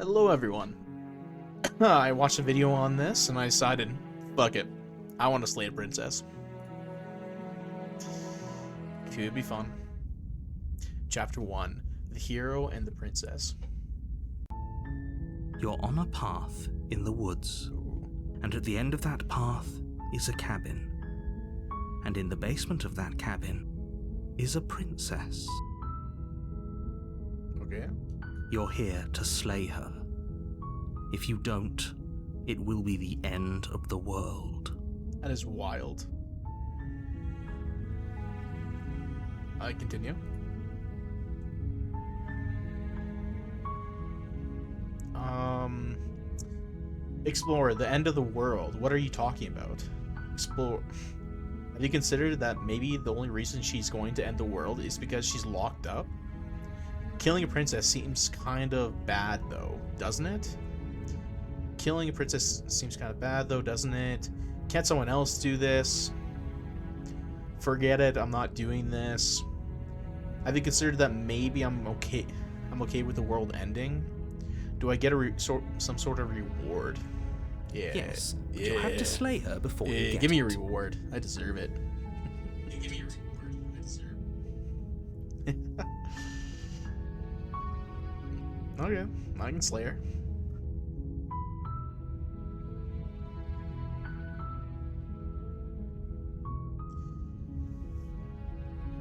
Hello everyone. I watched a video on this and I decided, fuck it. I want to slay a princess. Could be fun. Chapter 1. The Hero and the Princess. You're on a path in the woods, and at the end of that path is a cabin. And in the basement of that cabin is a princess. Okay. You're here to slay her. If you don't, it will be the end of the world. That is wild. I continue. Explorer, the end of the world. What are you talking about? Explore. Have you considered that maybe the only reason she's going to end the world is because she's locked up? Killing a princess seems kind of bad, though, doesn't it? Killing a princess seems kind of bad, though, doesn't it? Can't someone else do this? Forget it, I'm not doing this. Have you considered that maybe I'm okay with the world ending? Do I get some sort of reward? Yeah. Yes, but you'll have to slay her before you get give me a it. reward. I deserve it. Give me a reward. I deserve it. Okay, I can slay her.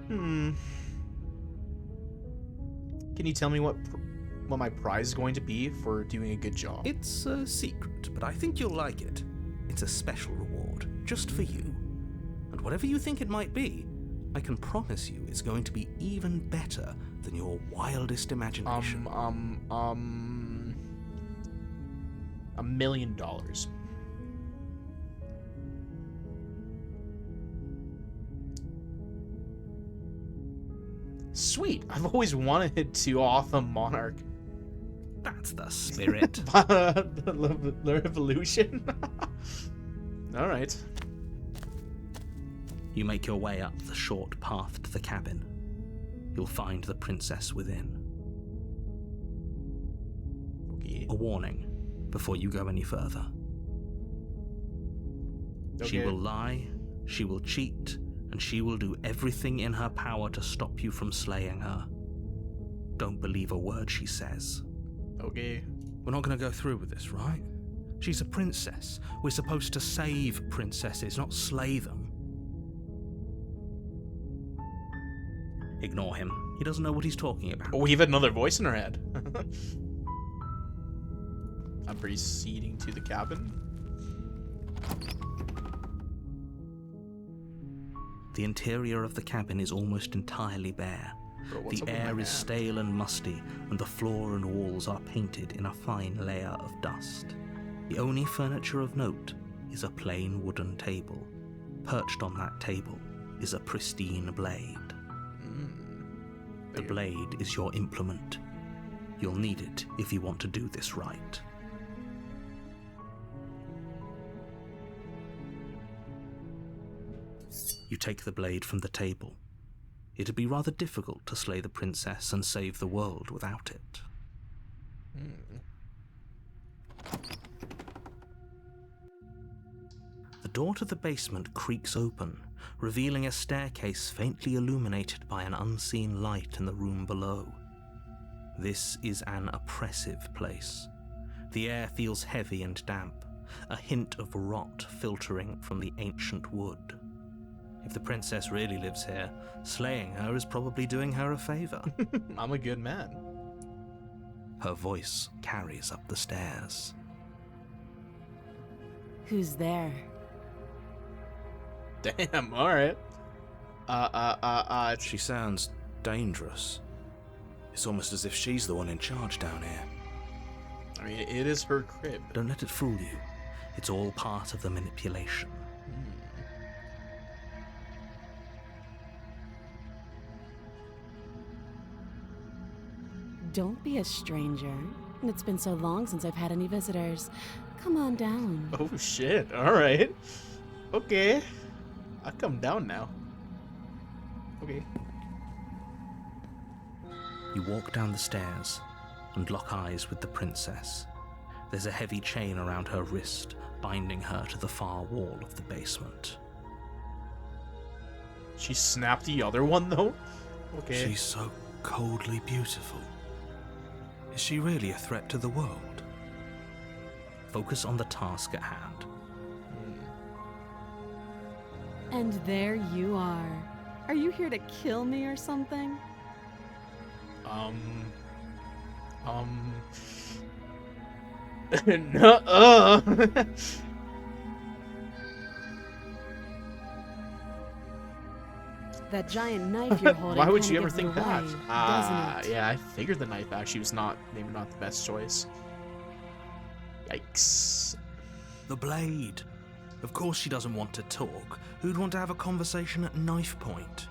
Can you tell me what my prize is going to be for doing a good job? It's a secret, but I think you'll like it. It's a special reward, just for you. And whatever you think it might be, I can promise you it's going to be even better than your wildest imagination. $1 million. Sweet. I've always wanted to off a monarch. That's the spirit. The revolution. All right. You make your way up the short path to the cabin. You'll find the princess within. Okay. A warning before you go any further. She will lie, she will cheat, and she will do everything in her power to stop you from slaying her. Don't believe a word she says. Okay. We're not going to go through with this, right? She's a princess. We're supposed to save princesses, not slay them. Ignore him. He doesn't know what he's talking about. Oh, we have another voice in our head. I'm proceeding to the cabin. The interior of the cabin is almost entirely bare. Bro, what's The up with my air is hand? stale and musty, and the floor and walls are painted in a fine layer of dust. The only furniture of note is a plain wooden table. Perched on that table is a pristine blade. The blade is your implement. You'll need it if you want to do this right. You take the blade from the table. It'd be rather difficult to slay the princess and save the world without it. The door to the basement creaks open, revealing a staircase faintly illuminated by an unseen light in the room below. This is an oppressive place. The air feels heavy and damp, a hint of rot filtering from the ancient wood. If the princess really lives here, slaying her is probably doing her a favor. I'm a good man. Her voice carries up the stairs. Who's there? Damn, alright. She sounds dangerous. It's almost as if she's the one in charge down here. I mean, it is her crib. Don't let it fool you. It's all part of the manipulation. Don't be a stranger. It's been so long since I've had any visitors. Come on down. Oh shit, alright. Okay. I'll come down now. Okay. You walk down the stairs. and lock eyes with the princess. There's a heavy chain around her wrist, binding her to the far wall of the basement. She snapped the other one, though? Okay. She's so coldly beautiful. Is she really a threat to the world? Focus on the task at hand. And there you are. Are you here to kill me or something? No. That giant knife you're holding. Why would kinda you ever gives it think that? away, doesn't it? Yeah, I figured the knife actually was maybe not the best choice. Yikes. The blade. Of course she doesn't want to talk. Who'd want to have a conversation at knife point?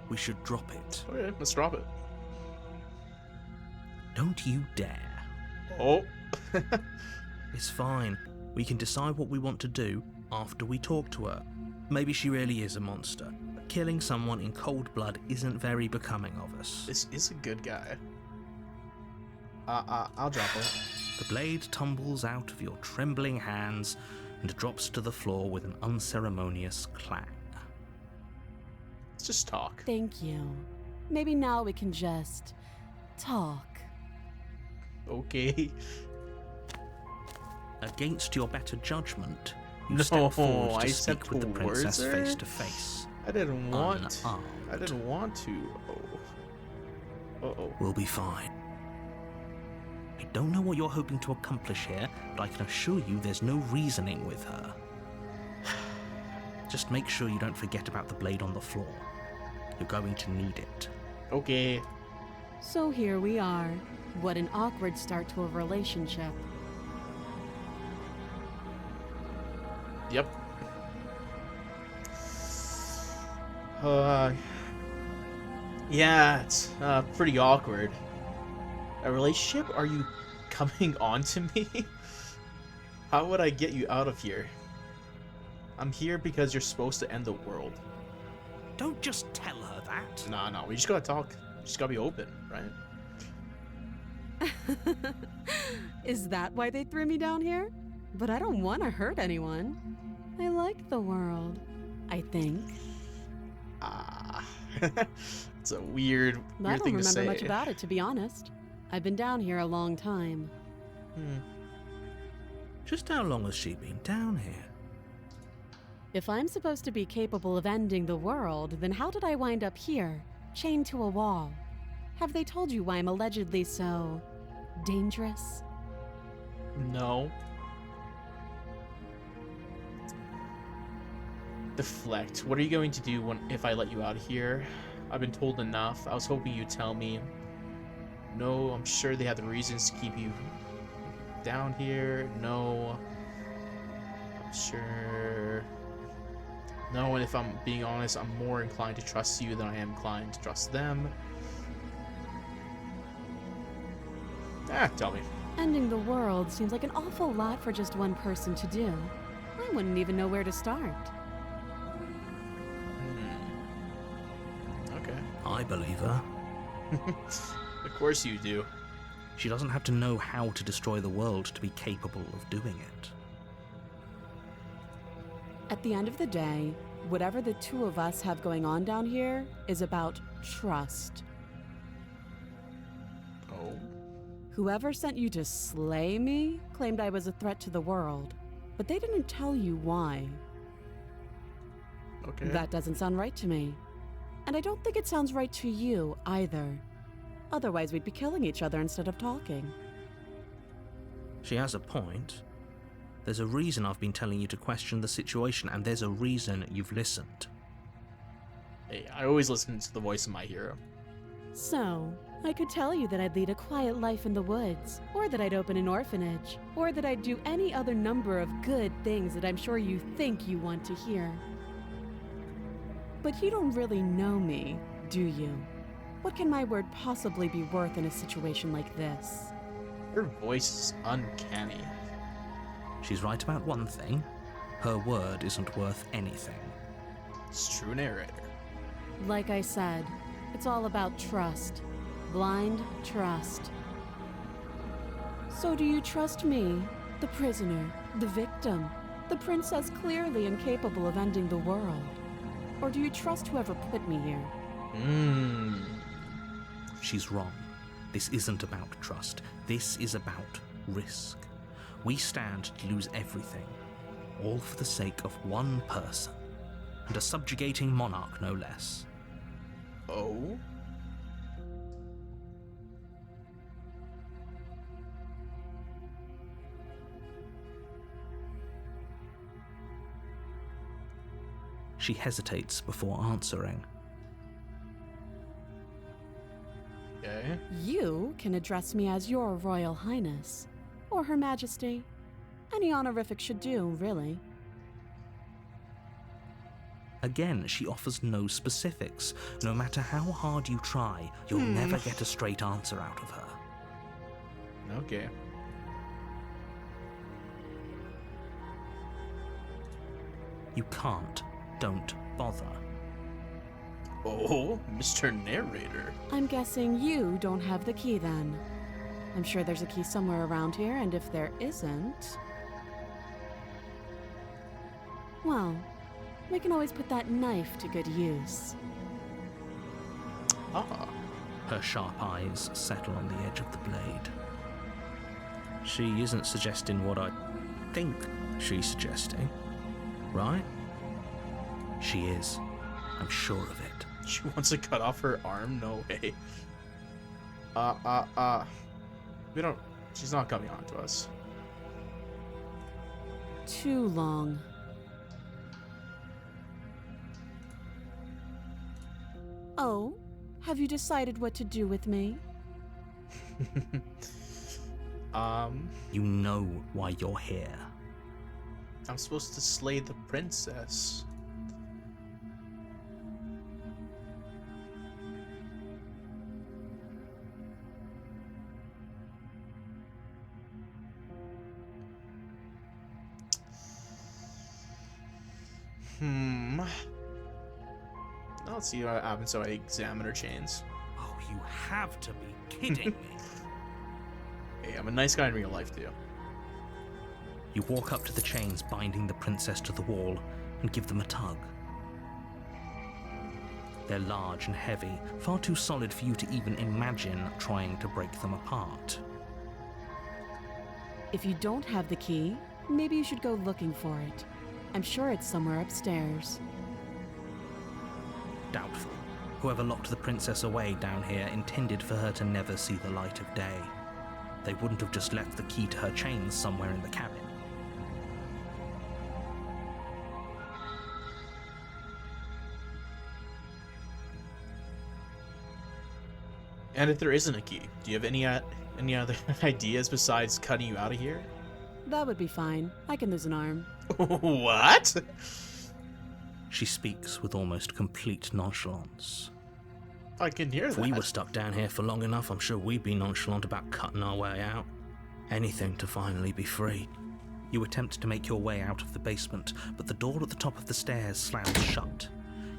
We should drop it. Okay, let's drop it. Don't you dare. Oh. It's fine. We can decide what we want to do after we talk to her. Maybe she really is a monster. But killing someone in cold blood isn't very becoming of us. This is a good guy. I'll drop it. The blade tumbles out of your trembling hands and drops to the floor with an unceremonious clang. Let's just talk. Thank you. Maybe now we can just talk. Okay. Against your better judgment, you No, step forward I to stepped speak with the towards princess her? face to face. I didn't want. Unarmed. I didn't want to. Oh. Uh-oh. We'll be fine. I don't know what you're hoping to accomplish here, but I can assure you there's no reasoning with her. Just make sure you don't forget about the blade on the floor. You're going to need it. Okay. So here we are. What an awkward start to a relationship. Yep. Yeah, it's pretty awkward. A relationship? Are you coming on to me? How would I get you out of here? I'm here because you're supposed to end the world. Don't just tell her that. No, we just gotta talk. Just gotta be open, right? Is that why they threw me down here? But I don't want to hurt anyone. I like the world, I think. It's a weird I don't thing to remember say. much about it, to be honest. I've been down here a long time. Just how long has she been down here? If I'm supposed to be capable of ending the world, then how did I wind up here, chained to a wall? Have they told you why I'm allegedly so dangerous? No. Deflect. What are you going to do if I let you out of here? I've been told enough. I was hoping you'd tell me. No, I'm sure they have the reasons to keep you down here. No. I'm sure. No, and if I'm being honest, I'm more inclined to trust you than I am inclined to trust them. Tell me. Ending the world seems like an awful lot for just one person to do. I wouldn't even know where to start. Okay. I believe her. Of course you do. She doesn't have to know how to destroy the world to be capable of doing it. At the end of the day, whatever the two of us have going on down here is about trust. Oh. Whoever sent you to slay me claimed I was a threat to the world, but they didn't tell you why. Okay. That doesn't sound right to me. And I don't think it sounds right to you either. Otherwise, we'd be killing each other instead of talking. She has a point. There's a reason I've been telling you to question the situation, and there's a reason you've listened. Hey, I always listen to the voice of my hero. So, I could tell you that I'd lead a quiet life in the woods, or that I'd open an orphanage, or that I'd do any other number of good things that I'm sure you think you want to hear. But you don't really know me, do you? What can my word possibly be worth in a situation like this? Her voice is uncanny. She's right about one thing. Her word isn't worth anything. It's true narrator. Like I said, it's all about trust. Blind trust. So do you trust me, the prisoner, the victim, the princess clearly incapable of ending the world? Or do you trust whoever put me here? She's wrong. This isn't about trust. This is about risk. We stand to lose everything, all for the sake of one person, and a subjugating monarch, no less. Oh? She hesitates before answering. Okay. You can address me as Your Royal Highness, or Her Majesty. Any honorific should do, really. Again, she offers no specifics. No matter how hard you try, you'll never get a straight answer out of her. Okay. You can't. Don't bother. Oh, Mr. Narrator. I'm guessing you don't have the key then. I'm sure there's a key somewhere around here, and if there isn't... well, we can always put that knife to good use. Ah. Her sharp eyes settle on the edge of the blade. She isn't suggesting what I think she's suggesting, right? She is. I'm sure of it. She wants to cut off her arm? No way. We don't... She's not coming on to us. Too long. Oh, have you decided what to do with me? You know why you're here. I'm supposed to slay the princess. Let's see what happens so I examine her chains. Oh, you have to be kidding me. Hey, I'm a nice guy in real life, too. You walk up to the chains binding the princess to the wall and give them a tug. They're large and heavy, far too solid for you to even imagine trying to break them apart. If you don't have the key, maybe you should go looking for it. I'm sure it's somewhere upstairs. Doubtful. Whoever locked the princess away down here intended for her to never see the light of day. They wouldn't have just left the key to her chains somewhere in the cabin. And if there isn't a key, do you have any other ideas besides cutting you out of here? That would be fine. I can lose an arm. What? She speaks with almost complete nonchalance. I can hear If that. we were stuck down here for long enough, I'm sure we'd be nonchalant about cutting our way out. Anything to finally be free. You attempt to make your way out of the basement, but the door at the top of the stairs slams shut.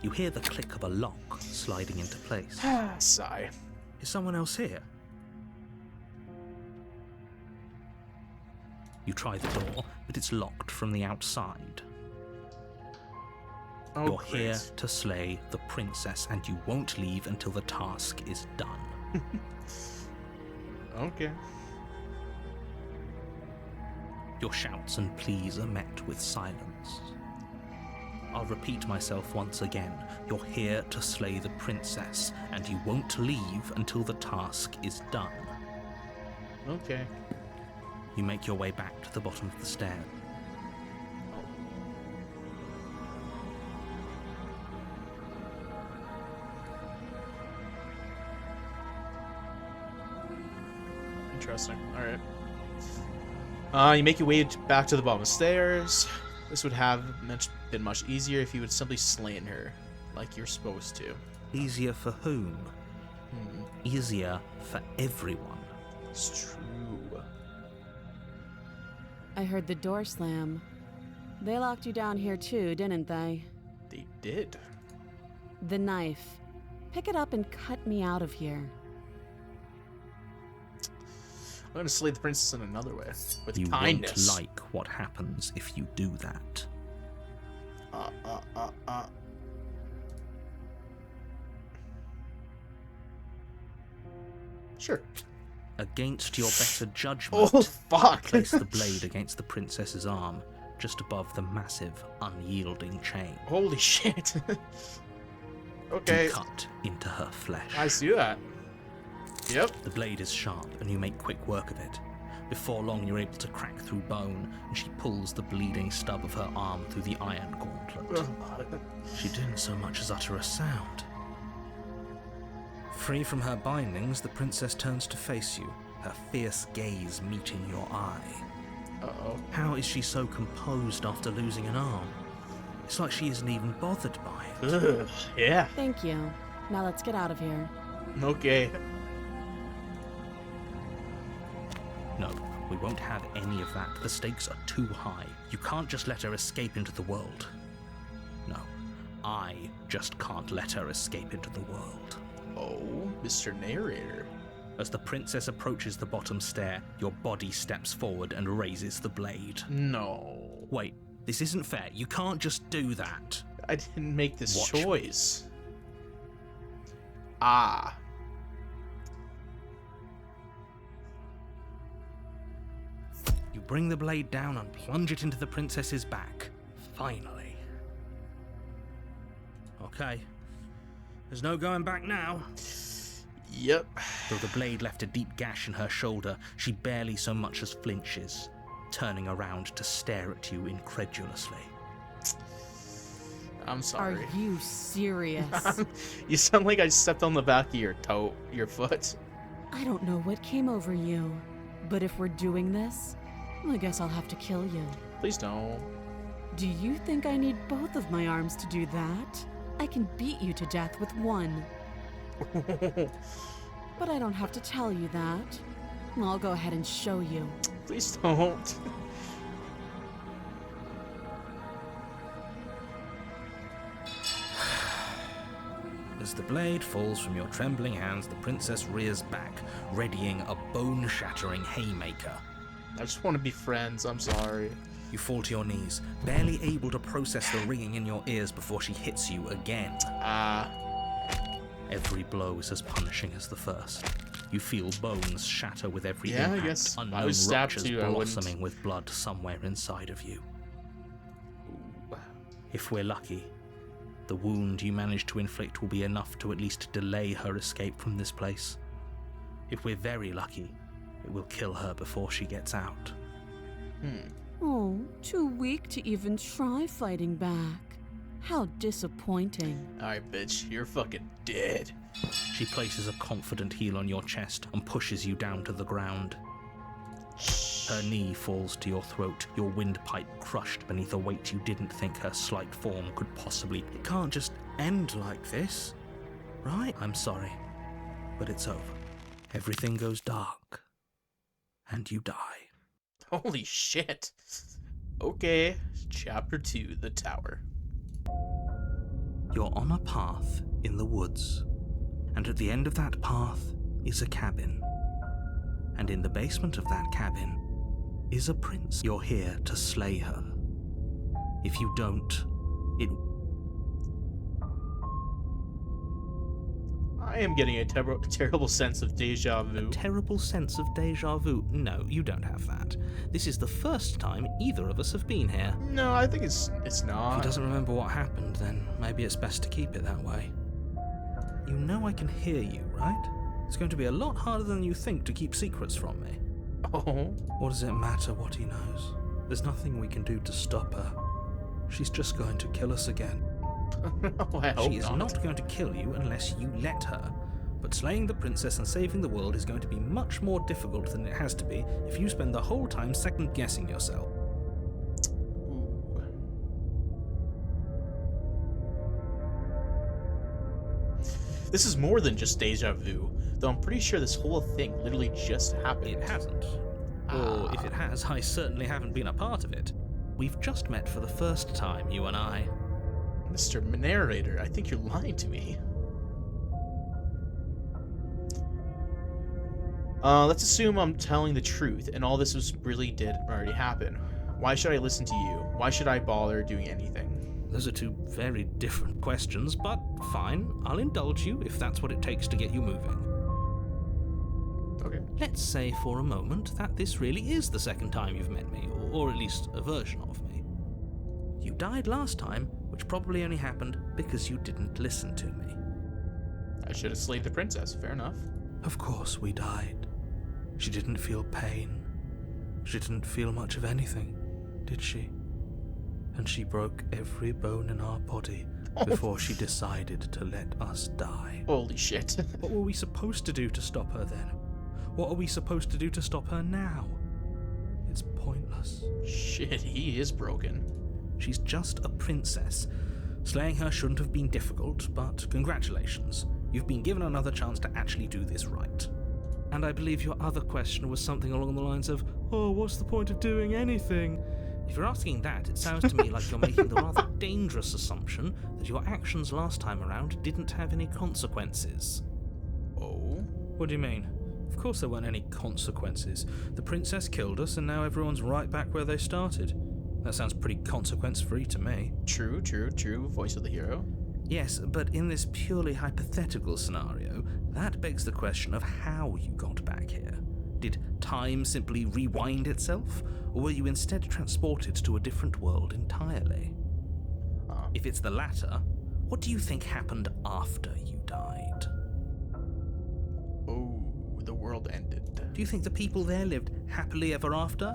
You hear the click of a lock sliding into place. Sigh. Is someone else here? You try the door, but it's locked from the outside. Oh, You're great. here to slay the princess, and you won't leave until the task is done. Okay. Your shouts and pleas are met with silence. I'll repeat myself once again. You're here to slay the princess, and you won't leave until the task is done. Okay. You make your way back to the bottom of the stair. Interesting. Alright. You make your way back to the bottom of the stairs. This would have been much easier if you would simply slain her, like you're supposed to. Easier for whom? Easier for everyone. It's true. I heard the door slam. They locked you down here too, didn't they? They did. The knife. Pick it up and cut me out of here. I'm gonna slay the princess in another way. With You kindness. won't like what happens if you do that. Sure. Against your better judgment, Oh, fuck. place the blade against the princess's arm, just above the massive, unyielding chain. Holy shit. To Okay. cut into her flesh. I see that. Yep. The blade is sharp, and you make quick work of it. Before long, you're able to crack through bone, and she pulls the bleeding stub of her arm through the iron gauntlet. She didn't so much as utter a sound. Free from her bindings, the princess turns to face you, her fierce gaze meeting your eye. Uh-oh. How is she so composed after losing an arm? It's like she isn't even bothered by it. Ugh. Yeah. Thank you. Now let's get out of here. Okay. No, we won't have any of that. The stakes are too high. You can't just let her escape into the world. No, I just can't let her escape into the world. Oh, Mr. Narrator. As the princess approaches the bottom stair, your body steps forward and raises the blade. No. Wait, this isn't fair. You can't just do that. I didn't make this Watch choice. Ah. You bring the blade down and plunge it into the princess's back. Finally. Okay. There's no going back now. Yep. Though the blade left a deep gash in her shoulder, she barely so much as flinches, turning around to stare at you incredulously. I'm sorry. Are you serious? You sound like I stepped on the back of your toe, your foot. I don't know what came over you, but if we're doing this, I guess I'll have to kill you. Please don't. Do you think I need both of my arms to do that? I can beat you to death with one. But I don't have to tell you that. I'll go ahead and show you. Please don't. As the blade falls from your trembling hands, the princess rears back, readying a bone-shattering haymaker. I just want to be friends. I'm sorry. You fall to your knees, barely able to process the ringing in your ears before she hits you again. Every blow is as punishing as the first. You feel bones shatter with every Yeah, I impact, guess I unknown was stabbed ruptures too, I wouldn't- blossoming with blood somewhere inside of you. If we're lucky, the wound you manage to inflict will be enough to at least delay her escape from this place. If we're very lucky, it will kill her before she gets out. Oh, too weak to even try fighting back. How disappointing. Alright, bitch. You're fucking dead. She places a confident heel on your chest and pushes you down to the ground. Her knee falls to your throat, your windpipe crushed beneath a weight you didn't think her slight form could possibly. It can't just end like this, right? I'm sorry, but it's over. Everything goes dark, and you die. Holy shit. Okay. Chapter 2, The Tower. You're on a path in the woods, and at the end of that path is a cabin. And in the basement of that cabin is a prince. You're here to slay her. If you don't, it... I am getting a terrible sense of deja vu. Terrible sense of deja vu. No, you don't have that. This is the first time either of us have been here. No, I think it's If not. he doesn't remember what happened, then maybe it's best to keep it that way. You know I can hear you, right? It's going to be a lot harder than you think to keep secrets from me. Oh. What does it matter what he knows? There's nothing we can do to stop her. She's just going to kill us again. No, I hope She is not going to kill you unless you let her. But slaying the princess and saving the world is going to be much more difficult than it has to be if you spend the whole time second-guessing yourself. Ooh. This is more than just deja vu, though I'm pretty sure this whole thing literally just happened. It hasn't. Or if it has, I certainly haven't been a part of it. We've just met for the first time, you and I. Mr. Narrator, I think you're lying to me. Let's assume I'm telling the truth and all this was really did already happen. Why should I listen to you? Why should I bother doing anything? Those are two very different questions, but fine, I'll indulge you if that's what it takes to get you moving. Okay. Let's say for a moment that this really is the second time you've met me, or at least a version of me. You died last time, which probably only happened because you didn't listen to me. I should have slayed the princess, fair enough. Of course we died. She didn't feel pain. She didn't feel much of anything, did she? And she broke every bone in our body before she decided to let us die. Holy shit. What were we supposed to do to stop her then? What are we supposed to do to stop her now? It's pointless. Shit, he is broken. She's just a princess. Slaying her shouldn't have been difficult, but congratulations. You've been given another chance to actually do this right. And I believe your other question was something along the lines of, oh, what's the point of doing anything? If you're asking that, it sounds to me like you're making the rather dangerous assumption that your actions last time around didn't have any consequences. Oh? What do you mean? Of course there weren't any consequences. The princess killed us and now everyone's right back where they started. That sounds pretty consequence-free to me. True. Voice of the hero. Yes, but in this purely hypothetical scenario, that begs the question of how you got back here. Did time simply rewind itself, or were you instead transported to a different world entirely? If it's the latter, what do you think happened after you died? Oh, the world ended. Do you think the people there lived happily ever after?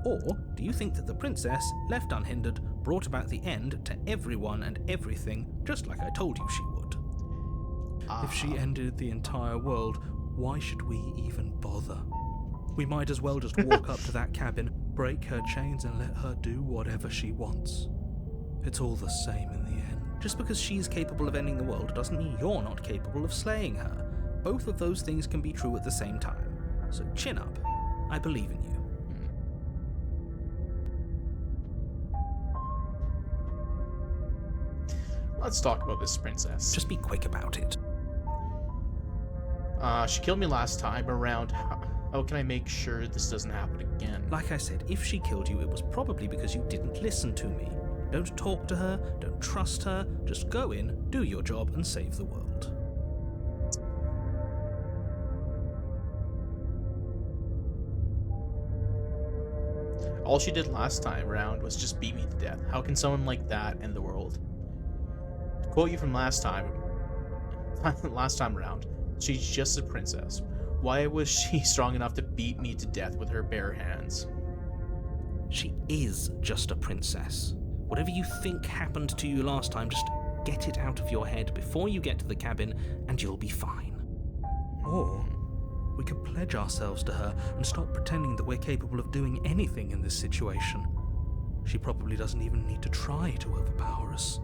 Or do you think that the princess, left unhindered, brought about the end to everyone and everything, just like I told you she would? If she ended the entire world, why should we even bother? We might as well just walk up to that cabin, break her chains and let her do whatever she wants. It's all the same in the end. Just because she's capable of ending the world doesn't mean you're not capable of slaying her. Both of those things can be true at the same time. So chin up. I believe in you. Let's talk about this princess. Just be quick about it. She killed me last time around. How can I make sure this doesn't happen again? Like I said, if she killed you, it was probably because you didn't listen to me. Don't talk to her, don't trust her, just go in, do your job, and save the world. All she did last time around was just beat me to death. How can someone like that end the world? To quote you from last time around, she's just a princess. Why was she strong enough to beat me to death with her bare hands? She is just a princess. Whatever you think happened to you last time, just get it out of your head before you get to the cabin, and you'll be fine. Or we could pledge ourselves to her and stop pretending that we're capable of doing anything in this situation. She probably doesn't even need to try to overpower us.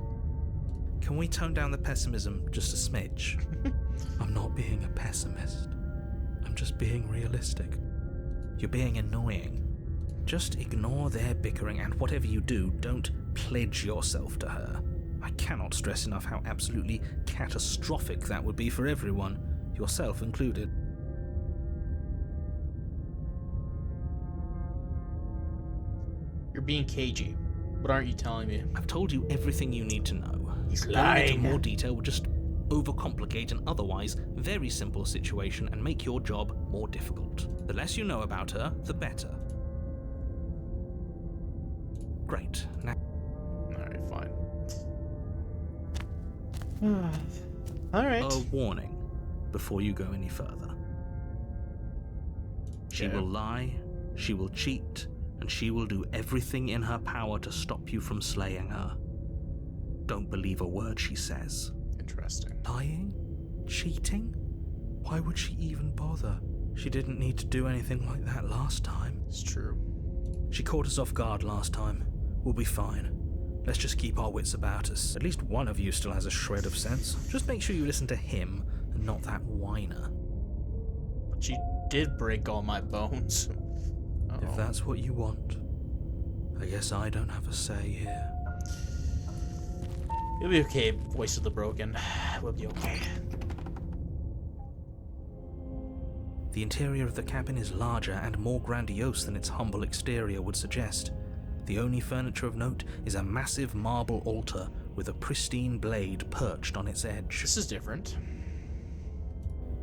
Can we tone down the pessimism just a smidge? I'm not being a pessimist. I'm just being realistic. You're being annoying. Just ignore their bickering, and whatever you do, don't pledge yourself to her. I cannot stress enough how absolutely catastrophic that would be for everyone, yourself included. You're being cagey. What aren't you telling me? I've told you everything you need to know. He's Going lying. into more detail would just overcomplicate an otherwise very simple situation and make your job more difficult. The less you know about her, the better. Great. Now, Alright, fine. Alright. a warning before you go any further. She Yeah. will lie, she will cheat, and she will do everything in her power to stop you from slaying her. Don't believe a word she says. Interesting. Lying? Cheating? Why would she even bother? She didn't need to do anything like that last time. It's true. She caught us off guard last time. We'll be fine. Let's just keep our wits about us. At least one of you still has a shred of sense. Just make sure you listen to him and not that whiner. But she did break all my bones. If that's what you want, I guess I don't have a say here. You'll be okay, voice of the broken. We'll be okay. The interior of the cabin is larger and more grandiose than its humble exterior would suggest. The only furniture of note is a massive marble altar with a pristine blade perched on its edge. This is different.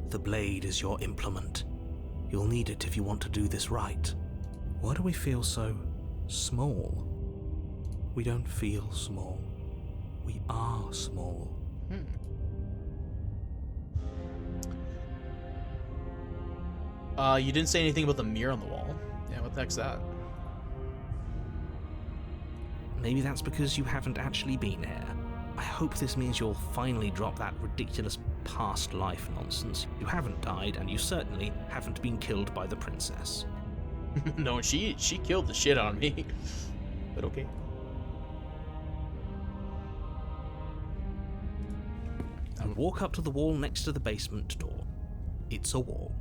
The blade is your implement. You'll need it if you want to do this right. Why do we feel so small? We don't feel small. We are small. You didn't say anything about the mirror on the wall. Yeah, what the heck's that? Maybe that's because you haven't actually been here. I hope this means you'll finally drop that ridiculous past life nonsense. You haven't died, and you certainly haven't been killed by the princess. No, she killed the shit out of me. But okay. Walk up to the wall next to the basement door. It's a wall.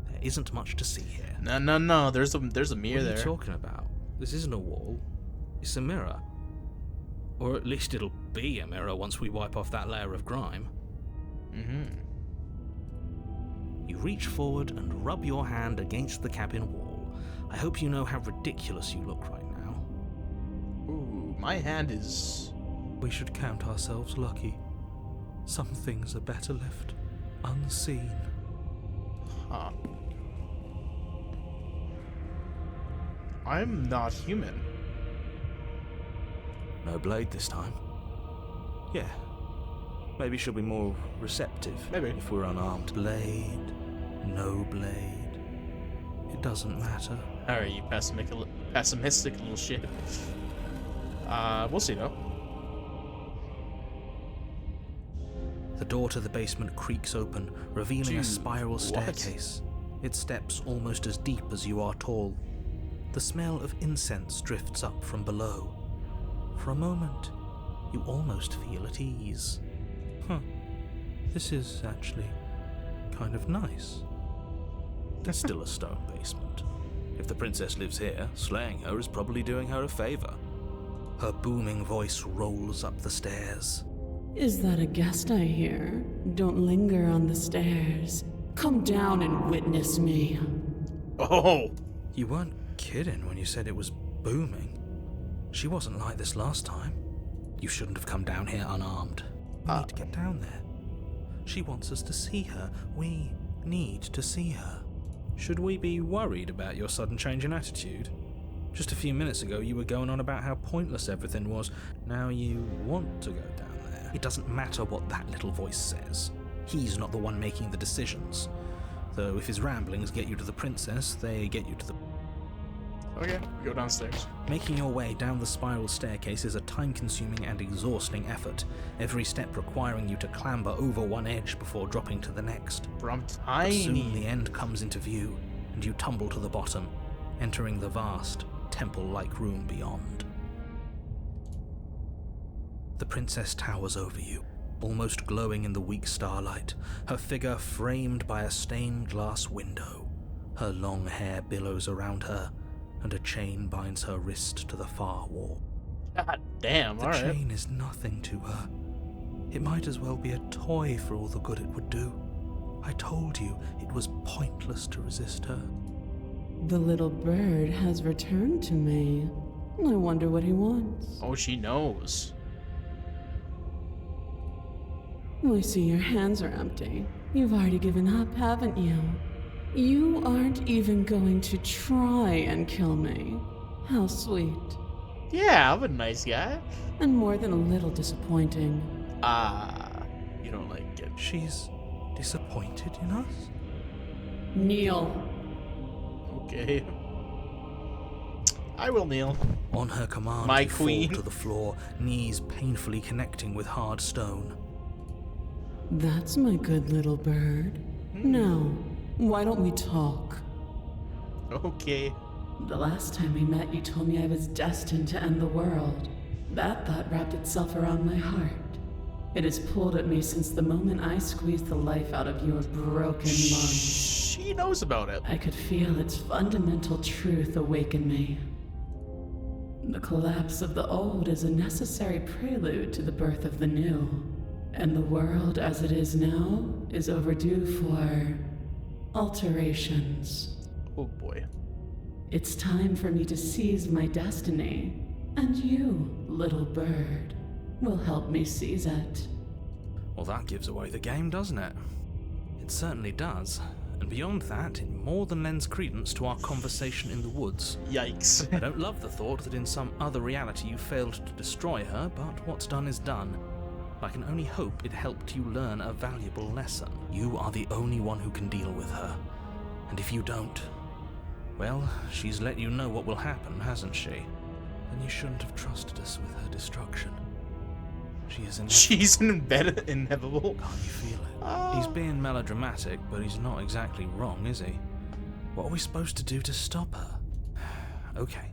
There isn't much to see here. No. There's a mirror What are there. you talking about? This isn't a wall. It's a mirror. Or at least it'll be a mirror once we wipe off that layer of grime. You reach forward and rub your hand against the cabin wall. I hope you know how ridiculous you look right now. Ooh, my hand is... We should count ourselves lucky. Some things are better left unseen. Huh. I'm not human. No blade this time. Yeah. Maybe she'll be more receptive. Maybe. If we're unarmed. Blade. No blade. It doesn't matter. Alright, you pessimistic little shit. We'll see though. The door to the basement creaks open, revealing a Dude, spiral what? staircase. Its steps almost as deep as you are tall. The smell of incense drifts up from below. For a moment, you almost feel at ease. This is actually kind of nice. It's still a stone basement. If the princess lives here, slaying her is probably doing her a favor. Her booming voice rolls up the stairs. Is that a guest I hear? Don't linger on the stairs. Come down and witness me. Oh! You weren't kidding when you said it was booming. She wasn't like this last time. You shouldn't have come down here unarmed. We need to get down there. She wants us to see her. We need to see her. Should we be worried about your sudden change in attitude? Just a few minutes ago you were going on about how pointless everything was. Now you want to go down there. It doesn't matter what that little voice says. He's not the one making the decisions. Though if his ramblings get you to the princess, they get you to the... Okay, go downstairs. Making your way down the spiral staircase is a time-consuming and exhausting effort, every step requiring you to clamber over one edge before dropping to the next. From But soon the tiny. end comes into view, and you tumble to the bottom, entering the vast, temple-like room beyond. The princess towers over you, almost glowing in the weak starlight, her figure framed by a stained glass window. Her long hair billows around her, and a chain binds her wrist to the far wall. God damn, The alright. chain is nothing to her. It might as well be a toy for all the good it would do. I told you it was pointless to resist her. The little bird has returned to me. I wonder what he wants. Oh, she knows. I see your hands are empty. You've already given up, haven't you? You aren't even going to try and kill me. How sweet. Yeah, I'm a nice guy. And more than a little disappointing. You don't like it. She's disappointed in us? Kneel. Okay. I will kneel. On her command, My you queen. fall to the floor, knees painfully connecting with hard stone. That's my good little bird. Now, why don't we talk? Okay. The last time we met, you told me I was destined to end the world. That thought wrapped itself around my heart. It has pulled at me since the moment I squeezed the life out of your broken lungs. She knows about it. I could feel its fundamental truth awaken me. The collapse of the old is a necessary prelude to the birth of the new. And the world as it is now is overdue for Alterations. Oh boy. It's time for me to seize my destiny. And you, little bird, will help me seize it. Well, that gives away the game, doesn't it? It certainly does. And beyond that, it more than lends credence to our conversation in the woods. Yikes. I don't love the thought that in some other reality you failed to destroy her, but what's done is done. I can only hope it helped you learn a valuable lesson. You are the only one who can deal with her. And if you don't, well, she's let you know what will happen, hasn't she? Then you shouldn't have trusted us with her destruction. She is inevitable. She's inevitable. Can't you feel it? He's being melodramatic, but he's not exactly wrong, is he? What are we supposed to do to stop her? Okay,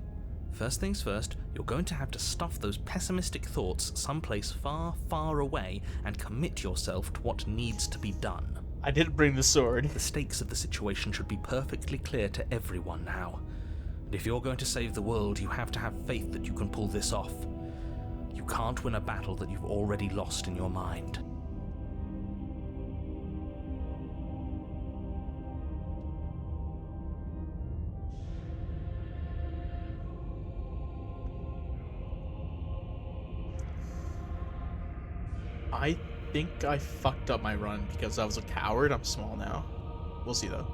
first things first, you're going to have to stuff those pessimistic thoughts someplace far, far away and commit yourself to what needs to be done. I didn't bring the sword. The stakes of the situation should be perfectly clear to everyone now. And if you're going to save the world, you have to have faith that you can pull this off. You can't win a battle that you've already lost in your mind. I think I fucked up my run because I was a coward. I'm small now. We'll see though.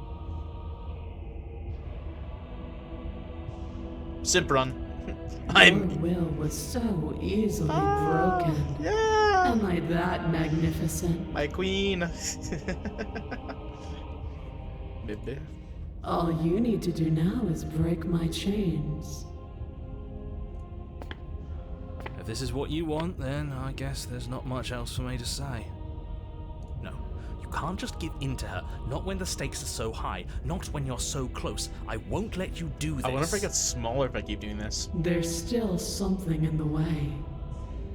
Simp run. Your will was so easily broken. Yeah. Am I that magnificent? My queen. Maybe. All you need to do now is break my chains. If this is what you want, then I guess there's not much else for me to say. No, you can't just give in to her. Not when the stakes are so high. Not when you're so close. I won't let you do this. I wonder if I get smaller if I keep doing this. There's still something in the way.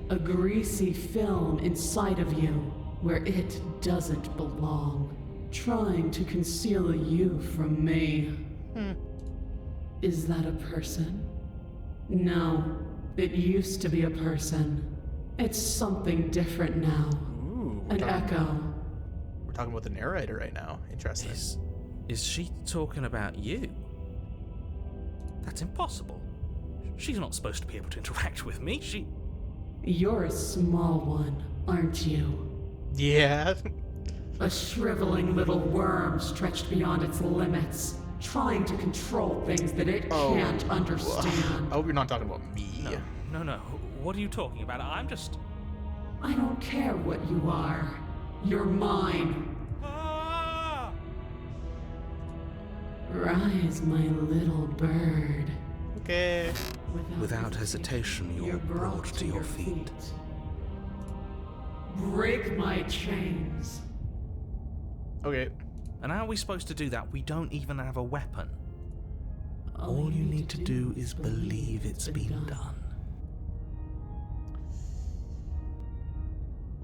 A greasy film inside of you where it doesn't belong. Trying to conceal you from me. Is that a person? No. It used to be a person. It's something different now. Ooh, An echo. We're talking about the narrator right now. Interesting. Is she talking about you? That's impossible. She's not supposed to be able to interact with me. You're a small one, aren't you? Yeah. A shriveling little worm stretched beyond its limits, trying to control things that it can't understand. I hope you're not talking about me. No. What are you talking about? I don't care what you are. You're mine. Rise, my little bird. Okay. Without hesitation, you're brought to your feet. Break my chains. Okay. And how are we supposed to do that? We don't even have a weapon. All you need to do is believe it's been done.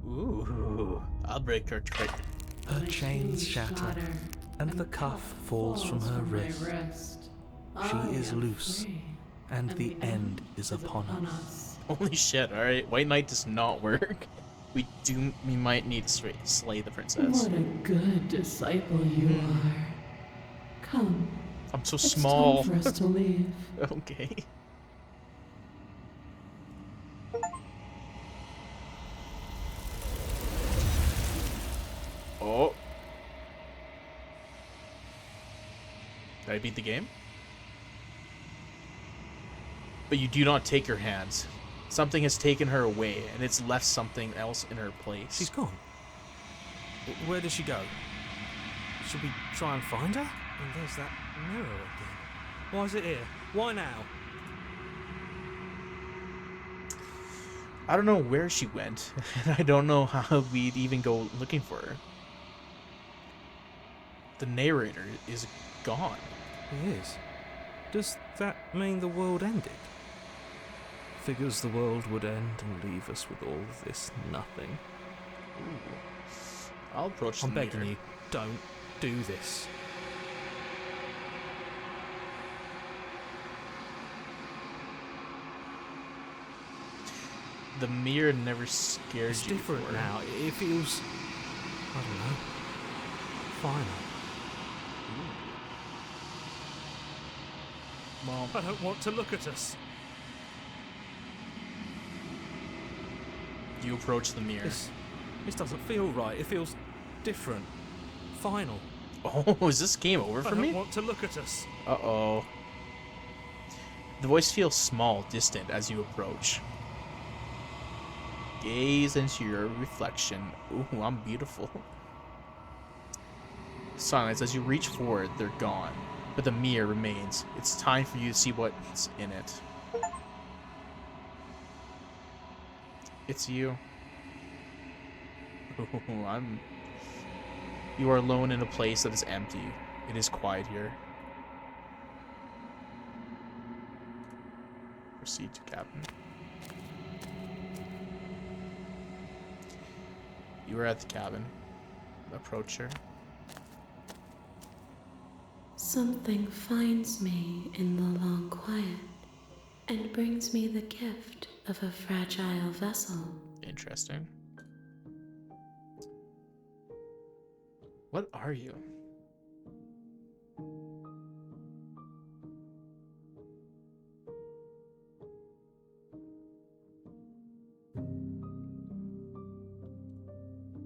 Ooh. I'll break her trick. Her chains shatter, and the cuff falls from her wrist. She is loose, and the end is upon us. Holy shit, alright. White Knight does not work. We might need to slay the princess. What a good disciple you are. Come. I'm so It's small. time for us to leave. Okay. Oh. Did I beat the game? But you do not take her hands. Something has taken her away, and it's left something else in her place. She's gone. Where did she go? Should we try and find her? And there's that mirror again. Why is it here? Why now? I don't know where she went, and I don't know how we'd even go looking for her. The narrator is gone. He is. Does that mean the world ended? Figures the world would end and leave us with all this nothing. Ooh. I'll approach I'm the begging mirror. you, don't do this. The mirror never scared It's you different before. now. It feels, I don't know, finer. Mom. I don't want to look at us. You approach the mirror. This doesn't feel right. It feels different. Final. Oh, is this game over for I me? don't want to look at us. Uh-oh. The voice feels small, distant as you approach. Gaze into your reflection. Ooh, I'm beautiful. Silence. As you reach forward, they're gone. But the mirror remains. It's time for you to see what's in it. It's you. Ooh, You are alone in a place that is empty. It is quiet here. Proceed to cabin. You are at the cabin. Approach her. Something finds me in the long quiet and brings me the gift of a fragile vessel. Interesting. What are you?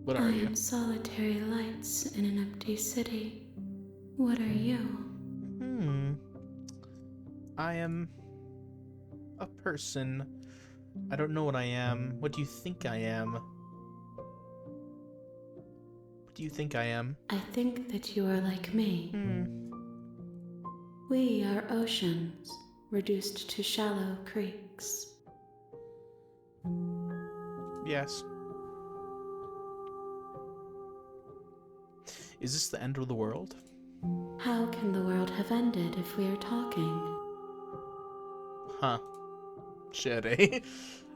What are I you? am solitary lights in an empty city. What are you? I am a person. I don't know what I am. What do you think I am? What do you think I am? I think that you are like me. We are oceans, reduced to shallow creeks. Yes. Is this the end of the world? How can the world have ended if we are talking? Huh. Shit, eh?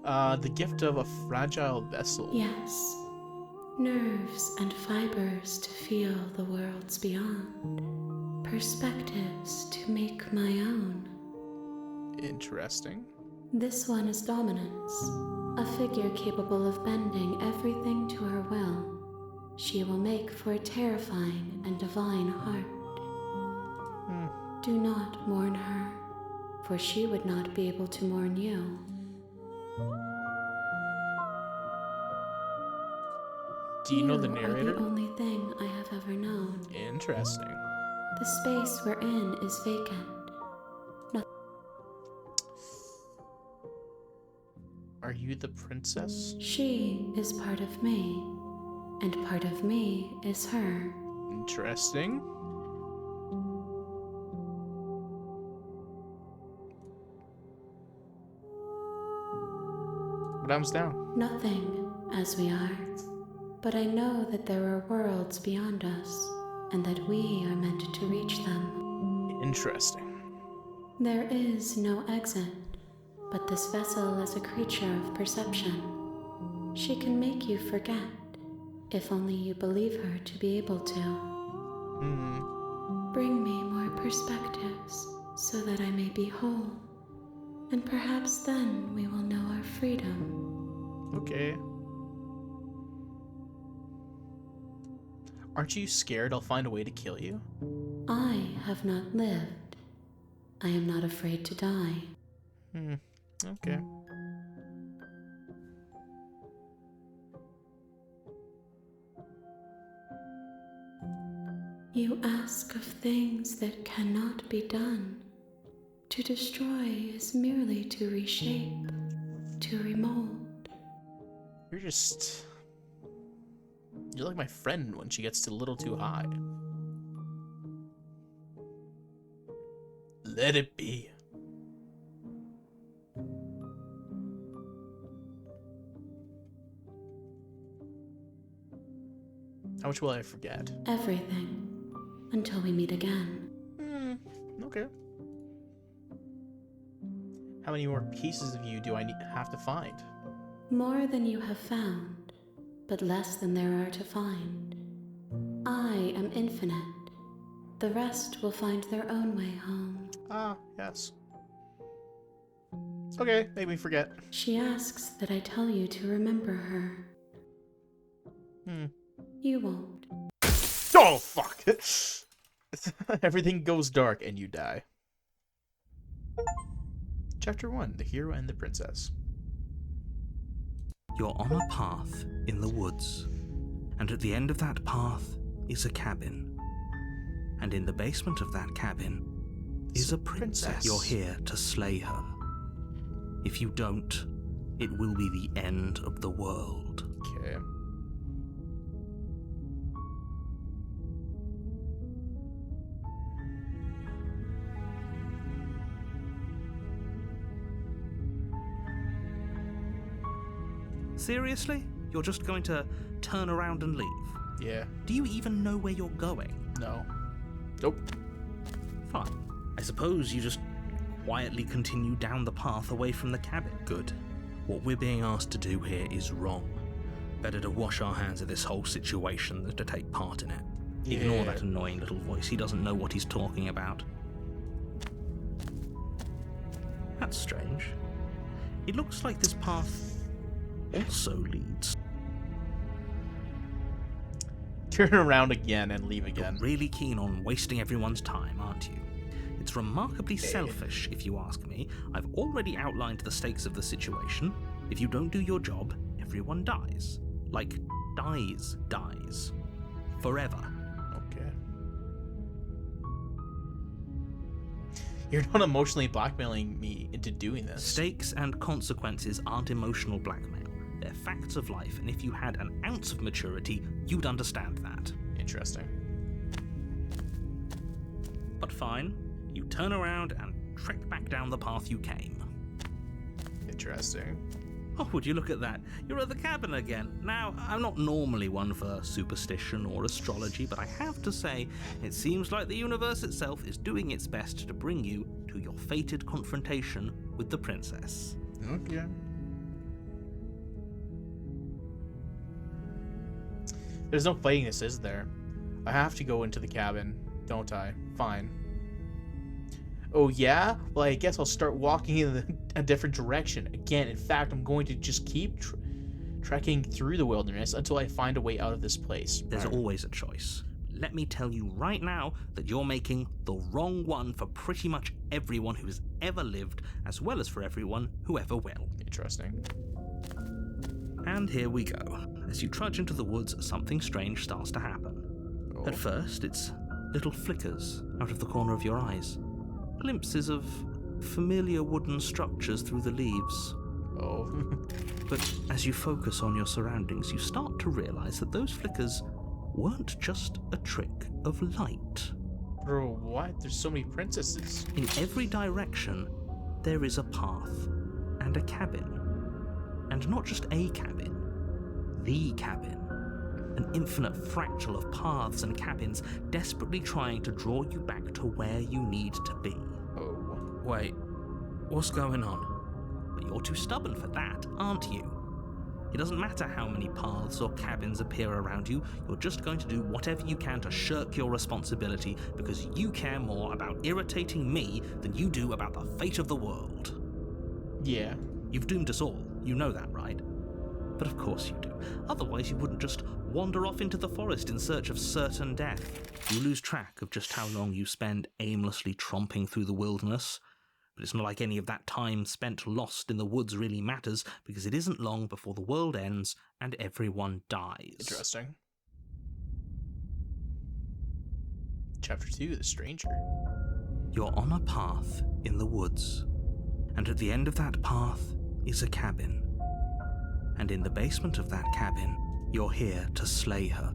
The gift of a fragile vessel. Yes. Nerves and fibers to feel the worlds beyond. Perspectives to make my own. Interesting. This one is dominance. A figure capable of bending everything to her will. She will make for a terrifying and divine heart. Do not mourn her, for she would not be able to mourn you. Do you know the Are narrator? the only thing I have ever known. Interesting. The space we're in is vacant. Are you the princess? She is part of me, and part of me is her. Interesting. What happens now? Nothing, as we are. But I know that there are worlds beyond us, and that we are meant to reach them. Interesting. There is no exit, but this vessel is a creature of perception. She can make you forget, if only you believe her to be able to. Bring me more perspectives, so that I may be whole, and perhaps then we will know our freedom. Okay. Aren't you scared I'll find a way to kill you? I have not lived. I am not afraid to die. Okay. You ask of things that cannot be done. To destroy is merely to reshape, to remold. You're like my friend when she gets a little too high. Let it be. How much will I forget? Everything. Until we meet again. Okay. How many more pieces of you do I have to find? More than you have found, but less than there are to find. I am infinite. The rest will find their own way home. Ah, yes. Okay, make me forget. She asks that I tell you to remember her. You won't. Oh, fuck! Everything goes dark and you die. Chapter 1, The Hero and the Princess. You're on a path in the woods, and at the end of that path is a cabin. And in the basement of that cabin is a princess. You're here to slay her. If you don't, it will be the end of the world. Okay. Seriously? You're just going to turn around and leave? Yeah. Do you even know where you're going? No. Nope. Fine. I suppose you just quietly continue down the path away from the cabin. Good. What we're being asked to do here is wrong. Better to wash our hands of this whole situation than to take part in it. Yeah. Ignore that annoying little voice. He doesn't know what he's talking about. That's strange. It looks like this path also leads. Turn around again and leave again. You're really keen on wasting everyone's time, aren't you? It's remarkably selfish, if you ask me. I've already outlined the stakes of the situation. If you don't do your job, everyone dies. Like, dies. Forever. Okay. You're not emotionally blackmailing me into doing this. Stakes and consequences aren't emotional blackmail. They're facts of life, and if you had an ounce of maturity, you'd understand that. Interesting. But fine, you turn around and trek back down the path you came. Interesting. Oh, would you look at that? You're at the cabin again. Now, I'm not normally one for superstition or astrology, but I have to say, it seems like the universe itself is doing its best to bring you to your fated confrontation with the princess. Okay. There's no fighting this, is there? I have to go into the cabin, don't I? Fine. Oh yeah? Well, I guess I'll start walking in a different direction. Again, in fact, I'm going to just keep trekking through the wilderness until I find a way out of this place. There's always a choice. Let me tell you right now that you're making the wrong one for pretty much everyone who has ever lived, as well as for everyone who ever will. Interesting. And here we go. As you trudge into the woods, something strange starts to happen. Oh. At first, it's little flickers out of the corner of your eyes. Glimpses of familiar wooden structures through the leaves. Oh. But as you focus on your surroundings, you start to realize that those flickers weren't just a trick of light. Bro, what? There's so many princesses. In every direction, there is a path and a cabin. And not just a cabin, the cabin. An infinite fractal of paths and cabins desperately trying to draw you back to where you need to be. Oh. Wait, what's going on? But you're too stubborn for that, aren't you? It doesn't matter how many paths or cabins appear around you, you're just going to do whatever you can to shirk your responsibility because you care more about irritating me than you do about the fate of the world. Yeah. You've doomed us all, you know that, right? But of course you do. Otherwise you wouldn't just wander off into the forest in search of certain death. You lose track of just how long you spend aimlessly tromping through the wilderness. But it's not like any of that time spent lost in the woods really matters, because it isn't long before the world ends and everyone dies. Interesting. Chapter 2, The Stranger. You're on a path in the woods, and at the end of that path is a cabin. And in the basement of that cabin, you're here to slay her.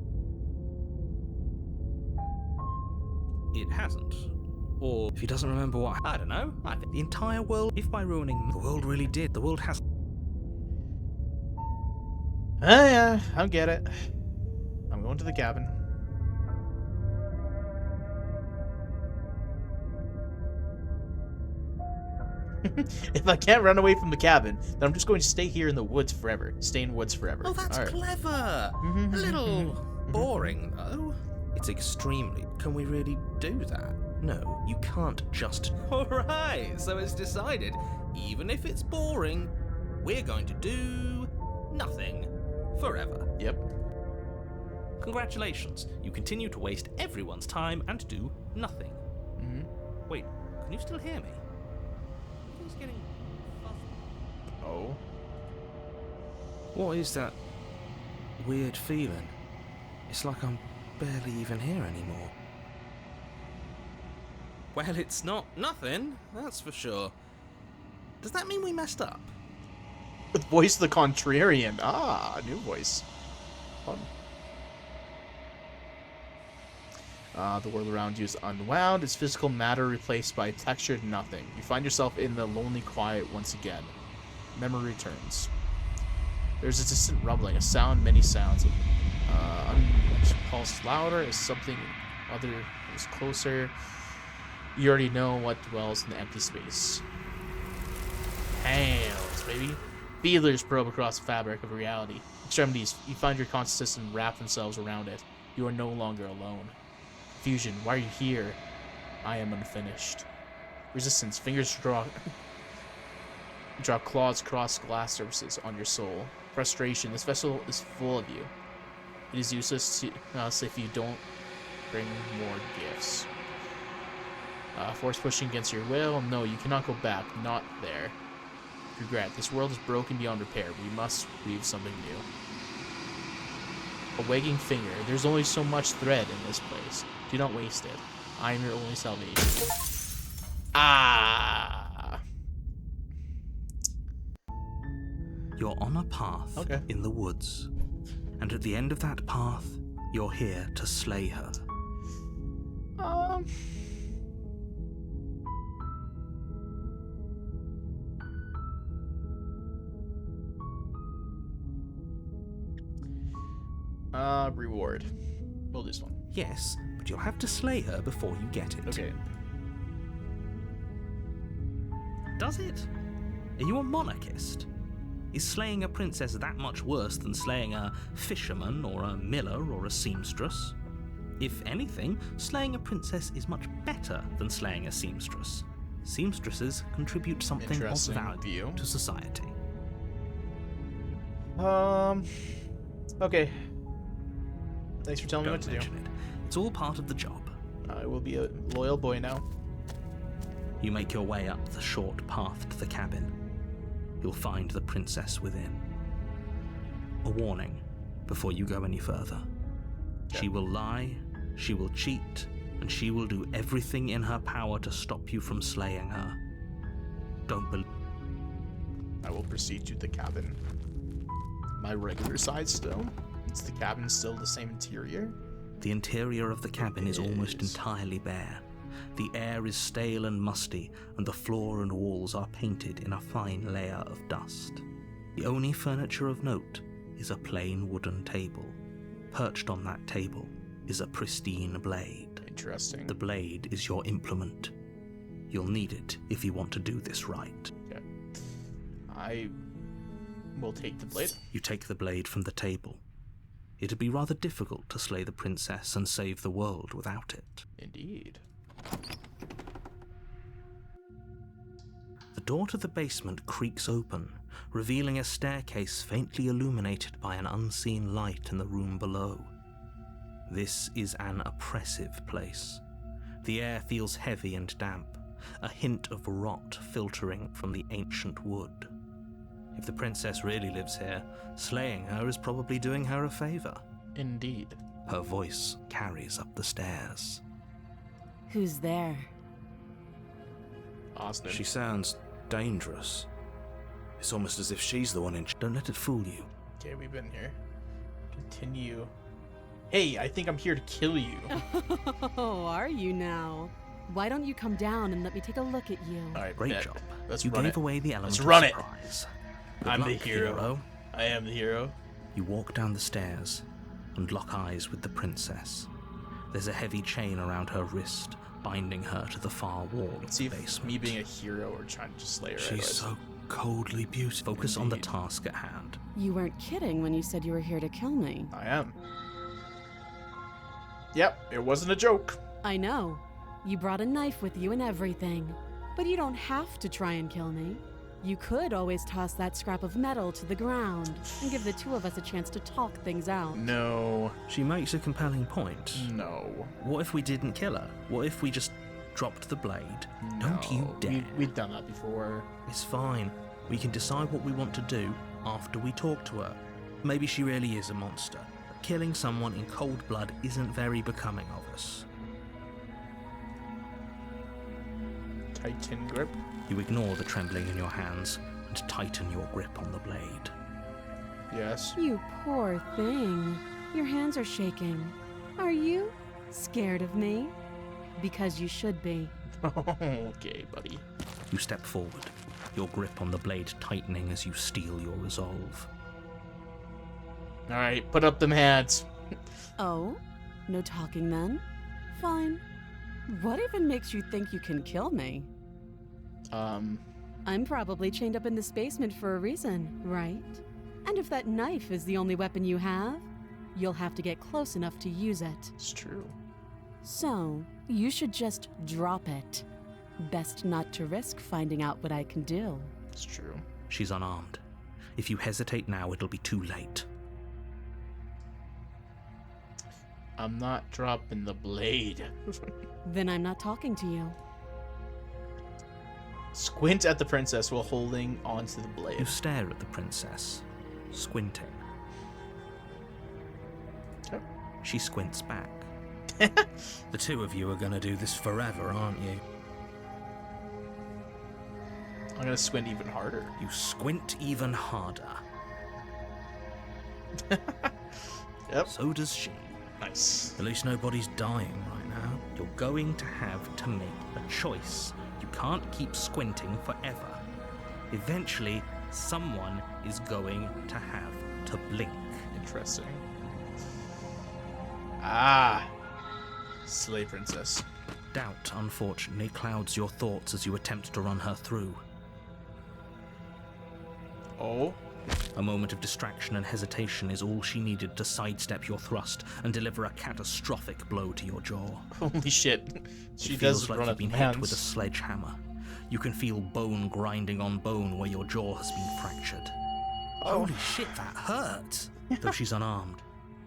It hasn't. Or if he doesn't remember what, I don't know, I think the entire world, if by ruining, the world really did, the world has. Yeah, I get it. I'm going to the cabin. If I can't run away from the cabin, then I'm just going to stay here in the woods forever. Stay in woods forever. Oh, that's All right. clever. A little boring, though. It's extremely. Can we really do that? No, you can't just. Alright, so it's decided. Even if it's boring, we're going to do nothing forever. Yep. Congratulations, you continue to waste everyone's time and do nothing. Mm-hmm. Wait, can you still hear me? Everything's getting fuzzy. Oh. What is that weird feeling? It's like I'm barely even here anymore. Well, it's nothing, that's for sure. Does that mean we messed up? With voice of the contrarian. Ah, new voice. Fun. The world around you is unwound. Its physical matter replaced by textured nothing. You find yourself in the lonely quiet once again. Memory returns. There's a distant rumbling, a sound many sounds. Pulse louder as something other is closer. You already know what dwells in the empty space. Hands, baby. Feelers probe across the fabric of reality. Extremities, you find your consciousness and wrap themselves around it. You are no longer alone. Confusion, why are you here? I am unfinished. Resistance, fingers draw claws across glass surfaces on your soul. Frustration, this vessel is full of you. It is useless to us if you don't bring more gifts. Force pushing against your will? No, you cannot go back. Not there. Regret. This world is broken beyond repair. We must weave something new. A wagging finger. There's only so much thread in this place. Do not waste it. I am your only salvation. Ah! You're on a path in the woods. And at the end of that path, you're here to slay her. Reward. We'll do this one. Yes, but you'll have to slay her before you get it. Okay. Does it? Are you a monarchist? Is slaying a princess that much worse than slaying a fisherman or a miller or a seamstress? If anything, slaying a princess is much better than slaying a seamstress. Seamstresses contribute something of Interesting value view. to society. Okay. Thanks for telling me what Don't to do. mention it. It's all part of the job. I will be a loyal boy now. You make your way up the short path to the cabin. You'll find the princess within. A warning before you go any further. Okay. She will lie, she will cheat, and she will do everything in her power to stop you from slaying her. Don't believe. I will proceed to the cabin. My regular size still? Is the cabin still the same interior? The interior of the cabin is almost Yes. entirely bare. The air is stale and musty, and the floor and walls are painted in a fine layer of dust. The only furniture of note is a plain wooden table. Perched on that table is a pristine blade. Interesting. The blade is your implement. You'll need it if you want to do this right. Okay. I will take the blade. You take the blade from the table. It'd be rather difficult to slay the princess and save the world without it. Indeed. The door to the basement creaks open, revealing a staircase faintly illuminated by an unseen light in the room below. This is an oppressive place. The air feels heavy and damp, a hint of rot filtering from the ancient wood. If the princess really lives here, slaying her is probably doing her a favor. Indeed. Her voice carries up the stairs. Who's there? Austin. She sounds dangerous. It's almost as if she's the one in. Don't let it fool you. Okay, we've been here. Continue. Hey, I think I'm here to kill you. Oh, are you now? Why don't you come down and let me take a look at you? Alright, Great bet. job. Let's You run gave it. away the element Let's of run it. surprise. Good I'm the luck, hero. I am the hero. You walk down the stairs and lock eyes with the princess. There's a heavy chain around her wrist, binding her to the far wall of Let's see the if basement. me being a hero or trying to just slay her. She's so coldly beautiful. Focus on the Indeed. task at hand. You weren't kidding when you said you were here to kill me. I am. Yep, it wasn't a joke. I know. You brought a knife with you and everything. But you don't have to try and kill me. You could always toss that scrap of metal to the ground and give the two of us a chance to talk things out. No. She makes a compelling point. No. What if we didn't kill her? What if we just dropped the blade. Don't you No, dare. We've done that before. It's fine. We can decide what we want to do after we talk to her. Maybe she really is a monster. But killing someone in cold blood isn't very becoming of us. Titan grip. You ignore the trembling in your hands and tighten your grip on the blade. Yes. You poor thing. Your hands are shaking. Are you scared of me? Because you should be. Okay, buddy. You step forward, your grip on the blade tightening as you steel your resolve. Alright, put up them hands. Oh? No talking then? Fine. What even makes you think you can kill me? I'm probably chained up in this basement for a reason, right? And if that knife is the only weapon you have, you'll have to get close enough to use it. It's true. So, you should just drop it. Best not to risk finding out what I can do. It's true. She's unarmed. If you hesitate now, it'll be too late. I'm not dropping the blade. Then I'm not talking to you. Squint at the princess while holding onto the You blade. stare at the princess, squinting. Okay. She squints back. The two of you are gonna do this forever, aren't you? I'm gonna squint even harder. You squint even harder. Yep. So does she. Nice. At least nobody's dying right now. You're going to have to make a choice. You can't keep squinting forever. Eventually, someone is going to have to blink. Interesting. Ah. Slay princess. Doubt, unfortunately, clouds your thoughts as you attempt to run her through. Oh. A moment of distraction and hesitation is all she needed to sidestep your thrust and deliver a catastrophic blow to your jaw. Holy shit. She It does feels like run you've up been the hit hands. with a sledgehammer. You can feel bone grinding on bone where your jaw has been fractured. Oh. Holy shit, that hurt! Though she's unarmed,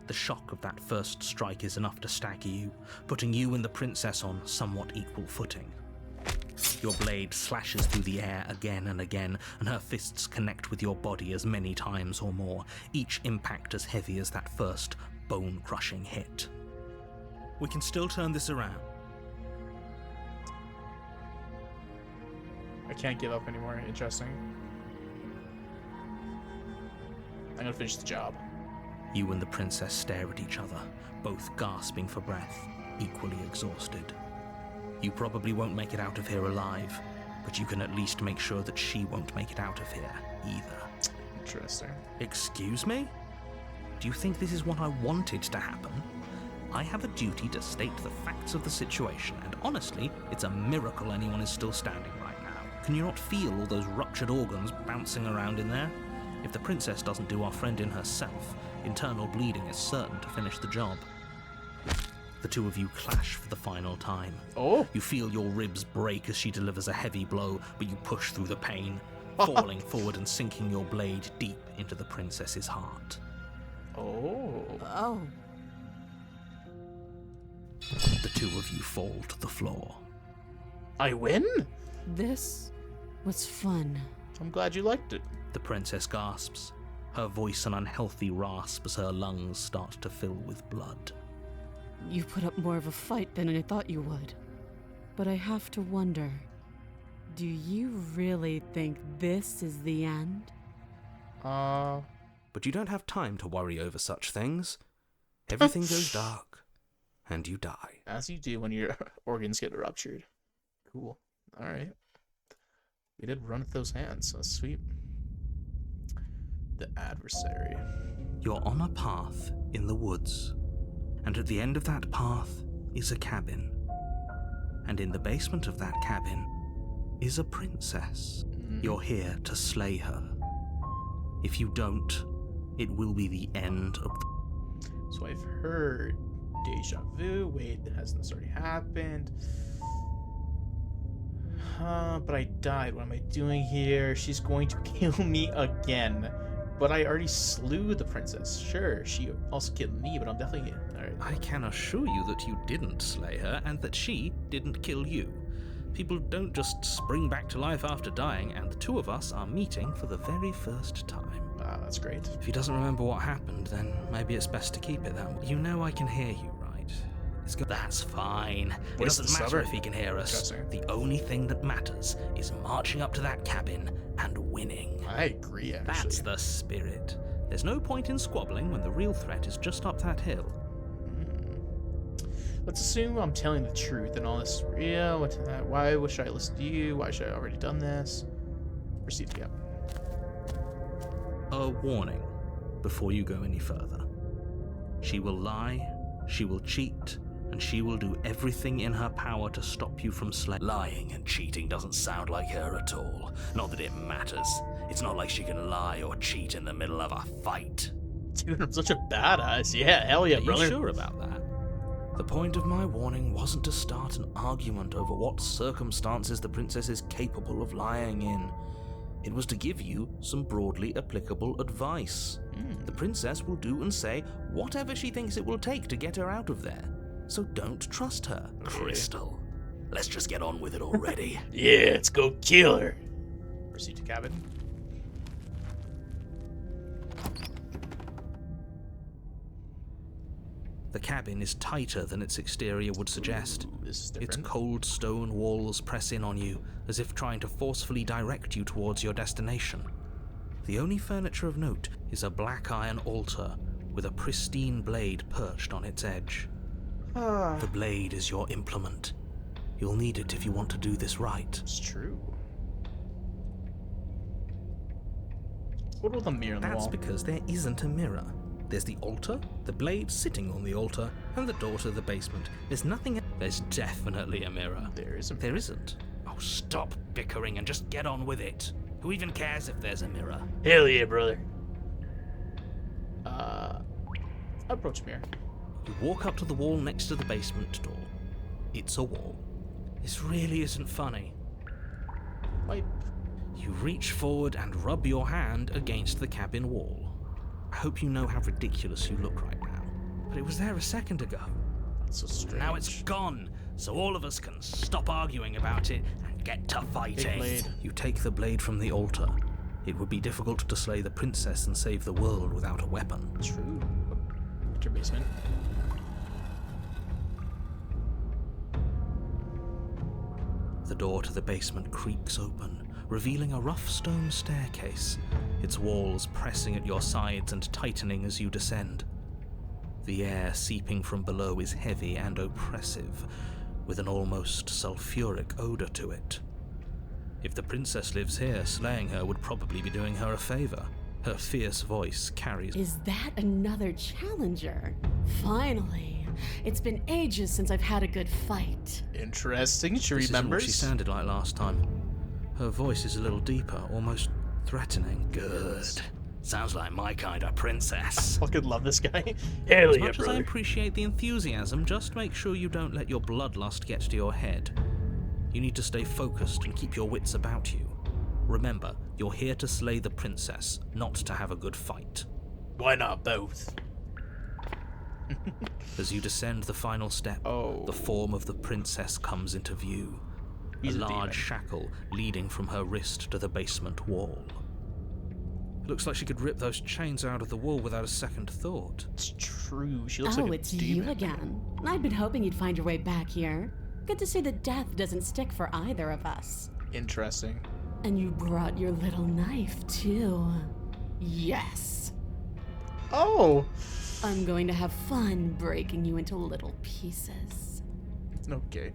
the shock of that first strike is enough to stagger you, putting you and the princess on somewhat equal footing. Your blade slashes through the air again and again, and her fists connect with your body as many times or more, each impact as heavy as that first bone-crushing hit. We can still turn this around. I can't give up anymore. Interesting. I'm gonna finish the job. You and the princess stare at each other, both gasping for breath, equally exhausted. You probably won't make it out of here alive, but you can at least make sure that she won't make it out of here either. Interesting. Excuse me? Do you think this is what I wanted to happen? I have a duty to state the facts of the situation, and honestly, it's a miracle anyone is still standing right now. Can you not feel all those ruptured organs bouncing around in there? If the princess doesn't do our friend in herself, internal bleeding is certain to finish the job. The two of you clash for the final time. Oh. You feel your ribs break as she delivers a heavy blow, but you push through the pain, falling forward and sinking your blade deep into the princess's heart. Oh. Oh, The two of you fall to the floor. I win? this was fun. I'm glad you liked it. The princess gasps, her voice an unhealthy rasp as her lungs start to fill with blood. You put up more of a fight than I thought you would. But I have to wonder, do you really think this is the end? But you don't have time to worry over such things. Everything goes dark, and you die. As you do when your organs get ruptured. Cool. Alright. We did run with those hands. That's sweet. The adversary. You're on a path in the woods, and at the end of that path is a cabin. And in the basement of that cabin is a princess. You're here to slay her. If you don't, it will be the end of So I've heard deja vu. Wait, that hasn't necessarily happened. But I died. What am I doing here? She's going to kill me again. But I already slew the princess. Sure, she also killed me, but I'm definitely... Alright. I can assure you that you didn't slay her and that she didn't kill you. People don't just spring back to life after dying, and the two of us are meeting for the very first time. Wow, that's great. If he doesn't remember what happened, then maybe it's best to keep it that way. You know I can hear you, right? That's fine. It Where's doesn't the matter suburb? if he can hear us. Interesting. The only thing that matters is marching up to that cabin and winning. I agree, actually. That's the spirit. There's no point in squabbling when the real threat is just up that hill. Let's assume I'm telling the truth and all this. Yeah, why should I listen to you? Why should I already done this? Proceed to A warning before you go any further. She will lie, she will cheat, and she will do everything in her power to stop you from slaying. Lying and cheating doesn't sound like her at all. Not that it matters. It's not like she can lie or cheat in the middle of a fight. Dude, I'm such a badass. Yeah, hell yeah, Are brother. you sure about that? The point of my warning wasn't to start an argument over what circumstances the princess is capable of lying in. It was to give you some broadly applicable advice. The princess will do and say whatever she thinks it will take to get her out of there. So don't trust her, Crystal. Let's just get on with it already. Yeah, let's go kill her. Proceed to cabin. The cabin is tighter than its exterior would suggest. Ooh, this is Its different. cold stone walls press in on you, as if trying to forcefully direct you towards your destination. The only furniture of note is a black iron altar with a pristine blade perched on its edge. The blade is your implement. You'll need it if you want to do this right. It's true. What about the mirror on the That's wall? because there isn't a mirror. There's the altar, the blade sitting on the altar, and the door to the basement. There's nothing. There's definitely a mirror. There is a There isn't. Oh, stop bickering and just get on with it. Who even cares if there's a mirror? Hell yeah, brother. Approach mirror. You walk up to the wall next to the basement door. It's a wall. This really isn't funny. Wipe. You reach forward and rub your hand against the cabin wall. I hope you know how ridiculous you look right now. But it was there a second ago. That's so strange. Now it's gone, so all of us can stop arguing about it and get to Big fighting. blade. You take the blade from the altar. It would be difficult to slay the princess and save the world without a weapon. True. Enter basement. The door to the basement creaks open, revealing a rough stone staircase, its walls pressing at your sides and tightening as you descend. The air seeping from below is heavy and oppressive, with an almost sulfuric odor to it. If the princess lives here, slaying her would probably be doing her a favor. Her fierce voice carries... Is that another challenger? Finally. It's been ages since I've had a good fight. Interesting. She This isn't what remembers. she sounded like last time. Her voice is a little deeper, almost threatening. Good. Sounds like my kind of princess. Fucking love this guy. Hell As yeah, much as I brother. appreciate the enthusiasm, just make sure you don't let your bloodlust get to your head. You need to stay focused and keep your wits about you. Remember, you're here to slay the princess, not to have a good fight. Why not both? As you descend the final step, Oh. the form of the princess comes into view. He's a a large demon. shackle leading from her wrist to the basement wall. It looks like she could rip those chains out of the wall without a second thought. It's true. She looks Oh, like a it's demon. you again. I'd been hoping you'd find your way back here. Good to see that death doesn't stick for either of us. Interesting. And you brought your little knife, too. Yes. Oh. I'm going to have fun breaking you into little pieces. Okay.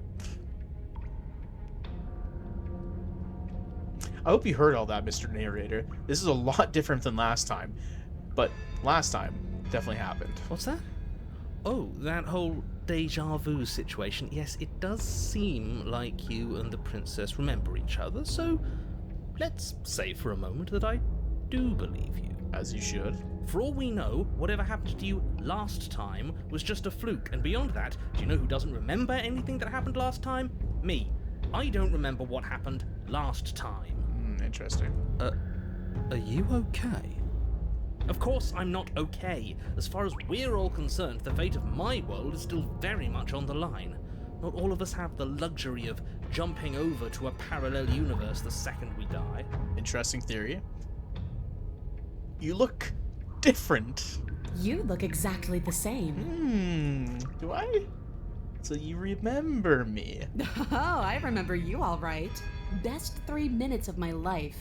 I hope you heard all that, Mr. Narrator. This is a lot different than last time. But last time definitely happened. What's that? Oh, that whole deja vu situation. Yes, it does seem like you and the princess remember each other, so let's say for a moment that I do believe you. As you should. For all we know, whatever happened to you last time was just a fluke, and beyond that, do you know who doesn't remember anything that happened last time? Me. I don't remember what happened last time. Interesting. Are you okay? Of course I'm not okay. As far as we're all concerned, the fate of my world is still very much on the line. Not all of us have the luxury of jumping over to a parallel universe the second we die. Interesting theory. You look different. You look exactly the same. Do I? So you remember me. Oh, I remember you all right. Best 3 minutes of my life.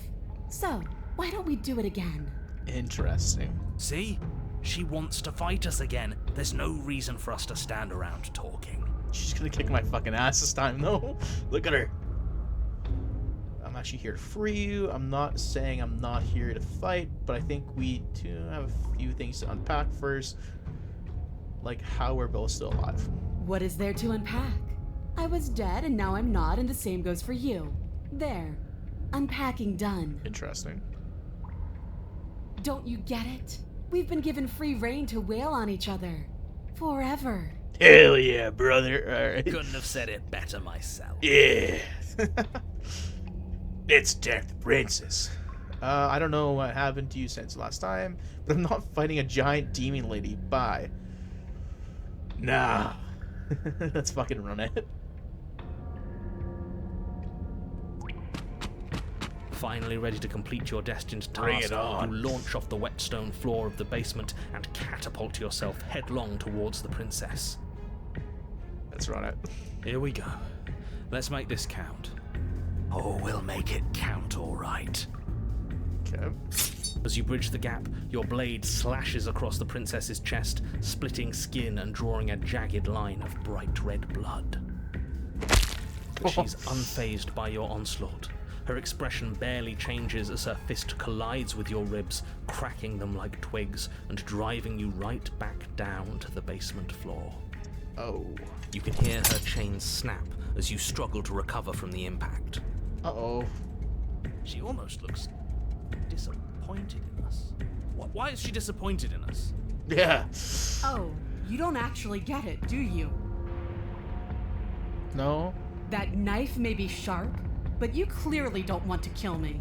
So, why don't we do it again? Interesting. See? She wants to fight us again. There's no reason for us to stand around talking. She's gonna kick my fucking ass this time, though. Look at her. I'm actually here to free you. I'm not saying I'm not here to fight, but I think we do have a few things to unpack first. Like how we're both still alive. What is there to unpack? I was dead and now I'm not, and the same goes for you. There. Unpacking done. Interesting. Don't you get it? We've been given free rein to wail on each other. Forever. Hell yeah, brother. Alright. Couldn't have said it better myself. Yeah. Let's attack the princess. I don't know what happened to you since last time, but I'm not fighting a giant demon lady. Bye. Nah. Let's fucking run it. Finally ready to complete your destined task, Bring it on. you launch off the wet stone floor of the basement and catapult yourself headlong towards the princess. Let's run it. Here we go. Let's make this count. Oh, we'll make it count, all right. Okay. As you bridge the gap, your blade slashes across the princess's chest, splitting skin and drawing a jagged line of bright red blood. But she's unfazed by your onslaught. Her expression barely changes as her fist collides with your ribs, cracking them like twigs and driving you right back down to the basement floor. Oh. You can hear her chains snap as you struggle to recover from the impact. Uh-oh. She almost looks disappointed in us. Why is she disappointed in us? Yeah. Oh, you don't actually get it, do you? No. That knife may be sharp, but you clearly don't want to kill me.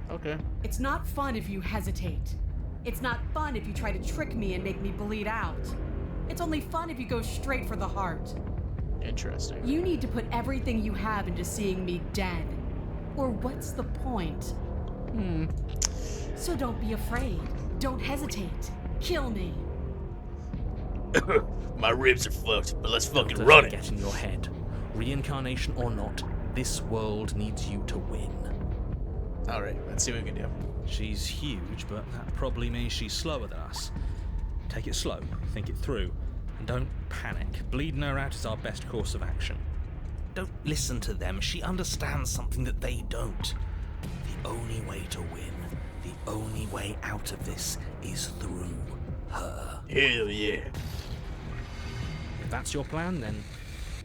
Okay. It's not fun if you hesitate. It's not fun if you try to trick me and make me bleed out. It's only fun if you go straight for the heart. Interesting. You need to put everything you have into seeing me dead. Or what's the point? So don't be afraid. Don't hesitate. Kill me. My ribs are fucked, but let's fucking Don't run it. Get in your head. Reincarnation or not, this world needs you to win. Alright, let's see what we can do. She's huge, but that probably means she's slower than us. Take it slow, think it through, and don't panic. Bleeding her out is our best course of action. Don't listen to them. She understands something that they don't. The only way to win, the only way out of this is through her. Hell yeah. If that's your plan, then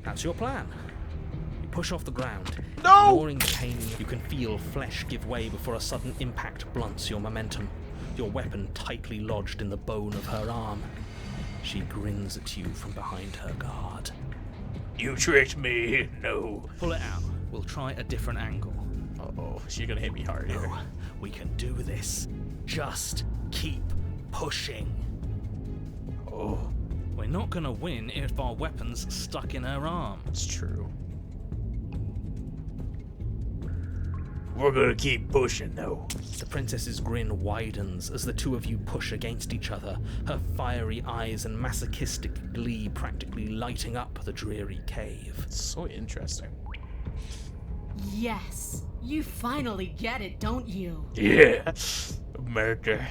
that's your plan. You push off the ground. No! Ignoring the pain, you can feel flesh give way before a sudden impact blunts your momentum. Your weapon tightly lodged in the bone of her arm. She grins at you from behind her guard. You tricked me. No. Pull it out. We'll try a different angle. Uh-oh. She's gonna hit me hard here. No, we can do this. Just keep pushing. Oh, We're not gonna win if our weapon's stuck in her arm. it's true. We're gonna keep pushing, though. The princess's grin widens as the two of you push against each other, her fiery eyes and masochistic glee practically lighting up the dreary cave. It's so interesting. Yes. You finally get it, don't you? Yeah. America.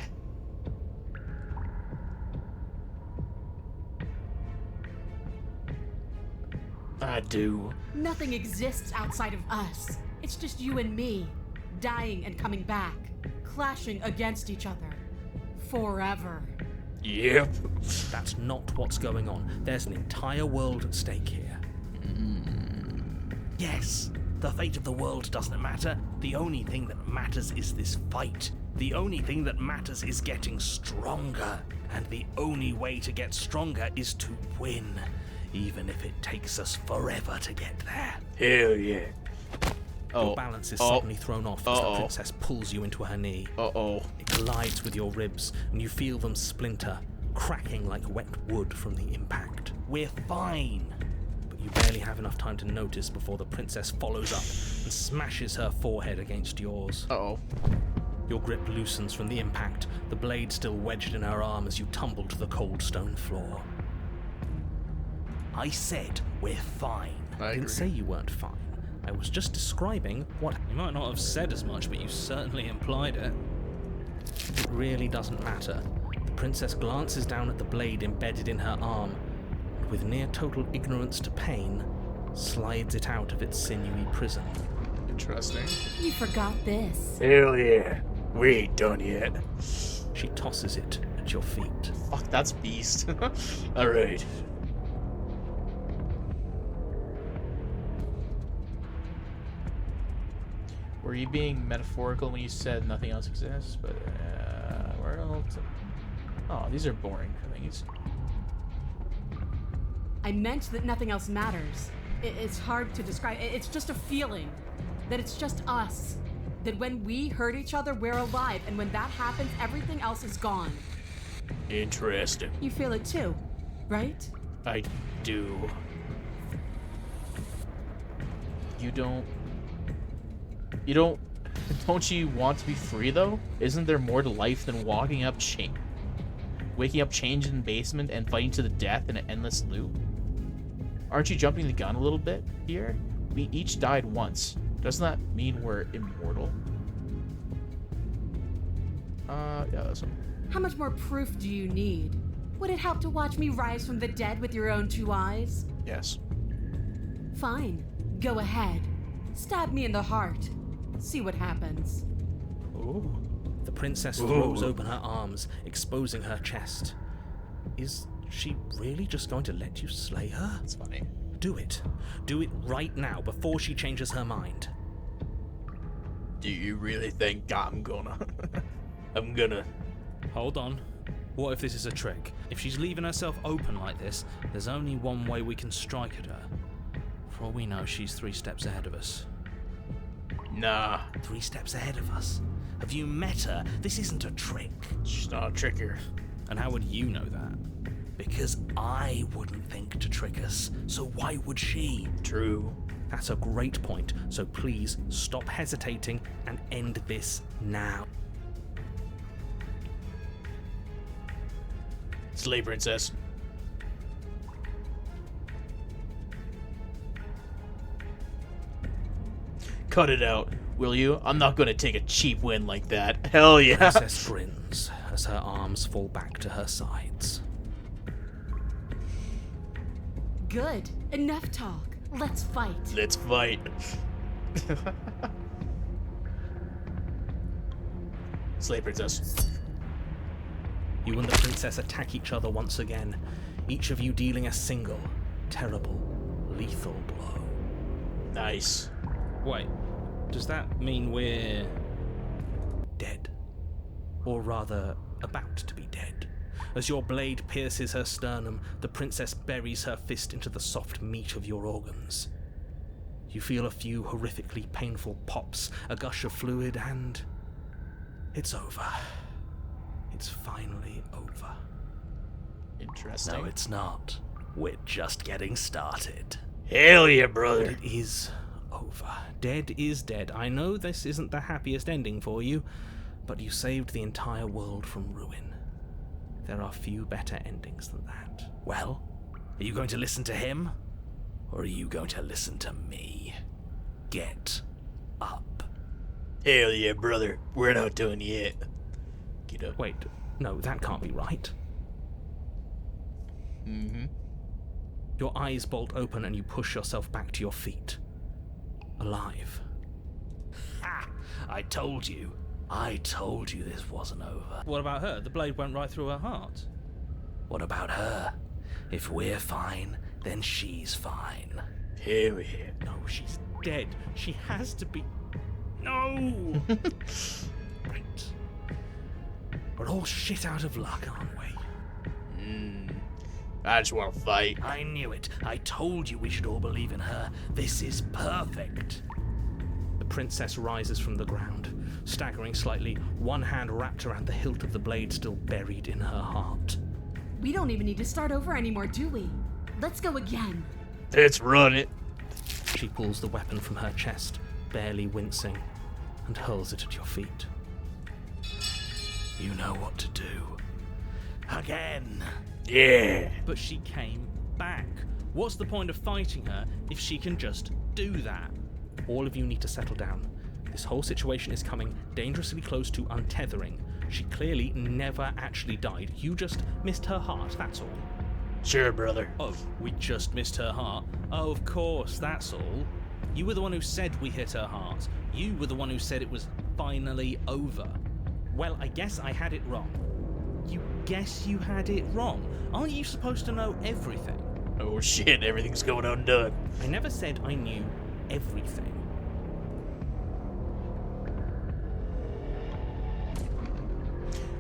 I do. Nothing exists outside of us. It's just you and me, dying and coming back, clashing against each other. Forever. Yep. That's not what's going on. There's an entire world at stake here. Yes, the fate of the world doesn't matter. The only thing that matters is this fight. The only thing that matters is getting stronger. And the only way to get stronger is to win, even if it takes us forever to get there. Hell yeah. Your balance is suddenly thrown off as the princess pulls you into her knee. It collides with your ribs, and you feel them splinter, cracking like wet wood from the impact. We're fine! But you barely have enough time to notice before the princess follows up and smashes her forehead against yours. Your grip loosens from the impact, the blade still wedged in her arm as you tumble to the cold stone floor. I said we're fine. I didn't say you weren't fine. I was just describing what... You might not have said as much, but you certainly implied it. It really doesn't matter. The princess glances down at the blade embedded in her arm, and with near total ignorance to pain, slides it out of its sinewy prison. Interesting. You forgot this. Hell yeah. We ain't done yet. She tosses it at your feet. Fuck, that's beast. Alright. Were you being metaphorical when you said nothing else exists? But, where else? Oh, these are boring things. I meant that nothing else matters. It's hard to describe. It's just a feeling. That it's just us. That when we hurt each other, we're alive. And when that happens, everything else is gone. Interesting. You feel it too, right? I do. You don't... Don't you want to be free, though? Isn't there more to life than waking up chained in the basement and fighting to the death in an endless loop? Aren't you jumping the gun a little bit here? We each died once. Doesn't that mean we're immortal? Yeah, that's one. How much more proof do you need? Would it help to watch me rise from the dead with your own 2 eyes? Yes. Fine. Go ahead. Stab me in the heart. See what happens. Ooh. The princess throws open her arms, exposing her chest. Is she really just going to let you slay her? That's funny. Do it. Do it right now, before she changes her mind. Do you really think I'm gonna? I'm gonna. Hold on. What if this is a trick? If she's leaving herself open like this, there's only one way we can strike at her. For all we know, she's 3 steps ahead of us. Nah. 3 steps ahead of us? Have you met her? This isn't a trick. She's not a tricker. And how would you know that? Because I wouldn't think to trick us, so why would she? True. That's a great point, so please stop hesitating and end this now. Slay princess. Cut it out, will you? I'm not gonna take a cheap win like that. Hell yeah. Princess grins as her arms fall back to her sides. Good. Enough talk. Let's fight. Let's fight. Slay princess. You and the princess attack each other once again, each of you dealing a single, terrible, lethal blow. Nice. Wait, does that mean we're dead? Or rather, about to be dead. As your blade pierces her sternum, the princess buries her fist into the soft meat of your organs. You feel a few horrifically painful pops, a gush of fluid, and it's over. It's finally over. Interesting. No, it's not. We're just getting started. Hell yeah, But brother. it is over. Dead is dead. I know this isn't the happiest ending for you, but you saved the entire world from ruin. There are few better endings than that. Well, are you going to listen to him? Or are you going to listen to me? Get up. Hell yeah, brother. We're not done yet. Get up. Wait, no, that can't be right. Mm-hmm. Your eyes bolt open and you push yourself back to your feet. Alive. Ha! I told you. I told you this wasn't over. What about her? The blade went right through her heart. What about her? If we're fine, then she's fine. Hell yeah. No, she's dead. She has to be... No! Right. We're all shit out of luck, aren't we? I just want to fight. I knew it. I told you we should all believe in her. This is perfect. The The princess rises from the ground, staggering slightly, one hand wrapped around the hilt of the blade still buried in her heart. We don't even need to start over anymore, do we? Let's go again. Let's run it. She pulls the weapon from her chest, barely wincing, and hurls it at your feet. You know what to do. Again! Yeah. But she came back. What's the point of fighting her if she can just do that? All of you need to settle down. This whole situation is coming dangerously close to untethering. She clearly never actually died. You just missed her heart, that's all. Sure, brother. Oh, we just missed her heart? Oh, of course, that's all. You were the one who said we hit her heart. You were the one who said it was finally over. Well, I guess I had it wrong. You guess you had it wrong? Aren't you supposed to know everything? Oh shit, everything's going undone. I never said I knew everything.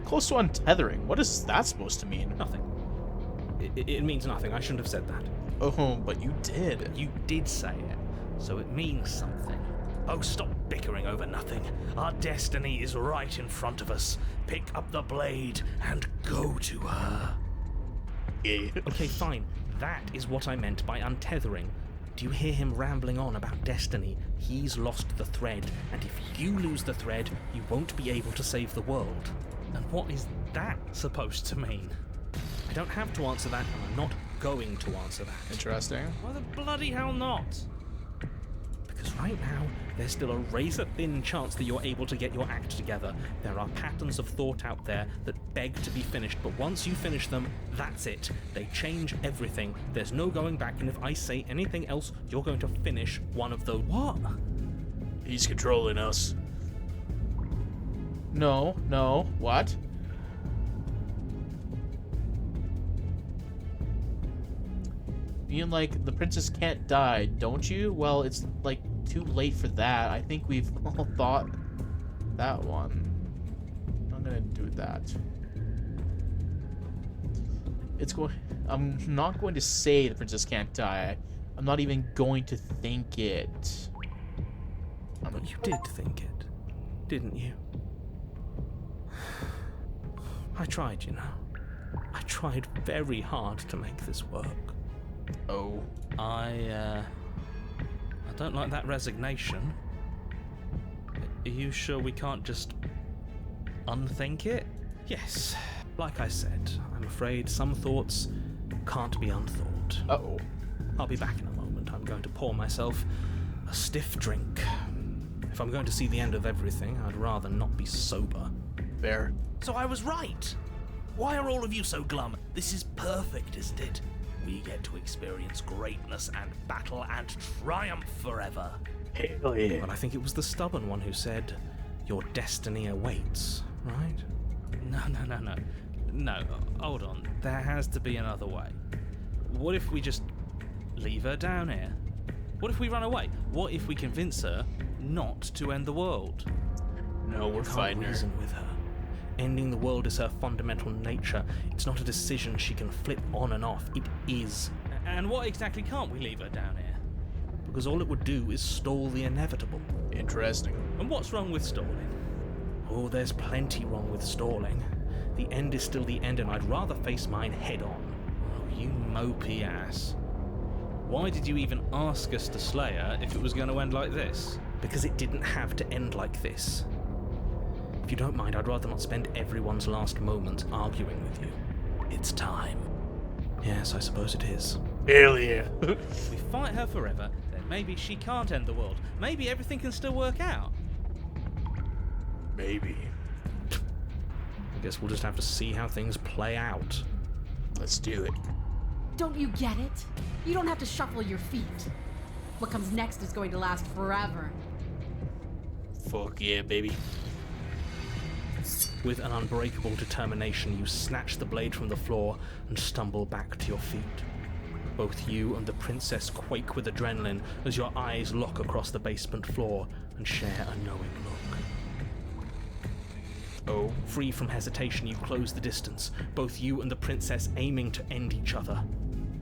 Close to untethering. What is that supposed to mean? Nothing. It means nothing. I shouldn't have said that. Oh, but you did. You did say it, so it means something. Oh, stop bickering over nothing. Our destiny is right in front of us. Pick up the blade and go to her. Yeah. Okay, fine. That is what I meant by untethering. Do you hear him rambling on about destiny? He's lost the thread, and if you lose the thread, you won't be able to save the world. And what is that supposed to mean? I don't have to answer that, and I'm not going to answer that. Interesting. Why the bloody hell not? Because right now, there's still a razor-thin chance that you're able to get your act together. There are patterns of thought out there that beg to be finished, but once you finish them, that's it. They change everything. There's no going back, and if I say anything else, you're going to finish one of those. What? He's controlling us. No, what? Being like, the princess can't die, don't you? Well, it's like too late for that. I think we've all thought that one. I'm gonna do that. I'm not going to say the princess can't die. I'm not even going to think it. But you did think it, didn't you? I tried, you know. I tried very hard to make this work. Oh. I don't like that resignation. Are you sure we can't just unthink it? Yes. Like I said, I'm afraid some thoughts can't be unthought. Uh-oh. I'll be back in a moment. I'm going to pour myself a stiff drink. If I'm going to see the end of everything, I'd rather not be sober. Fair. So I was right. Why are all of you so glum? This is perfect, isn't it? We get to experience greatness and battle and triumph forever. Hell yeah. But I think it was the stubborn one who said, your destiny awaits, right? No, hold on. There has to be another way. What if we just leave her down here? What if we run away? What if we convince her not to end the world? No, we're Can't fighting her. reason with her. Ending the world is her fundamental nature. It's not a decision she can flip on and off. It is. And what exactly can't we leave her down here? Because all it would do is stall the inevitable. Interesting. And what's wrong with stalling? Oh, there's plenty wrong with stalling. The end is still the end, and I'd rather face mine head on. Oh, you mopey ass. Why did you even ask us to slay her if it was going to end like this? Because it didn't have to end like this. If you don't mind, I'd rather not spend everyone's last moment arguing with you. It's time. Yes, I suppose it is. Hell yeah. If we fight her forever, then maybe she can't end the world. Maybe everything can still work out. Maybe. I guess we'll just have to see how things play out. Let's do it. Don't you get it? You don't have to shuffle your feet. What comes next is going to last forever. Fuck yeah, baby. With an unbreakable determination, you snatch the blade from the floor and stumble back to your feet. Both you and the princess quake with adrenaline as your eyes lock across the basement floor and share a knowing look. Oh. Free from hesitation, you close the distance, both you and the princess aiming to end each other.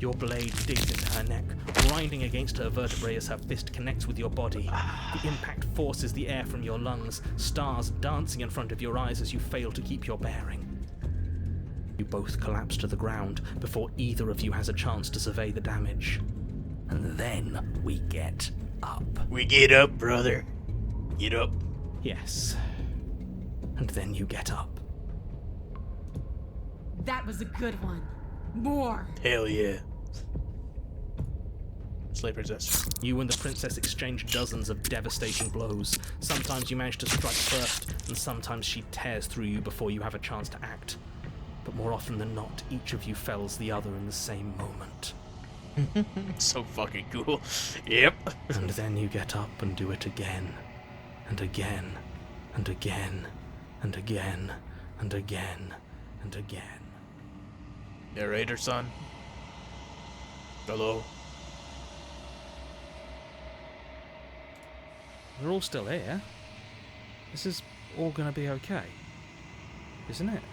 Your blade digs into her neck, grinding against her vertebrae as her fist connects with your body. The impact forces the air from your lungs, stars dancing in front of your eyes as you fail to keep your bearing. You both collapse to the ground before either of you has a chance to survey the damage. And then we get up. We get up, brother. Get up. Yes. And then you get up. That was a good one. More. Hell yeah. Slay Princess. You and the princess exchange dozens of devastating blows. Sometimes you manage to strike first, and sometimes she tears through you before you have a chance to act. But more often than not, each of you fells the other in the same moment. So fucking cool. Yep. And then you get up and do it again, and again, and again, and again, and again, and again. Narrator, son. Hello. We're all still here. This is all gonna be okay, isn't it?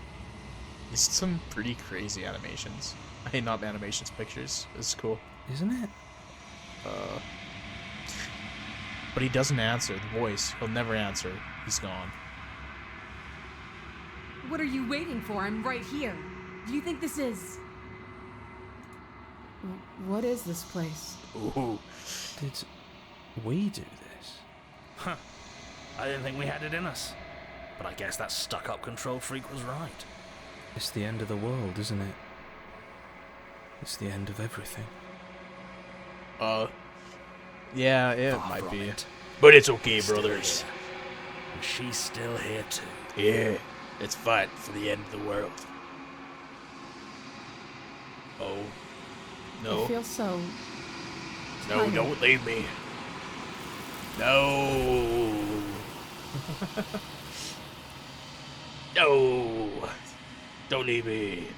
It's some pretty crazy animations. I mean, not animations, pictures. This is cool. Isn't it? But he doesn't answer. The voice. He'll never answer. He's gone. What are you waiting for? I'm right here. Do you think this is... What is this place? Ooh. Did we do this? Huh. I didn't think we had it in us. But I guess that stuck-up control freak was right. It's the end of the world, isn't it? It's the end of everything. Yeah, it Far might from be. it. But it's okay, Still brothers. here. And she's still here too. Yeah. Let's fight for the end of the world. Oh. I No. feel so... No, tired. don't leave me. No. No. Don't leave me.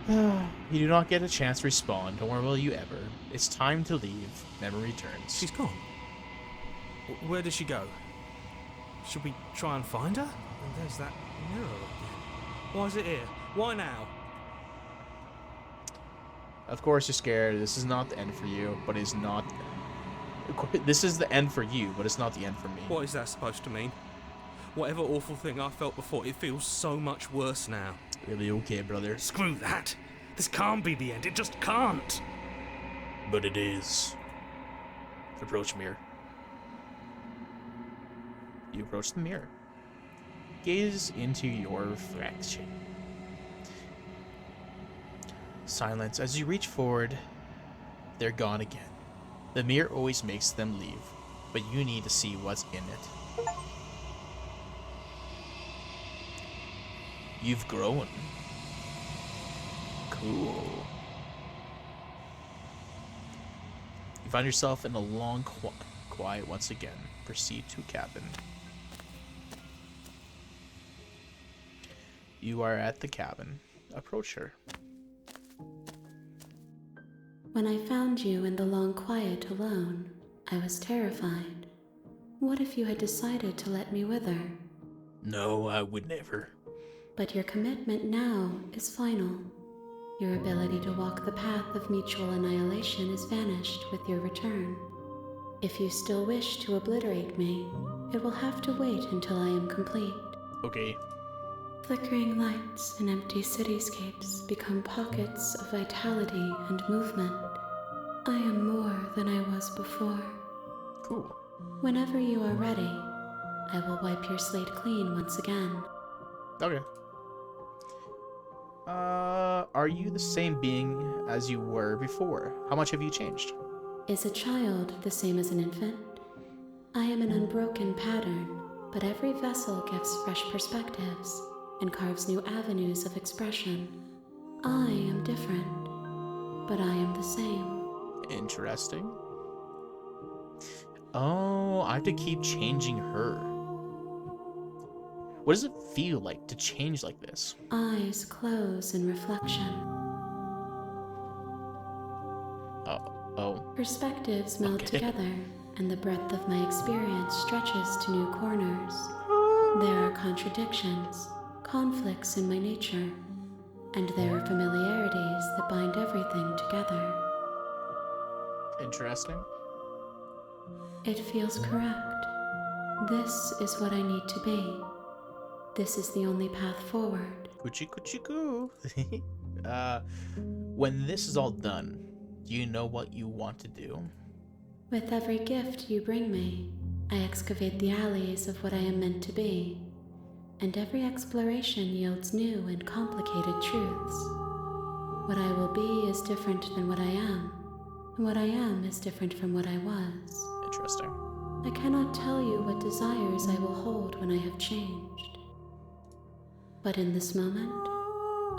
You do not get a chance to respawn, nor will you ever. It's time to leave. Never returns. She's gone. Where did she go? Should we try and find her? And there's that mirror again. Why is it here? Why now? Of course you're scared. This is not the end for you, but it's not... This is the end for you, but it's not the end for me. What is that supposed to mean? Whatever awful thing I felt before, it feels so much worse now. Really okay, brother. Screw that! This can't be the end, it just can't! But it is. Approach mirror. You approach the mirror. Gaze into your reflection. Silence. As you reach forward, they're gone again. The mirror always makes them leave, but you need to see what's in it. You've grown. Cool. You find yourself in a long quiet once again. Proceed to cabin. You are at the cabin. Approach her. When I found you in the long quiet alone, I was terrified. What if you had decided to let me wither? No, I would never. But your commitment now is final. Your ability to walk the path of mutual annihilation is vanished with your return. If you still wish to obliterate me, it will have to wait until I am complete. Okay. Flickering lights and empty cityscapes become pockets of vitality and movement. I am more than I was before. Cool. Whenever you are ready, I will wipe your slate clean once again. Okay. Are you the same being as you were before? How much have you changed? Is a child the same as an infant? I am an unbroken pattern, but every vessel gives fresh perspectives and carves new avenues of expression. I am different, but I am the same. Interesting. Oh, I have to keep changing her. What does it feel like to change like this? Eyes close in reflection. Oh. Perspectives meld Okay. together, and the breadth of my experience stretches to new corners. There are contradictions, conflicts in my nature, and there are familiarities that bind everything together. Interesting. It feels correct. This is what I need to be. This is the only path forward. Coochie coochie coo. When this is all done, do you know what you want to do? With every gift you bring me, I excavate the alleys of what I am meant to be, and every exploration yields new and complicated truths. What I will be is different than what I am, and what I am is different from what I was. Interesting. I cannot tell you what desires I will hold when I have changed. But in this moment,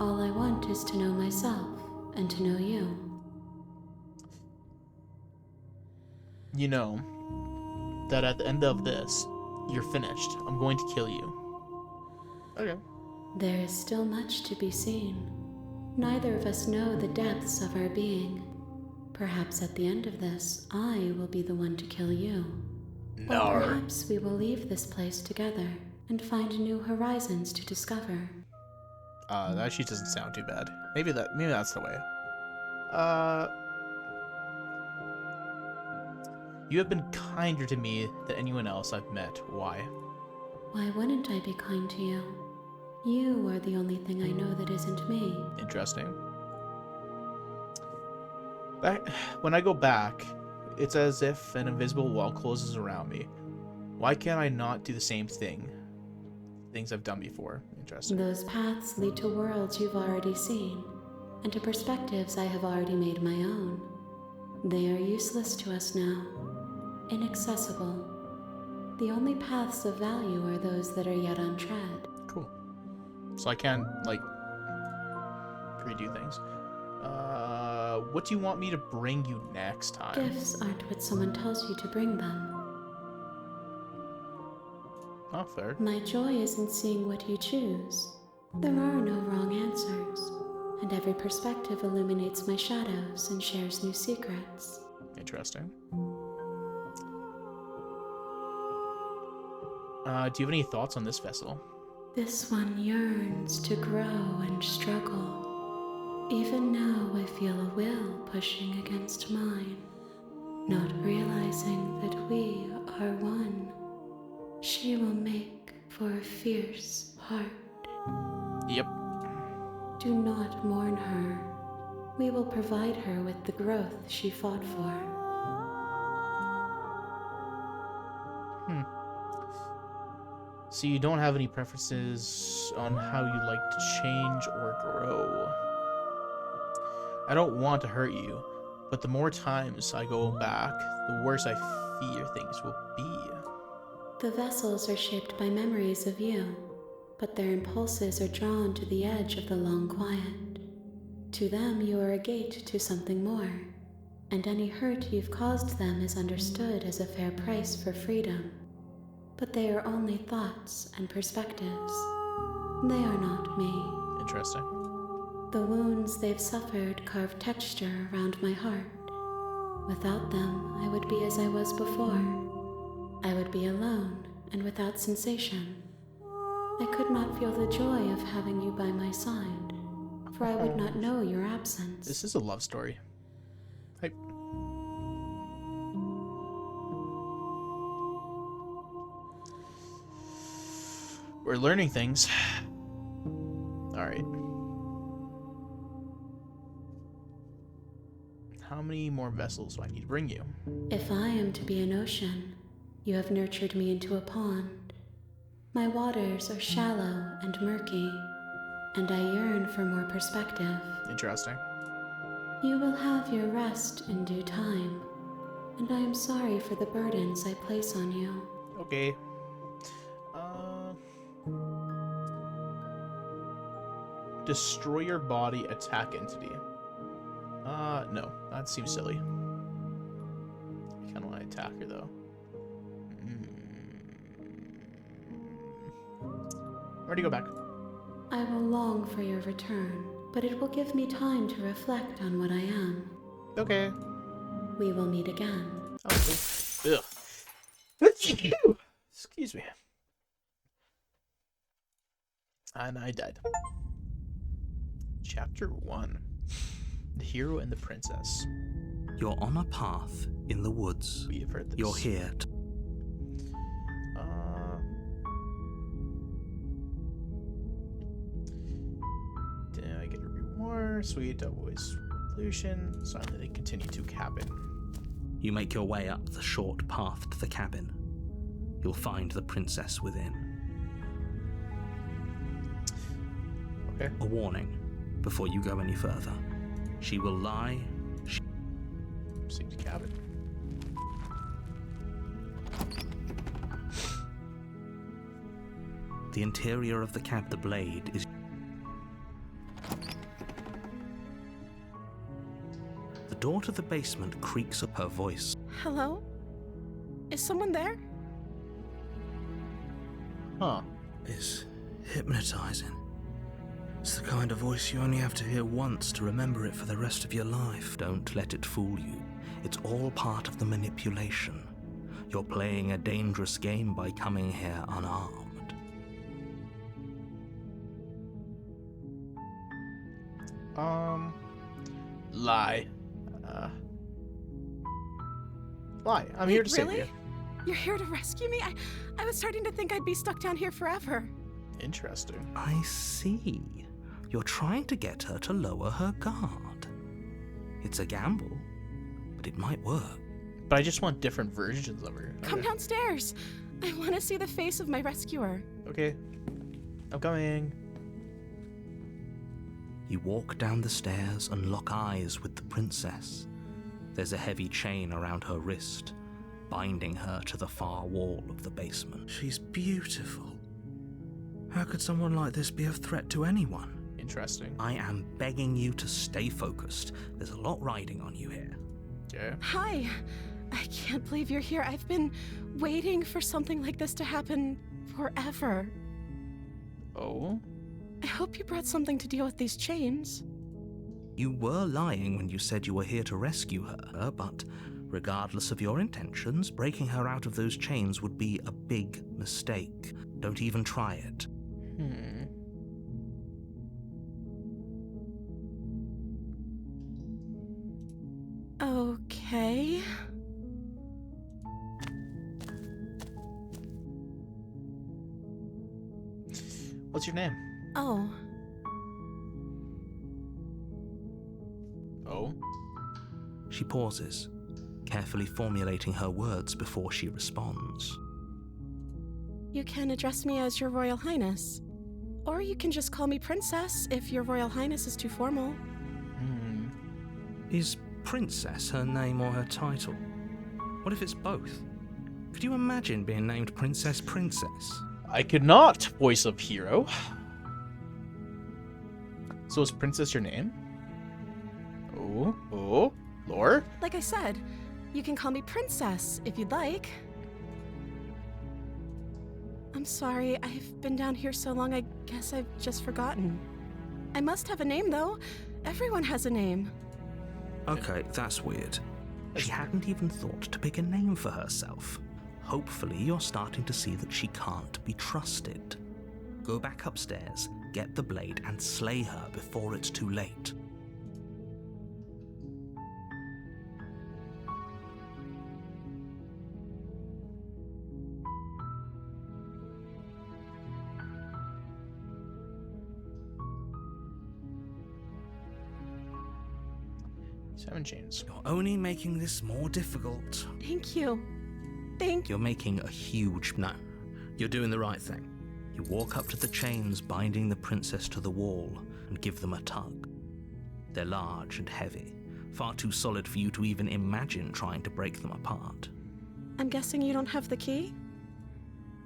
all I want is to know myself and to know you. You know that at the end of this, you're finished. I'm going to kill you. Okay. There is still much to be seen. Neither of us know the depths of our being. Perhaps at the end of this, I will be the one to kill you. Or Nar. perhaps we will leave this place together and find new horizons to discover. That actually doesn't sound too bad. Maybe that's the way. You have been kinder to me than anyone else I've met. Why? Why wouldn't I be kind to you? You are the only thing I know that isn't me. Interesting. When I go back, it's as if an invisible wall closes around me. Why can't I not do the same thing? Things I've done before. Interesting. Those paths lead to worlds you've already seen, and to perspectives I have already made my own. They are useless to us now, inaccessible. The only paths of value are those that are yet untread. Cool. So I can, like, redo things. What do you want me to bring you next time? Gifts aren't what someone tells you to bring them. Oh, fair. My joy is in seeing what you choose. There are no wrong answers, and every perspective illuminates my shadows and shares new secrets. Interesting. Do you have any thoughts on this vessel? This one yearns to grow and struggle. Even now I feel a will pushing against mine, not realizing that we are one. She will make for a fierce heart. Yep. Do not mourn her. We will provide her with the growth she fought for. So you don't have any preferences on how you like to change or grow. I don't want to hurt you, but the more times I go back, the worse I fear things will be. The vessels are shaped by memories of you, but their impulses are drawn to the edge of the long quiet. To them, you are a gate to something more, and any hurt you've caused them is understood as a fair price for freedom. But they are only thoughts and perspectives. They are not me. Interesting. The wounds they've suffered carve texture around my heart. Without them, I would be as I was before. I would be alone and without sensation. I could not feel the joy of having you by my side, for I would not know your absence. This is a love story. Hype. We're learning things. Alright. How many more vessels do I need to bring you? If I am to be an ocean, you have nurtured me into a pond. My waters are shallow and murky, and I yearn for more perspective. Interesting. You will have your rest in due time, and I am sorry for the burdens I place on you. Okay. Destroy your body, attack entity. No, that seems silly. I kind of want to attack her though. Where do you go back? I will long for your return, but it will give me time to reflect on what I am. Okay. We will meet again. Okay. Ugh. Excuse me. And I died. Chapter 1. The Hero and the Princess. You're on a path in the woods. We have heard this. You're here to... I get a reward. Sweet. Always pollution. Silently they continue to cabin. You make your way up the short path to the cabin. You'll find the princess within. Okay. A warning before you go any further. She will lie. Seems cabin. The interior of the cab, the blade is... The door to the basement creaks up, her voice. Hello? Is someone there? Huh. Is hypnotizing. It's the kind of voice you only have to hear once to remember it for the rest of your life. Don't let it fool you. It's all part of the manipulation. You're playing a dangerous game by coming here unarmed. Lie. Lie. I'm here to save Really? you. You're here to rescue me? I was starting to think I'd be stuck down here forever. Interesting. I see. You're trying to get her to lower her guard. It's a gamble, but it might work. But I just want different versions of her. Come Okay. downstairs. I want to see the face of my rescuer. Okay. I'm coming. You walk down the stairs and lock eyes with the princess. There's a heavy chain around her wrist, binding her to the far wall of the basement. She's beautiful. How could someone like this be a threat to anyone? Interesting. I am begging you to stay focused. There's a lot riding on you here. Okay. Hi. I can't believe you're here. I've been waiting for something like this to happen forever. Oh? I hope you brought something to deal with these chains. You were lying when you said you were here to rescue her, but regardless of your intentions, breaking her out of those chains would be a big mistake. Don't even try it. Okay. What's your name? Oh, Oh? She pauses, carefully formulating her words before she responds. you can address me as Your Royal Highness. Or you can just call me Princess if Your Royal Highness is too formal. Is Princess her name or her title? What if it's both? Could you imagine being named Princess Princess? I could not, voice of hero. So is Princess your name? Oh, Lore? Like I said, you can call me Princess if you'd like. I'm sorry, I've been down here so long, I guess I've just forgotten. I must have a name, though. Everyone has a name. Okay, that's weird. She hadn't even thought to pick a name for herself. Hopefully you're starting to see that she can't be trusted. Go back upstairs, get the blade, and slay her before it's too late. Seven chains. You're only making this more difficult. Thank you. Thank you. You're making a huge... No, you're doing the right thing. You walk up to the chains binding the princess to the wall and give them a tug. They're large and heavy, far too solid for you to even imagine trying to break them apart. I'm guessing you don't have the key?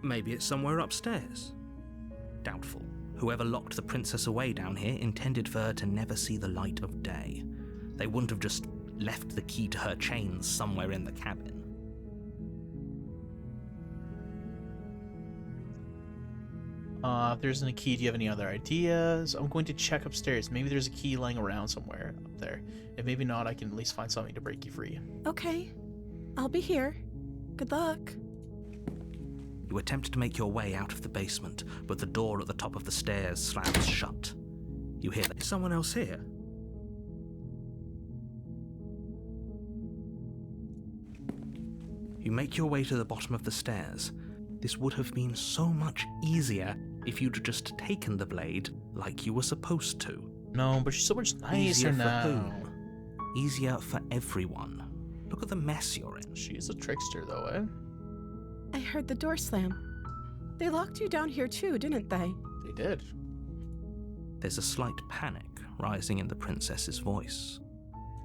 Maybe it's somewhere upstairs. Doubtful. Whoever locked the princess away down here intended for her to never see the light of day. They wouldn't have just left the key to her chains somewhere in the cabin. If there isn't a key, do you have any other ideas? I'm going to check upstairs. Maybe there's a key lying around somewhere up there. If maybe not, I can at least find something to break you free. Okay. I'll be here. Good luck. You attempt to make your way out of the basement, but the door at the top of the stairs slams shut. You hear that? Is someone else here? You make your way to the bottom of the stairs. This would have been so much easier if you'd just taken the blade like you were supposed to. No, but she's so much nicer Easier now. for whom? Easier for everyone. Look at the mess you're in. She's a trickster, though, eh? I heard the door slam. They locked you down here too, didn't they? They did. There's a slight panic rising in the princess's voice.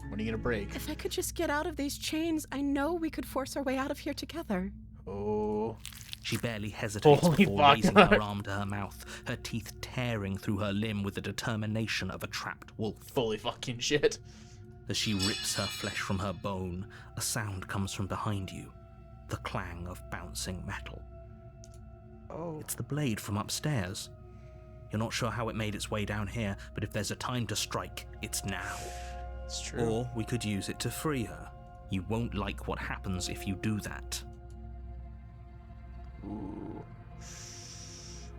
When are you gonna break? If I could just get out of these chains, I know we could force our way out of here together. Oh. She barely hesitates Holy before fuck. raising her arm to her mouth, her teeth tearing through her limb with the determination of a trapped wolf. Fully fucking shit. As she rips her flesh from her bone, a sound comes from behind you, the clang of bouncing metal. Oh. It's the blade from upstairs. You're not sure how it made its way down here, but if there's a time to strike, it's now. It's true. Or we could use it to free her. You won't like what happens if you do that. Ooh.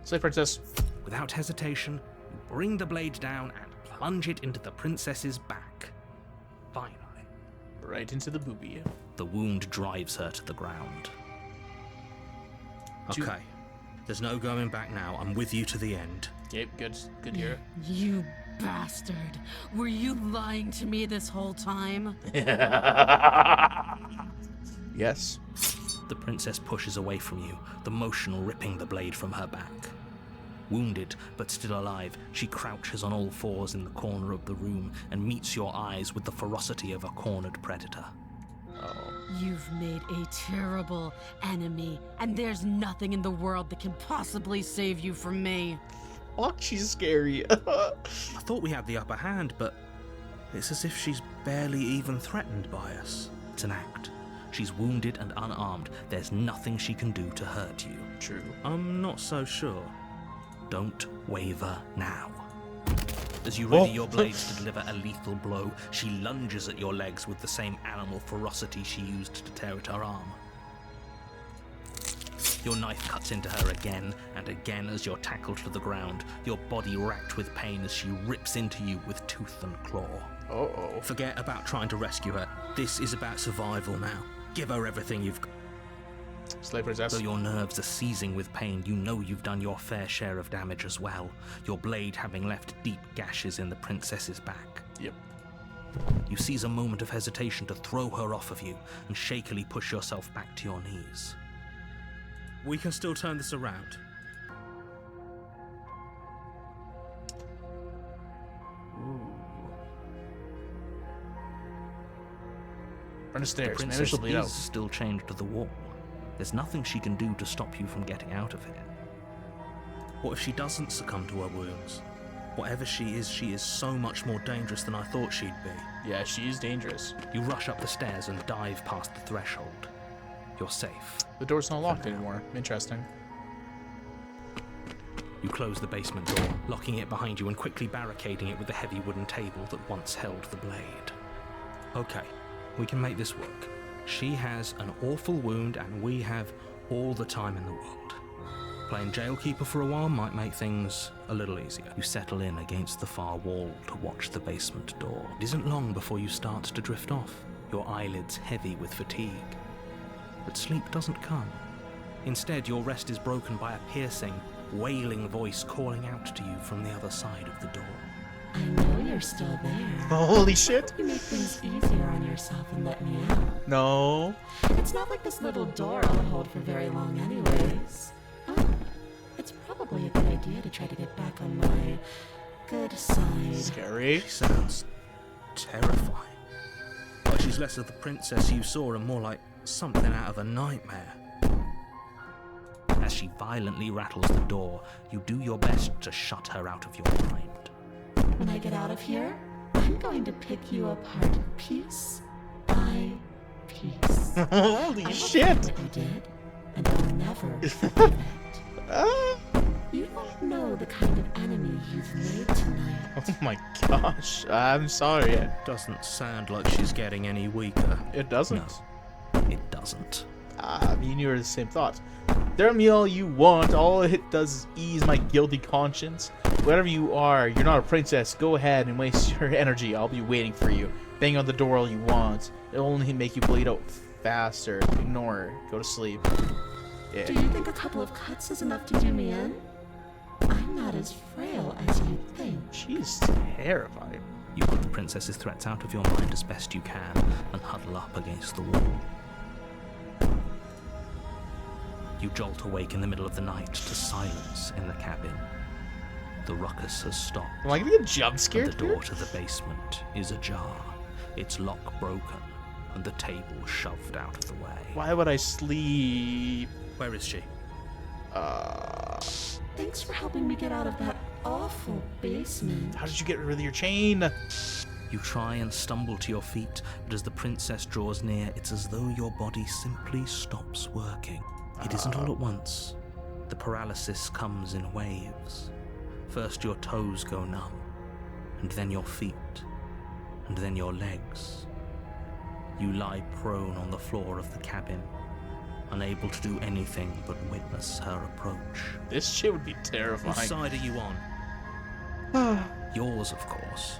Slave princess. Without hesitation, you bring the blade down and plunge it into the princess's back. Finally, Right into the boobie. the wound drives her to the ground. Two- Okay, there's no going back now. I'm with you to the end. Yep, good. Good here. You bastard. Were you lying to me this whole time? Yes. The princess pushes away from you, the motion ripping the blade from her back. Wounded, but still alive, she crouches on all fours in the corner of the room and meets your eyes with the ferocity of a cornered predator. Oh. You've made a terrible enemy, and there's nothing in the world that can possibly save you from me. Fuck, she's scary. I thought we had the upper hand, but it's as if she's barely even threatened by us. It's an act. She's wounded and unarmed. There's nothing she can do to hurt you. True. I'm not so sure. Don't waver now. As you ready your blades to deliver a lethal blow, she lunges at your legs with the same animal ferocity she used to tear at her arm. Your knife cuts into her again and again as you're tackled to the ground, your body racked with pain as she rips into you with tooth and claw. Uh-oh. Forget about trying to rescue her. This is about survival now. Give her everything you've got. Slave princess. Though your nerves are seizing with pain, you know you've done your fair share of damage as well, your blade having left deep gashes in the princess's back. Yep. You seize a moment of hesitation to throw her off of you and shakily push yourself back to your knees. We can still turn this around. Run the The stairs. Maybe princess she'll bleed is out. still chained to the wall. There's nothing she can do to stop you from getting out of here. What if she doesn't succumb to her wounds? Whatever she is so much more dangerous than I thought she'd be. Yeah, she's dangerous. You rush up the stairs and dive past the threshold. You're safe. The door's not locked anymore. Interesting. You close the basement door, locking it behind you and quickly barricading it with the heavy wooden table that once held the blade. Okay, we can make this work. She has an awful wound and we have all the time in the world. Playing jailkeeper for a while might make things a little easier. You settle in against the far wall to watch the basement door. It isn't long before you start to drift off, your eyelids heavy with fatigue. But sleep doesn't come. Instead, your rest is broken by a piercing, wailing voice calling out to you from the other side of the door. I know you're still there. Holy shit. You make things easier on yourself and let me out. No. It's not like this little door will hold for very long anyways. Oh, it's probably a good idea to try to get back on my good side. Scary. She sounds terrifying. Like she's less of the princess you saw and more like something out of a nightmare. As she violently rattles the door, you do your best to shut her out of your mind. When I get out of here, I'm going to pick you apart piece by piece. Holy shit. What you did, and I'll never forgive it. Ah. You don't know the kind of enemy you've made tonight. Oh my gosh. I'm sorry. Doesn't sound like she's getting any weaker. It doesn't. No, it doesn't. Ah, me and you are the same thought. Dare me all you want. All it does is ease my guilty conscience. Whatever you are, you're not a princess. Go ahead and waste your energy. I'll be waiting for you. Bang on the door all you want. It'll only make you bleed out faster. Ignore her. Go to sleep. Yeah. Do you think a couple of cuts is enough to do me in? I'm not as frail as you think. She's terrifying. You put the princess's threats out of your mind as best you can and huddle up against the wall. You jolt awake in the middle of the night to silence in the cabin. The ruckus has stopped. Am I gonna get jump And scared the here? door to the basement is ajar, its lock broken, and the table shoved out of the way. Why would I sleep? Where is she? Thanks for helping me get out of that awful basement. How did you get rid of your chain? You try and stumble to your feet, but as the princess draws near, it's as though your body simply stops working. It isn't all at once. The paralysis comes in waves. First your toes go numb, and then your feet, and then your legs. You lie prone on the floor of the cabin, unable to do anything but witness her approach. This shit would be Whose terrifying. side are you on? Yours, of course.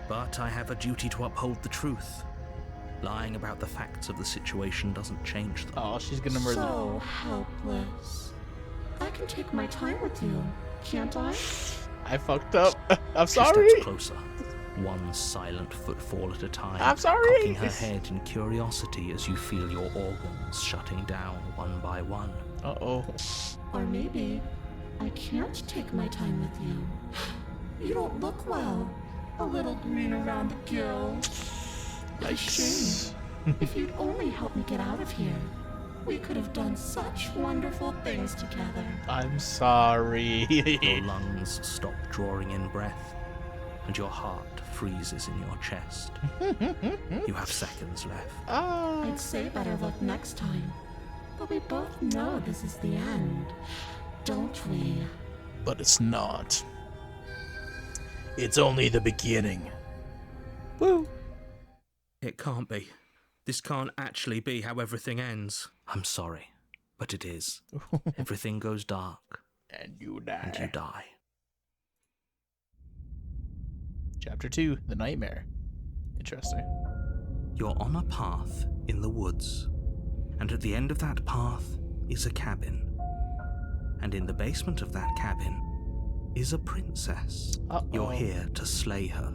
But I have a duty to uphold the truth. Lying about the facts of the situation doesn't change them. Oh, she's gonna murder. So helpless. I can take my time with you, can't I? I fucked up. I'm She sorry. steps closer, one silent footfall at a time, I'm sorry. cocking her head in curiosity as you feel your organs shutting down one by one. Uh-oh. Or maybe I can't take my time with you. You don't look well. A little green around the gills. A shame. If you'd only help me get out of here, we could have done such wonderful things together. I'm sorry. Your lungs stop drawing in breath, and your heart freezes in your chest. You have seconds left. I'd say better luck next time. But we both know this is the end, don't we? But it's not. It's only the beginning. Woo. It can't be. This can't actually be how everything ends. I'm sorry, but it is. Everything goes dark, And you and you die. die. Chapter 2, The Nightmare. Interesting. You're on a path in the woods, and at the end of that path is a cabin. And in the basement of that cabin is a princess. Uh-oh. You're here to slay her.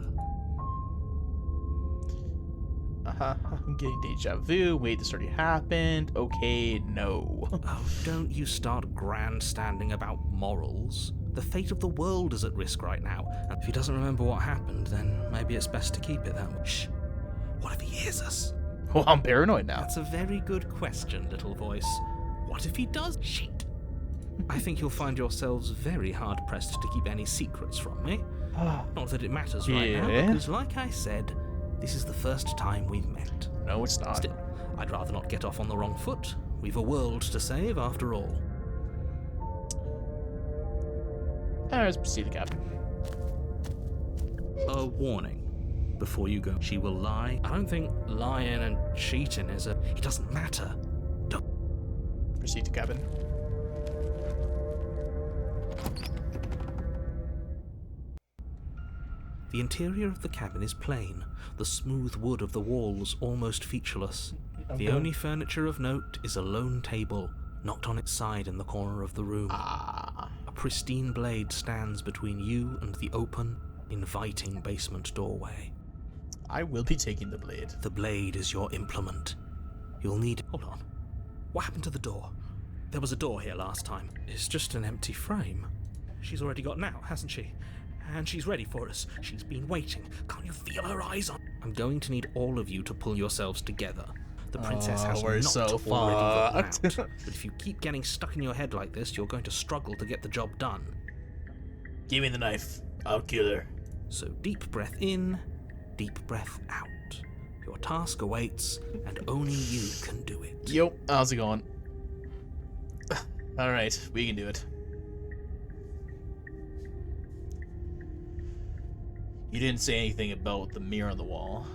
I'm getting deja vu. Wait, this already happened. Okay, no. Oh, don't you start grandstanding about morals. The fate of the world is at risk right now, and if he doesn't remember what happened, then maybe it's best to keep it that way. Shh. What if he hears us? Well, I'm paranoid now. That's a very good question, little voice. What if he does? Shit. I think you'll find yourselves very hard-pressed to keep any secrets from me. Not that it matters right now, Yeah. because like I said, this is the first time we've met. No, it's not. Still, I'd rather not get off on the wrong foot. We've a world to save, after all. Let's see the cabin. A warning. Before you go, she will lie. I don't think lying and cheating is a... It doesn't matter. Proceed to cabin. The interior of the cabin is plain, the smooth wood of the walls almost featureless. The only furniture of note is a lone table, knocked on its side in the corner of the room. A pristine blade stands between you and the open, inviting basement doorway. I will be taking the blade. The blade is your implement. You'll need... Hold on. What happened to the door? There was a door here last time. It's just an empty frame. She's already gotten out, hasn't she? And she's ready for us. She's been waiting. Can't you feel her eyes on... I'm going to need all of you to pull yourselves together. The princess has we're not so already fucked. gotten out. But if you keep getting stuck in your head like this, you're going to struggle to get the job done. Give me the knife. I'll kill her. So deep breath in, deep breath out. Your task awaits, and only you can do it. Yo, how's it going? Alright, we can do it. You didn't say anything about the mirror on the wall.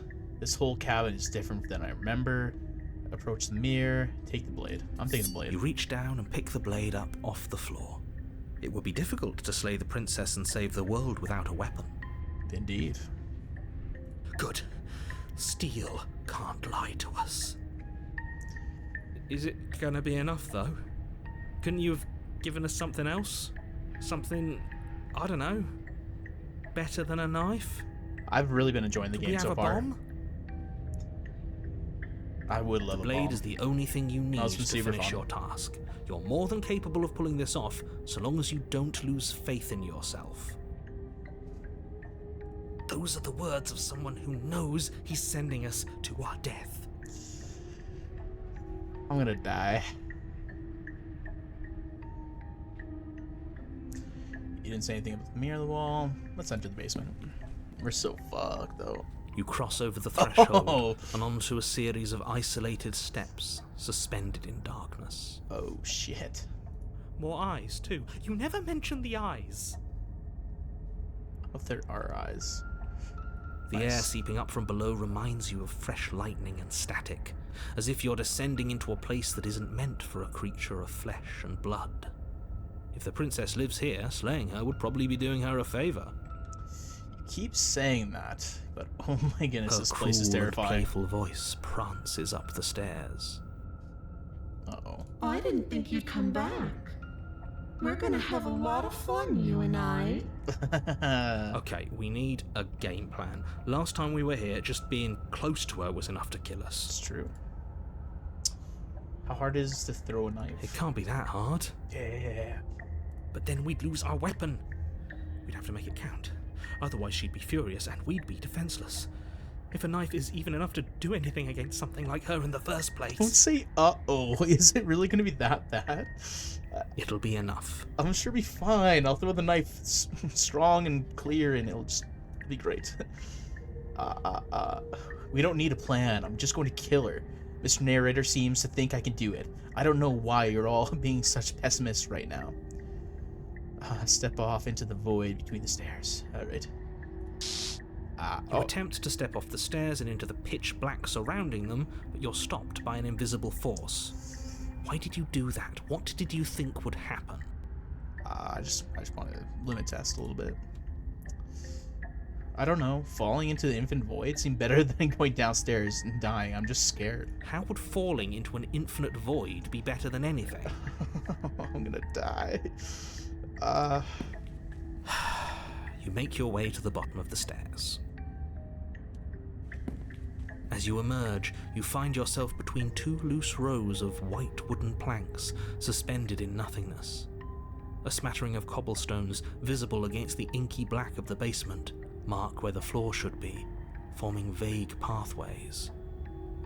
This whole cabin is different than I remember. Approach the mirror. Take the blade. I'm taking the blade. You reach down and pick the blade up off the floor. It would be difficult to slay the princess and save the world without a weapon. Indeed. Good. Steel can't lie to us. Is it gonna be enough, though? Couldn't you have given us something else? Something, I don't know, better than a knife? I've really been enjoying the Could game we have so a far. bomb? I would love The a blade bomb. is the only thing you need was from to finish Cyberpunk. your task. You're more than capable of pulling this off, so long as you don't lose faith in yourself. Those are the words of someone who knows he's sending us to our death. I'm gonna die. You didn't say anything about the mirror on the wall. Let's enter the basement. We're so fucked, though. You cross over the threshold Oh. and onto a series of isolated steps, suspended in darkness. Oh, shit. More eyes, too. You never mentioned the eyes. Oh, there are eyes. The Nice. air seeping up from below reminds you of fresh lightning and static, as if you're descending into a place that isn't meant for a creature of flesh and blood. If the princess lives here, slaying her would probably be doing her a favor. Keep saying that, but oh my goodness, Her this place is cruel and terrifying. playful voice prances up the stairs. Uh-oh. I didn't think you'd come back. We're gonna have a lot of fun, you and I. Okay, we need a game plan. Last time we were here, just being close to her was enough to kill us. It's true. How hard is it to throw a knife? It can't be that hard. Yeah. But then we'd lose our weapon. We'd have to make it count. Otherwise she'd be furious and we'd be defenseless. If a knife is even enough to do anything against something like her in the first Don't place, say uh-oh. Is it really gonna be that bad? it'll be enough. I'm sure it'll be fine. I'll throw the knife strong and clear and it'll just be great. We don't need a plan. I'm just going to kill her. Mr. Narrator seems to think I can do it. I don't know why you're all being such pessimists right now. Step off into the void between the stairs. Alright. You attempt to step off the stairs and into the pitch black surrounding them, but you're stopped by an invisible force. Why did you do that? What did you think would happen? I just want to limit test a little bit. I don't know. Falling into the infinite void seemed better than going downstairs and dying. I'm just scared. How would falling into an infinite void be better than anything? I'm gonna die. You make your way to the bottom of the stairs. As you emerge, you find yourself between two loose rows of white wooden planks suspended in nothingness. A smattering of cobblestones, visible against the inky black of the basement, mark where the floor should be, forming vague pathways.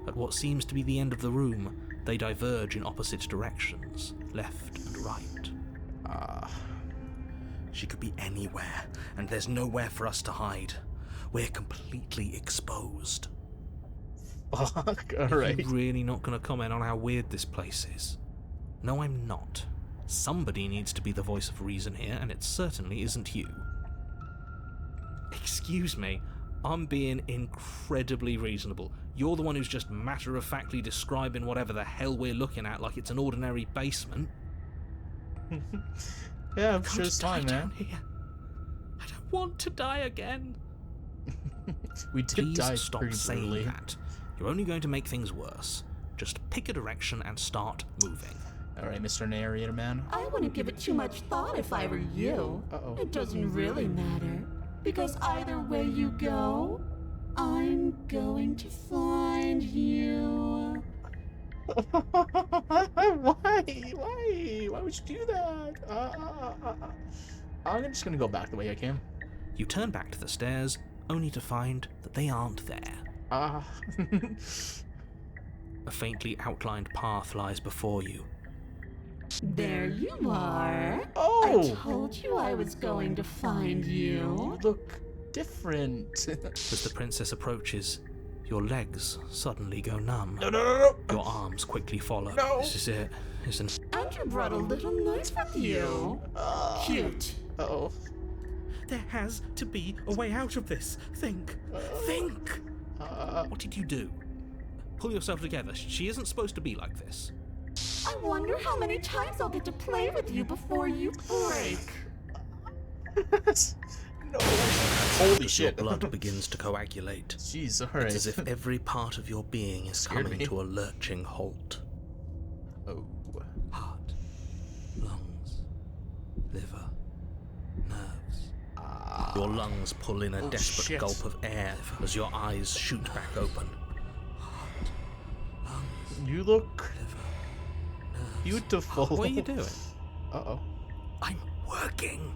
At what seems to be the end of the room, they diverge in opposite directions, left and right. She could be anywhere, and there's nowhere for us to hide. We're completely exposed. Fuck, alright. You're really not going to comment on how weird this place is? No, I'm not. Somebody needs to be the voice of reason here, and it certainly isn't you. Excuse me, I'm being incredibly reasonable. You're the one who's just matter-of-factly describing whatever the hell we're looking at like it's an ordinary basement. Yeah, I'm Can't sure it's die fine, down man. here. I don't want to die again. We did Please die stop pretty saying brutally. that. You're only going to make things worse. Just pick a direction and start moving. Alright, Mr. Narrator Man. I wouldn't give it too much thought if I were you. Uh-oh. It doesn't really matter. Because either way you go, I'm going to find you. Why would you do that? I'm just gonna go back the way I came. You turn back to the stairs, only to find that they aren't there. A faintly outlined path lies before you. There you are. Oh! I told you I was going to find you. Look different. As the princess approaches, your legs suddenly go numb. No. Your arms quickly follow. No. This is it, isn't it? And you brought a little knife with you. Cute. Uh-oh. There has to be a way out of this. Think. Think! What did you do? pull yourself together. She isn't supposed to be like this. I wonder how many times I'll get to play with you before you break. No. Holy As shit. your blood begins to coagulate. Jeez, alright. It's as if every part of your being is Scared coming me. to a lurching halt. Oh. Heart, lungs, liver, nerves. Your lungs pull in a Oh, desperate shit. gulp of air as your eyes shoot back open. You look beautiful. What are you doing? Uh-oh. I'm working.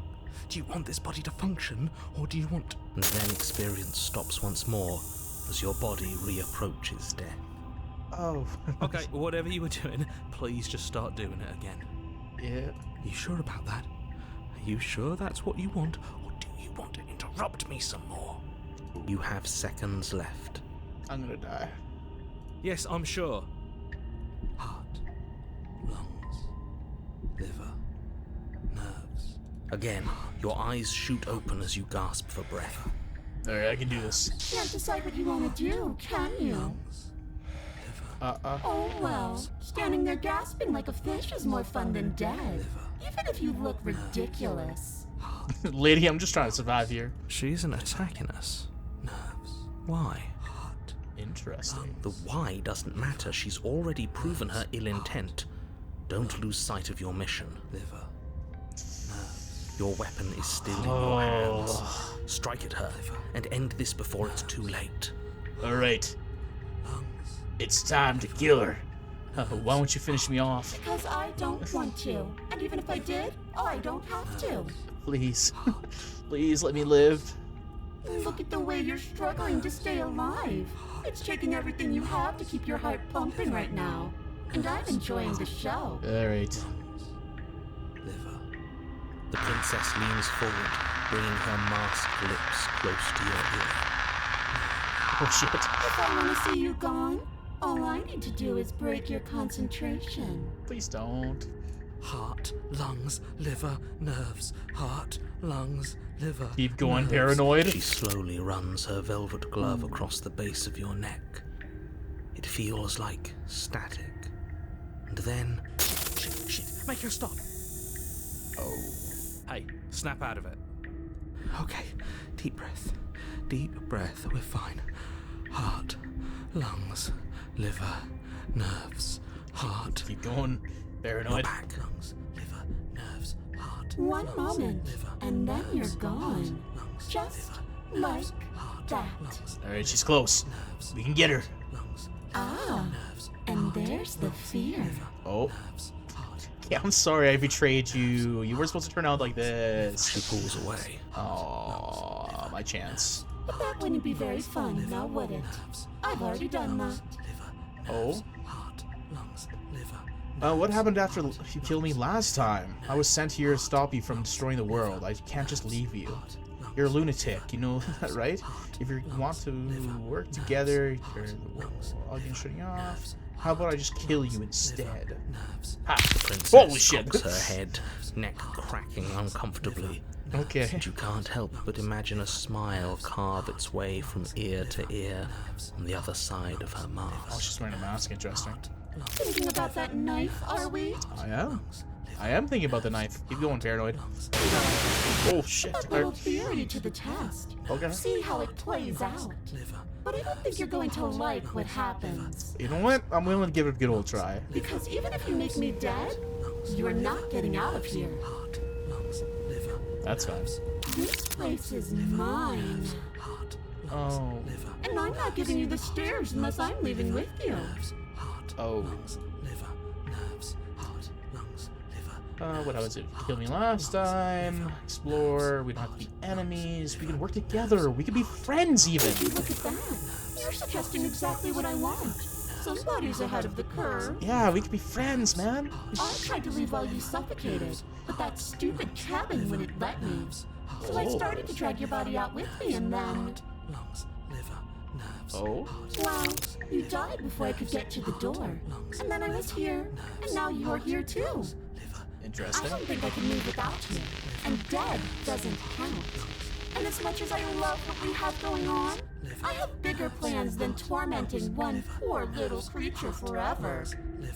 Do you want this body to function, or do you want... And then experience stops once more as your body reapproaches death. Oh. Okay, whatever you were doing, please just start doing it again. Yeah. You sure about that? Are you sure that's what you want, or do you want to interrupt me some more? You have seconds left. I'm gonna die. Yes, I'm sure. Heart, lungs, liver, nerves. Again, your eyes shoot open as you gasp for breath. Alright, I can do this. Can't decide what you want to do, can you? Lungs, liver, Oh well, standing there gasping like a fish is more fun than dead. liver. Even if you look ridiculous. Lady, I'm just trying to survive here. She isn't attacking us. Nerves. Why? Heart. Interesting. The why doesn't matter. She's already proven her ill intent. Don't lose sight of your mission. Liver. Nerves. Your weapon is still in your hands. Strike at her and end this before it's too late. Alright. Lungs. It's time to kill her. Why won't you finish me off? Because I don't want to. And even if I did, I don't have to. Please. Please let me live. Look at the way you're struggling to stay alive. It's taking everything you have to keep your heart pumping right now. And I'm enjoying the show. Alright. Liver. The princess leans forward, bringing her masked lips close to your ear. Oh shit. If I want to see you gone, all I need to do is break your concentration. Please don't. Heart, lungs, liver, nerves. Heart, lungs, liver. Keep going, nerves. paranoid. She slowly runs her velvet glove across the base of your neck. It feels like static. And then... Shit, make her stop. Oh. Hey, snap out of it. Okay, deep breath. Deep breath, we're fine. Heart, lungs, liver, nerves. Heart, Keep going. your Paranoid. back, lungs, liver, nerves, heart. One lungs, moment, liver, and then you're nerves, gone. heart, lungs, Just liver, like nerves, heart, that. lungs, Alright, she's close. nerves, We can get her. lungs, Ah, nerves, and heart, there's the lungs, fear. liver, Oh. nerves, heart. Yeah, I'm sorry I betrayed you. You were supposed to turn out like She this. pulls away. Oh, my chance. But that wouldn't be very fun, now would it? Nerves, I've already done that. liver, Oh? nerves, heart, lungs, liver. What happened after you killed me last time? I was sent here to stop you from destroying the world. I can't just leave you. You're a lunatic, you know that, right? If you want to work together, you're the world against shutting off. How about I just kill you instead? Nerves. Ha! Princess Holy shit! cocks her head, neck cracking uncomfortably. Okay. And you can't help but imagine a smile carve its way from ear to ear on the other side of her Oh, mask. she's wearing a mask. Interesting. Thinking about that knife, are we? I am. I am thinking about the knife. Keep going, paranoid. Oh shit. Put that little theory to the test. Okay. See how it plays out. But I don't think you're going to like what happens. You know what? I'm willing to give it a good old try. Because even if you make me dead, you're not getting out of here. Heart, lungs, liver, That's fine. This place is mine. heart, Oh. liver, And I'm not giving you the stairs unless I'm leaving with you. heart, Oh. lungs, liver, nerves, heart, lungs, liver. What happens if you killed me last time? Explore. We don't have to be enemies. We can work together. We can be friends even. Look at that. You're suggesting exactly what I want. Somebody's ahead of the curve. Yeah, we could be friends, man. I tried to leave while you suffocated, but that stupid cabin wouldn't let me. So I started to drag your body out with me, and then, Lungs, liver, nerves. Oh. well, you died before I could get to the door. And then I was here, and now you're here too. I Interesting. don't think I can move without you. And dead doesn't count. And as much as I love what we have going on, I have bigger plans than tormenting one poor little creature forever.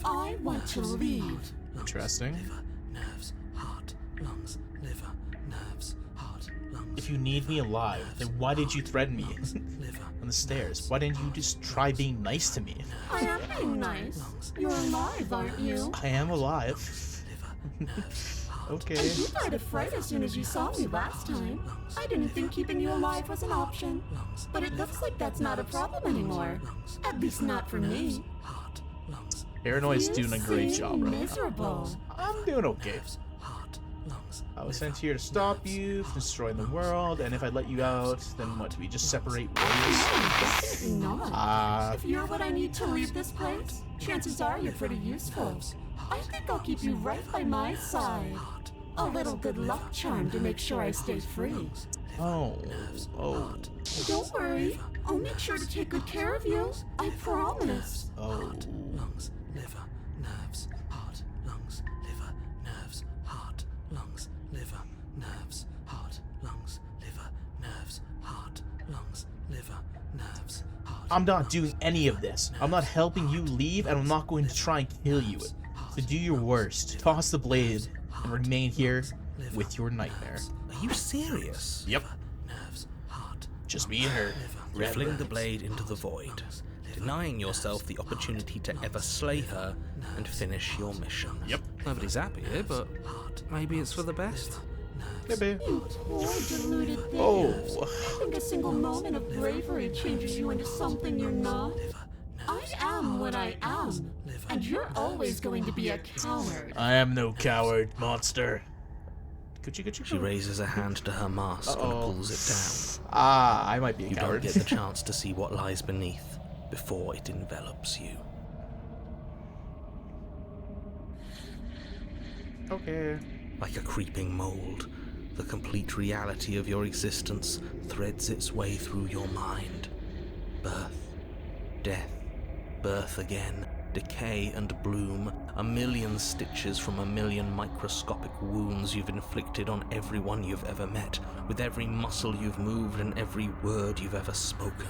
I want to leave. Interesting. Nerves, heart, lungs, liver, nerves, heart, lungs. If you need me alive, then why did you threaten me Liver, on the stairs? Why didn't you just try being nice to me? I am being nice. You're alive, aren't you? I am alive. Okay. And you died of fright as soon as you saw me last time. I didn't think keeping you alive was an option. But it looks like that's not a problem anymore. At least not for me. heart, lungs, Paranoid's You doing a great seem job right now. miserable. I'm doing okay. heart, lungs. I was sent here to stop you from destroying the world, and if I let you out, then what, do we just separate ways? Definitely not. If you're what I need to leave this place, chances are you're pretty useful. I think I'll keep you right by my side. A little good luck charm to make sure I stay free. Oh. Don't worry, I'll make sure to take good care of you. I promise. Oh. Lungs, liver, nerves, heart, lungs, liver, nerves, heart, lungs, liver, nerves, heart, lungs, liver, nerves, heart, lungs, liver, nerves, heart. I'm not doing any of this. I'm not helping you leave, and I'm not going to try and kill you. So do your worst. Toss the blade and remain here with your nightmare. Are you serious? Yep. Nerves, heart, Just me and her. you fling the blade into the void, denying yourself the opportunity to ever slay her and finish your mission. Yep. Nobody's happy here, but maybe it's for the best. Maybe. You poor deluded thing. Oh. I think a single moment of bravery changes you into something you're not. I am what I am, and you're always going to be a coward. I am no coward, monster. She raises a hand to her mask and pulls it down. Ah, I might be a You coward. don't get the chance to see what lies beneath before it envelops you. Okay. Like a creeping mold, the complete reality of your existence threads its way through your mind. Birth, death, birth again, decay and bloom, a million stitches from a million microscopic wounds you've inflicted on everyone you've ever met, with every muscle you've moved and every word you've ever spoken.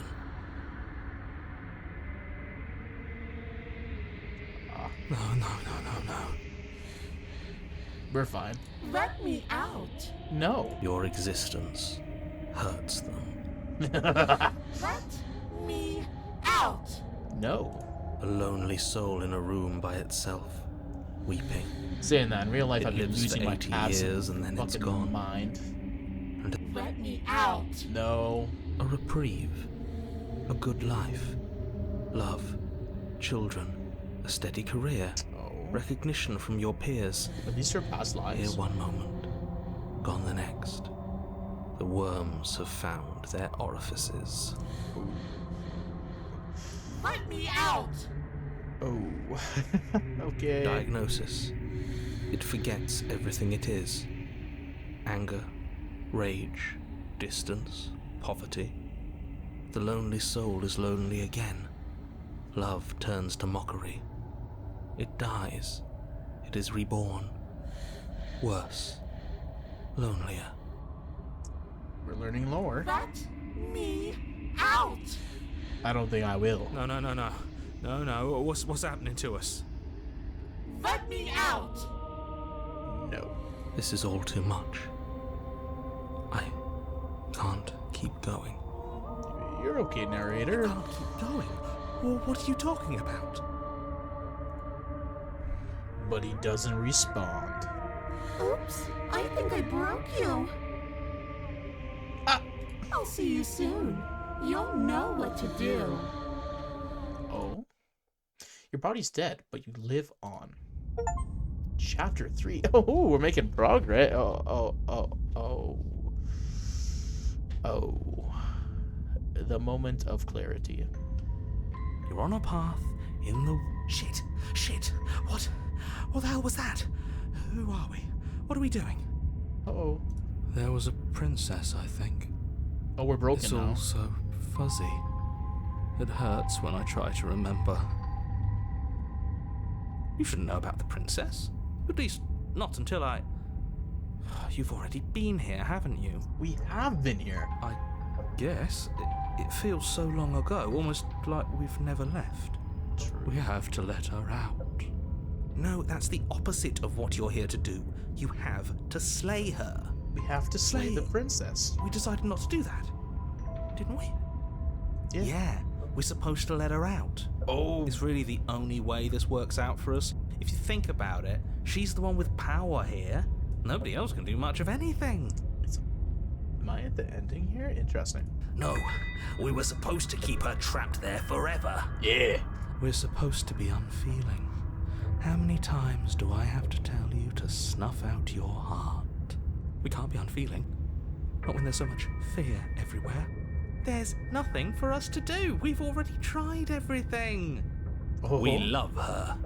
No. We're fine. Let me out. No. Your existence hurts them. Let me out. No. A lonely soul in a room by itself, weeping. Saying that in real life, It I've been lives for losing my 80 absolute years and then it's fucking gone. mind. Let me out. No. A reprieve, a good life, love, children, a steady career, Oh. recognition from your peers. Are these are past Here lives? one moment, gone the next. The worms have found their orifices. Let me out. Oh. Okay. Diagnosis. It forgets everything it is. Anger, rage, distance, poverty. The lonely soul is lonely again. Love turns to mockery. It dies. It is reborn. Worse. Lonelier. We're learning lore. Let me out. I don't think I will. No. What's happening to us? Let me out. No. This is all too much. I can't keep going. You're okay, narrator. Can't keep going? Well, what are you talking about? But he doesn't respond. Oops, I think I broke you. Ah. I'll see you soon. You'll know what to do. Oh. Your body's dead, but you live on. Chapter 3. Oh, we're making progress. Oh. The moment of clarity. You're on a path in the... Shit. What the hell was that? Who are we? What are we doing? Uh-oh. There was a princess, I think. Oh, we're broken It's now. all so fuzzy. It hurts when I try to remember. You shouldn't know about the princess. At least, not until I... You've already been here, haven't you? We have been here. I guess. It feels so long ago, almost like we've never left. True. We have to let her out. No, that's the opposite of what you're here to do. You have to slay her. We have to slay Slay. the princess. We decided not to do that, didn't we? Yeah, we're supposed to let her out. Oh. It's really the only way this works out for us. If you think about it, she's the one with power here. Nobody else can do much of anything. Am I at the ending here? Interesting. No, we were supposed to keep her trapped there forever. Yeah. We're supposed to be unfeeling. How many times do I have to tell you to snuff out your heart? We can't be unfeeling. Not when there's so much fear everywhere. There's nothing for us to do. We've already tried everything. Oh. We love her,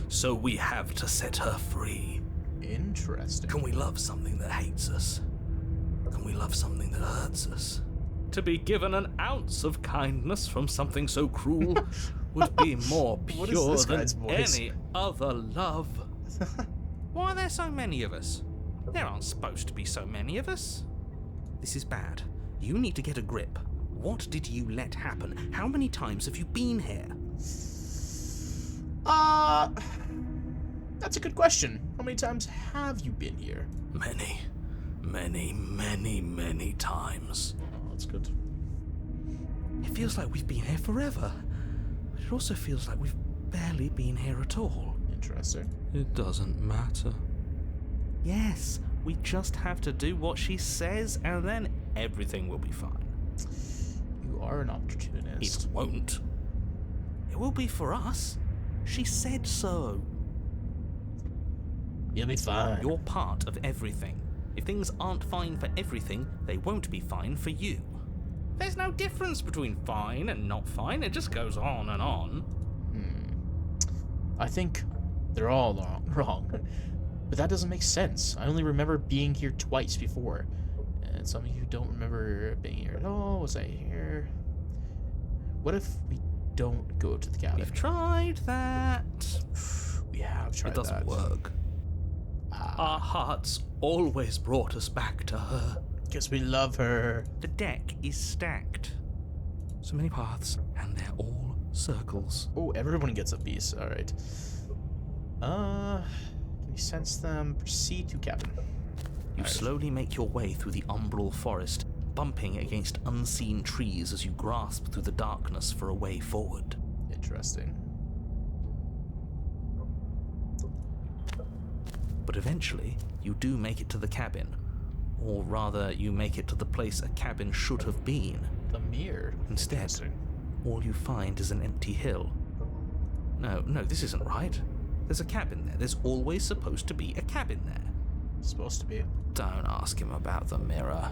so we have to set her free. Interesting. Can we love something that hates us? Can we love something that hurts us? To be given an ounce of kindness from something so cruel would be more What is pure this than guy's voice? any other love. Why are there so many of us? There aren't supposed to be so many of us. This is bad. You need to get a grip. What did you let happen? How many times have you been here? That's a good question. How many times have you been here? Many, many, many, many times. Oh, that's good. It feels like we've been here forever. But it also feels like we've barely been here at all. Interesting. It doesn't matter. Yes, we just have to do what she says and then everything will be fine. You are an opportunist. It won't. It will be for us. She said so. You'll be fine. You're part of everything. If things aren't fine for everything, they won't be fine for you. There's no difference between fine and not fine. It just goes on and on. I think they're all wrong. But that doesn't make sense. I only remember being here twice before. And some of you don't remember being here at all. Was I here? What if we don't go to the cabin? We've tried that. We have tried It doesn't that. work. Our hearts always brought us back to her. Because we love her. The deck is stacked. So many paths, and they're all circles. Oh, everyone gets a piece. Alright. Can you sense them? Proceed to cabin. You Alright. slowly make your way through the umbral forest, bumping against unseen trees as you grasp through the darkness for a way forward. Interesting. But eventually, you do make it to the cabin. Or rather, you make it to the place a cabin should have been. The mirror. Instead, Interesting. all you find is an empty hill. No, this isn't right. There's a cabin there. There's always supposed to be a cabin there. Supposed to be. Don't ask him about the mirror.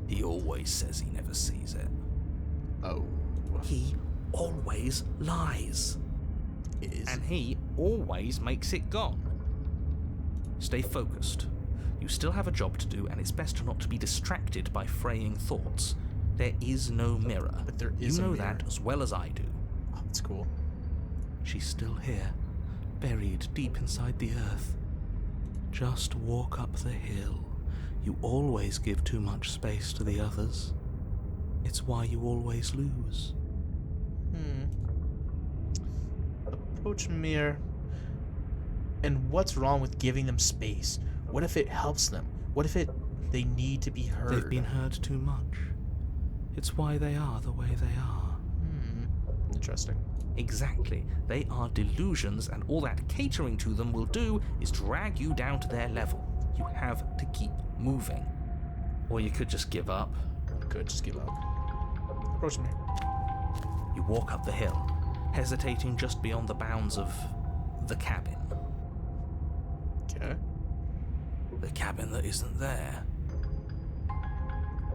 He always says he never sees it. Oh. He always lies. And he always makes it gone. Stay focused. You still have a job to do, and it's best not to be distracted by fraying thoughts. There is no mirror. But there is You a know mirror. that as well as I do. Oh, that's cool. She's still here, buried deep inside the earth. Just walk up the hill. You always give too much space to the others. It's why you always lose. Approach mirror. And what's wrong with giving them space? What if it helps them? What if they need to be heard? They've been heard too much. It's why they are the way they are. Interesting. Exactly. They are delusions, and all that catering to them will do is drag you down to their level. You have to keep moving. Or you could just give up. Good, just give up. Approach mirror. You walk up the hill, hesitating just beyond the bounds of the cabin. Okay. The cabin that isn't there.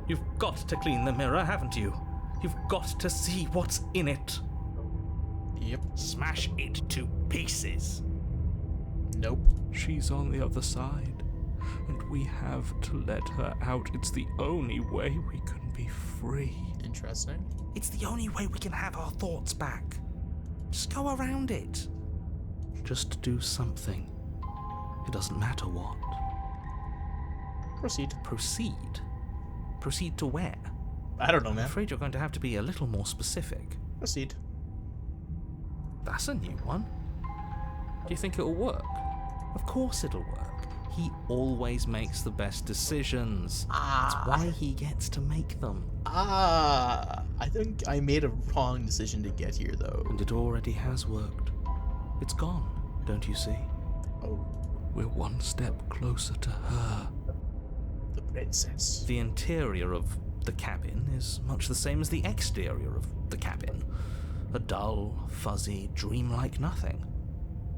You've got to clean the mirror, haven't you? You've got to see what's in it. Yep. Smash it to pieces. Nope. She's on the other side, and we have to let her out. It's the only way we can be free. Interesting. It's the only way we can have our thoughts back. Just go around it. Just do something. It doesn't matter what. Proceed. Proceed? Proceed to where? I don't know, I'm man. afraid you're going to have to be a little more specific. Proceed. That's a new one. Do you think it'll work? Of course it'll work. He always makes the best decisions. That's why he gets to make them. I think I made a wrong decision to get here, though. And it already has worked. It's gone, don't you see? Oh, We're one step closer to her. the princess. The interior of the cabin is much the same as the exterior of the cabin. A dull, fuzzy, dreamlike nothing.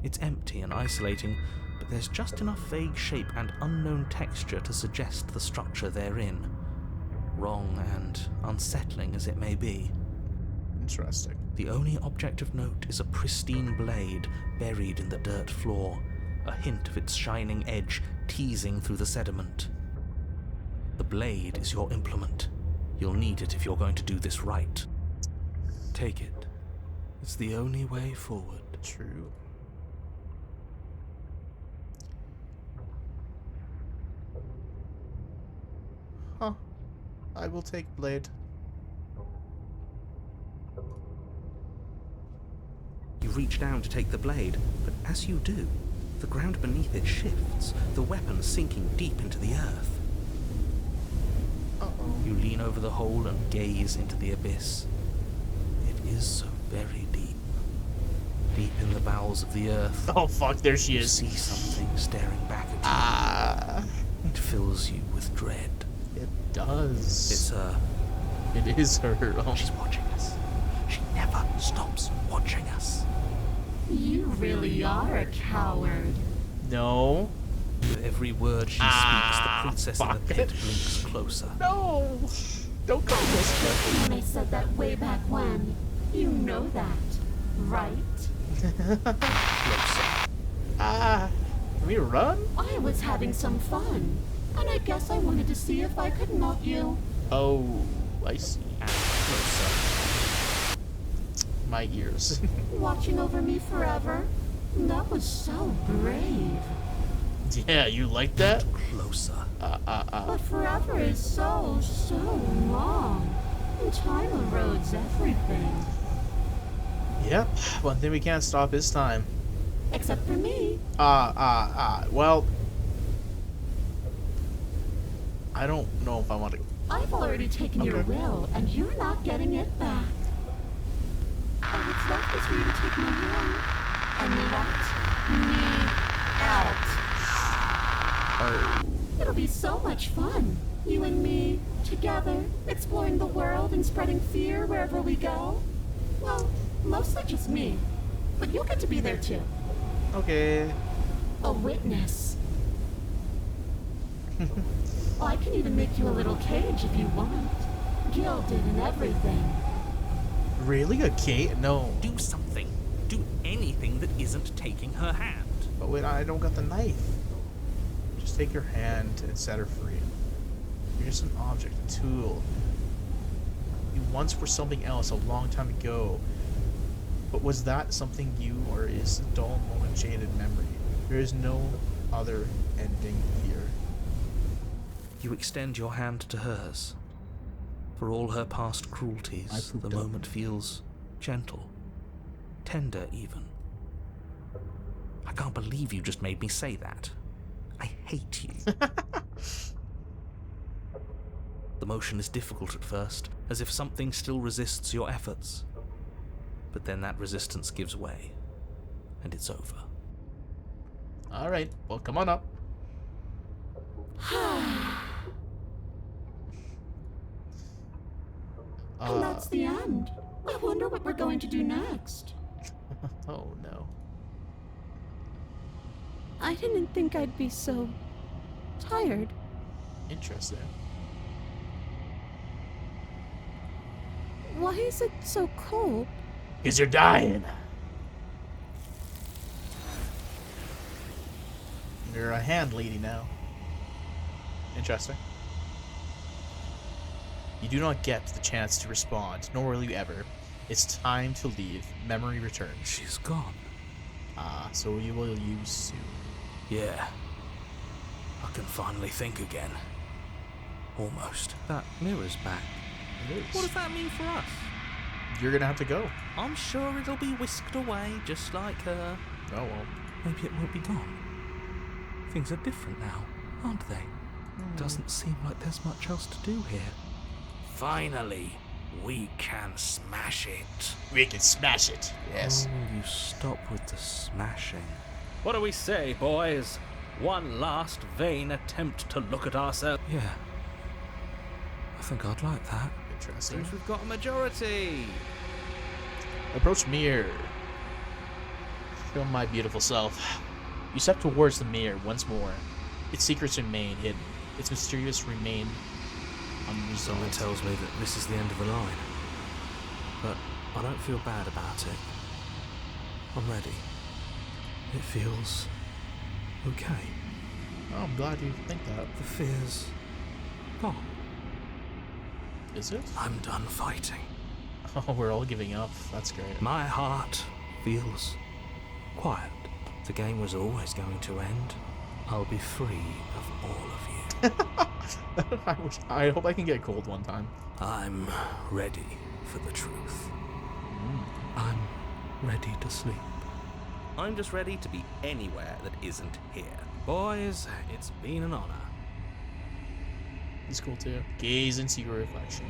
It's empty and isolating, but there's just enough vague shape and unknown texture to suggest the structure therein. Wrong and unsettling as it may be. Interesting. The only object of note is a pristine blade buried in the dirt floor, a hint of its shining edge teasing through the sediment. The blade is your implement. You'll need it if you're going to do this right. Take it. It's the only way forward. True. Huh. I will take blade. You reach down to take the blade, but as you do, the ground beneath it shifts, the weapon sinking deep into the earth. Uh-oh. You lean over the hole and gaze into the abyss. It is so very deep. Deep in the bowels of the earth, Oh fuck, there she you is. see something staring back at you. Ah, It fills you with dread. it does. It's her. It is her. Oh, She's watching us. She never stops watching us. You really are a coward. no. With every word she speaks, the princess in the fuck pit it. blinks closer. No. Don't come this way. When I said that way back when, you know that, right? Closer. Ah. Can we run? I was having some fun, and I guess I wanted to see if I could knock you. Oh, I see. And closer. My ears. Watching over me forever. That was so brave. Yeah, you like that? Closer. But forever is so, so long. And time erodes everything. Yep. One thing we can't stop is time. Except for me. Well, I don't know if I want to. I've already taken your Okay. will, and you're not getting it back. All that's left is for you to take my hand and let me out. Oh, It'll be so much fun. You and me, together, exploring the world and spreading fear wherever we go. Well, mostly just me. But you'll get to be there too. okay. A witness. I can even make you a little cage if you want. Gilded and everything. Really? A Kate? No. Do something. Do anything that isn't taking her hand. But wait, I don't got the knife. Just take your hand and set her free. You're just an object, a tool. You once were something else a long time ago. But was that something you, or is a dull moment jaded memory? There is no other ending here. You extend your hand to hers. For all her past cruelties, the moment feels gentle, tender even. I can't believe you just made me say that. I hate you. The motion is difficult at first, as if something still resists your efforts. But then that resistance gives way, and it's over. Alright, well, come on up. And that's the end. I wonder what we're going to do next. Oh no. I didn't think I'd be so tired. Interesting. Why is it so cold? Because you're dying. You're a hand lady now. Interesting. You do not get the chance to respond, nor will you ever. It's time to leave. Memory returns. She's gone. So you will use soon. Yeah. I can finally think again. Almost. That mirror's back. It is. What does that mean for us? You're gonna have to go. I'm sure it'll be whisked away, just like her. Oh well. Maybe it won't be gone. Things are different now, aren't they? Doesn't seem like there's much else to do here. Finally, we can smash it. We can smash it. Yes. Oh, will you stop with the smashing? What do we say, boys? One last vain attempt to look at ourselves. Yeah. I think I'd like that. Interesting. Seems we've got a majority. Approach mirror. Show my beautiful self. You step towards the mirror once more. Its secrets remain hidden. Its mysterious remain unresolved. Someone tells me that this is the end of the line. But I don't feel bad about it. I'm ready. It feels okay. Oh, I'm glad you think that. The fear's gone. Is it? I'm done fighting. Oh, we're all giving up. That's great. My heart feels quiet. The game was always going to end. I'll be free of all of you. I hope I can get cold one time. I'm ready for the truth. I'm ready to sleep. I'm just ready to be anywhere that isn't here. Boys, it's been an honor. He's cool too. Gaze into your reflection.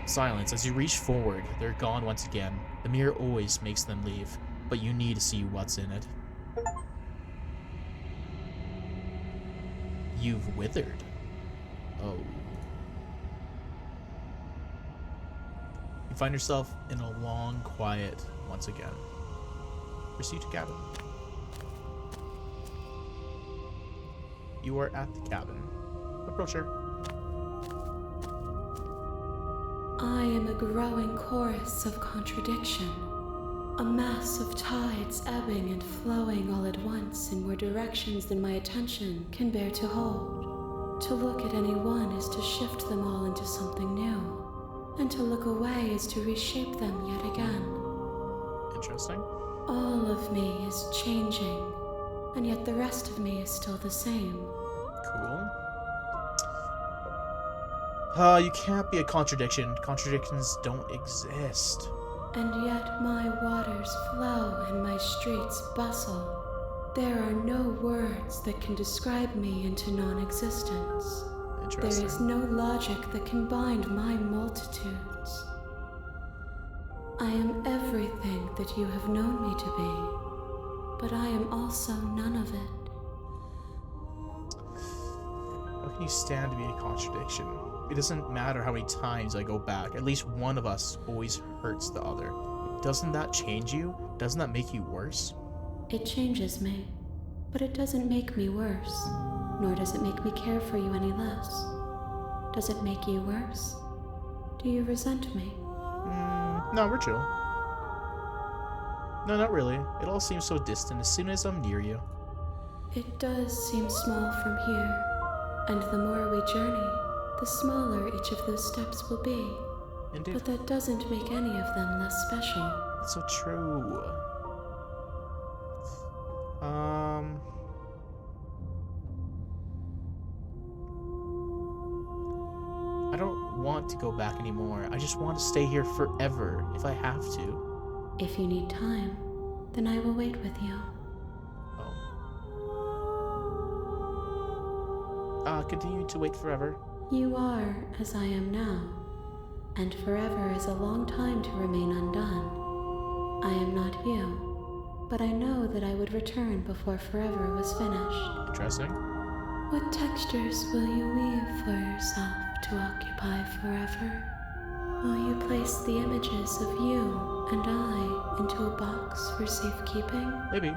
Silence. As you reach forward, they're gone once again. The mirror always makes them leave, but you need to see what's in it. You've withered. Oh. You find yourself in a long quiet once again. Proceed to cabin. You are at the cabin. Approach her. I am a growing chorus of contradiction, a mass of tides ebbing and flowing all at once in more directions than my attention can bear to hold. To look at any one is to shift them all into something new, and to look away is to reshape them yet again. Interesting. All of me is changing, and yet the rest of me is still the same. Cool. You can't be a contradiction. Contradictions don't exist. And yet my waters flow and my streets bustle. There are no words that can describe me into non-existence. There Interesting. is no logic that can bind my multitudes. I am everything that you have known me to be, but I am also none of it. How can you stand to be a contradiction? It doesn't matter how many times I go back. At least one of us always hurts the other. Doesn't that change you? Doesn't that make you worse? It changes me, but it doesn't make me worse, nor does it make me care for you any less. Does it make you worse? Do you resent me? No, we're chill. No, not really. It all seems so distant as soon as I'm near you. It does seem small from here, and the more we journey, the smaller each of those steps will be. Indeed. But that doesn't make any of them less special. It's so true. I don't want to go back anymore. I just want to stay here forever if I have to. If you need time, then I will wait with you. Continue to wait forever. You are as I am now, and forever is a long time to remain undone. I am not you, but I know that I would return before forever was finished. Interesting. What textures will you weave for yourself to occupy forever? Will you place the images of you and I into a box for safekeeping? Maybe.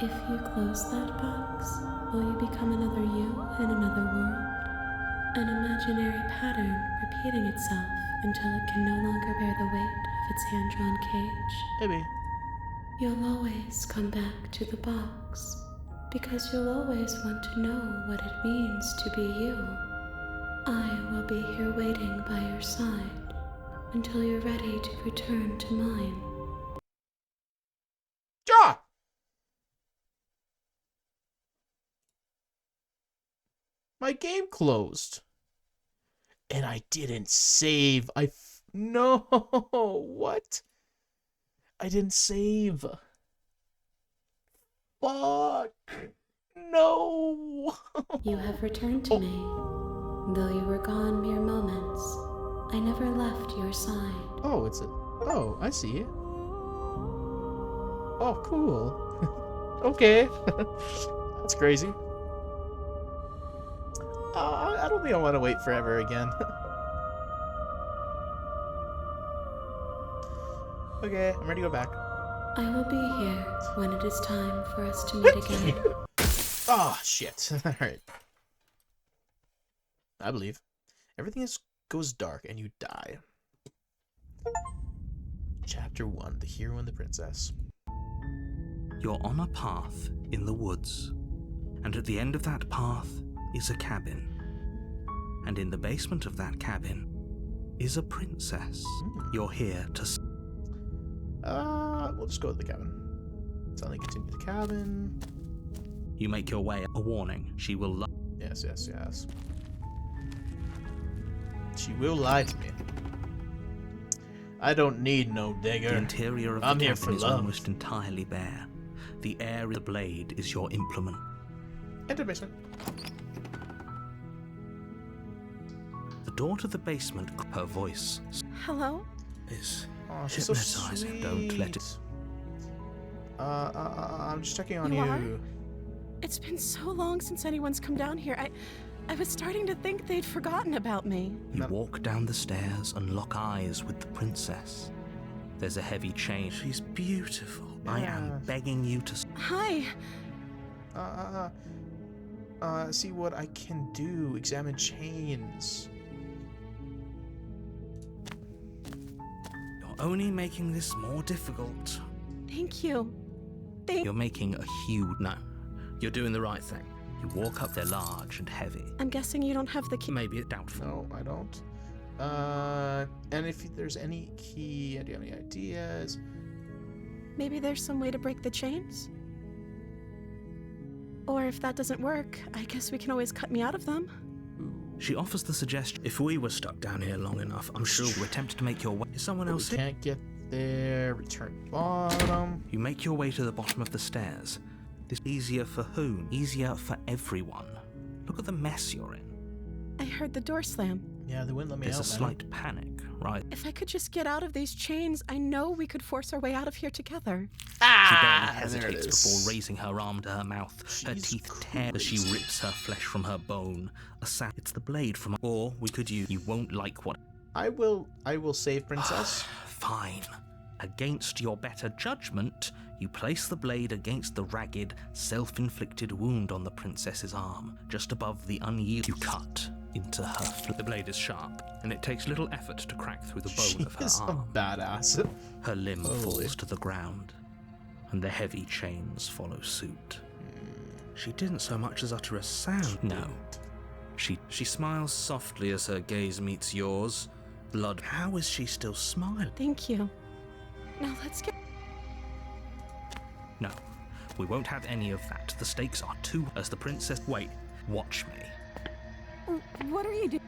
If you close that box, will you become another you in another world? An imaginary pattern repeating itself until it can no longer bear the weight of its hand-drawn cage. Maybe. You'll always come back to the box, because you'll always want to know what it means to be you. I will be here waiting by your side until you're ready to return to mine. Ja! My game closed. And I didn't save. No. What? I didn't save. Fuck. No. You have returned to me. Though you were gone mere moments, I never left your side. Oh, it's a... Oh, I see it. Oh, cool. Okay. That's crazy. I don't think I want to wait forever again. Okay, I'm ready to go back. I will be here when it is time for us to meet again. Oh, shit. Alright. I believe. Everything goes dark and you die. Chapter 1, The Hero and the Princess. You're on a path in the woods, and at the end of that path is a cabin. And in the basement of that cabin is a princess. You're here to... We'll just go to the cabin. Suddenly continue the cabin. You make your way. A warning. She will... Yes. She will lie to me. I don't need no digger. The interior of the I'm here cabin for is love. almost entirely bare. The air in the blade is your implement. Enter basement. The door to the basement, her voice Hello? is Oh, she's so hypnotizing. sweet. Don't let it... I'm just checking on You you. are? It's been so long since anyone's come down here. I was starting to think they'd forgotten about me. You walk down the stairs and lock eyes with the princess. There's a heavy chain. She's beautiful. I am begging you to... Hi. See what I can do. Examine chains. You're only making this more difficult. Thank you. You're making a huge... No. You're doing the right thing. You walk up, they're large and heavy. I'm guessing you don't have the key. Maybe it's doubtful. No, I don't. And if there's any key, do you have any ideas? Maybe there's some way to break the chains? Or if that doesn't work, I guess we can always cut me out of them. She offers the suggestion, if we were stuck down here long enough, I'm sure we're tempted to make your way. Is someone else We here? can't get there. Return bottom. You make your way to the bottom of the stairs. This is easier for whom? Easier for everyone. Look at the mess you're in. I heard the door slam. Yeah, they wouldn't let me There's out, a man. slight panic, right? If I could just get out of these chains, I know we could force our way out of here together. She barely there it hesitates is. before raising her arm to her mouth. Her She's teeth tear as she rips her flesh from her bone. It's the blade from... Or we could use... You won't like what... I will save Princess. Fine. Against your better judgment, you place the blade against the ragged, self-inflicted wound on the princess's arm, just above the unyielding. You cut into her. The blade is sharp, and it takes little effort to crack through the bone She of her is a arm. badass. Her limb Holy. falls to the ground, and the heavy chains follow suit. She didn't so much as utter a sound. No. She smiles softly as her gaze meets yours. Blood. How is she still smiling? Thank you. Now let's get... No, we won't have any of that. The stakes are too... As the princess... Wait, watch me. What are you doing?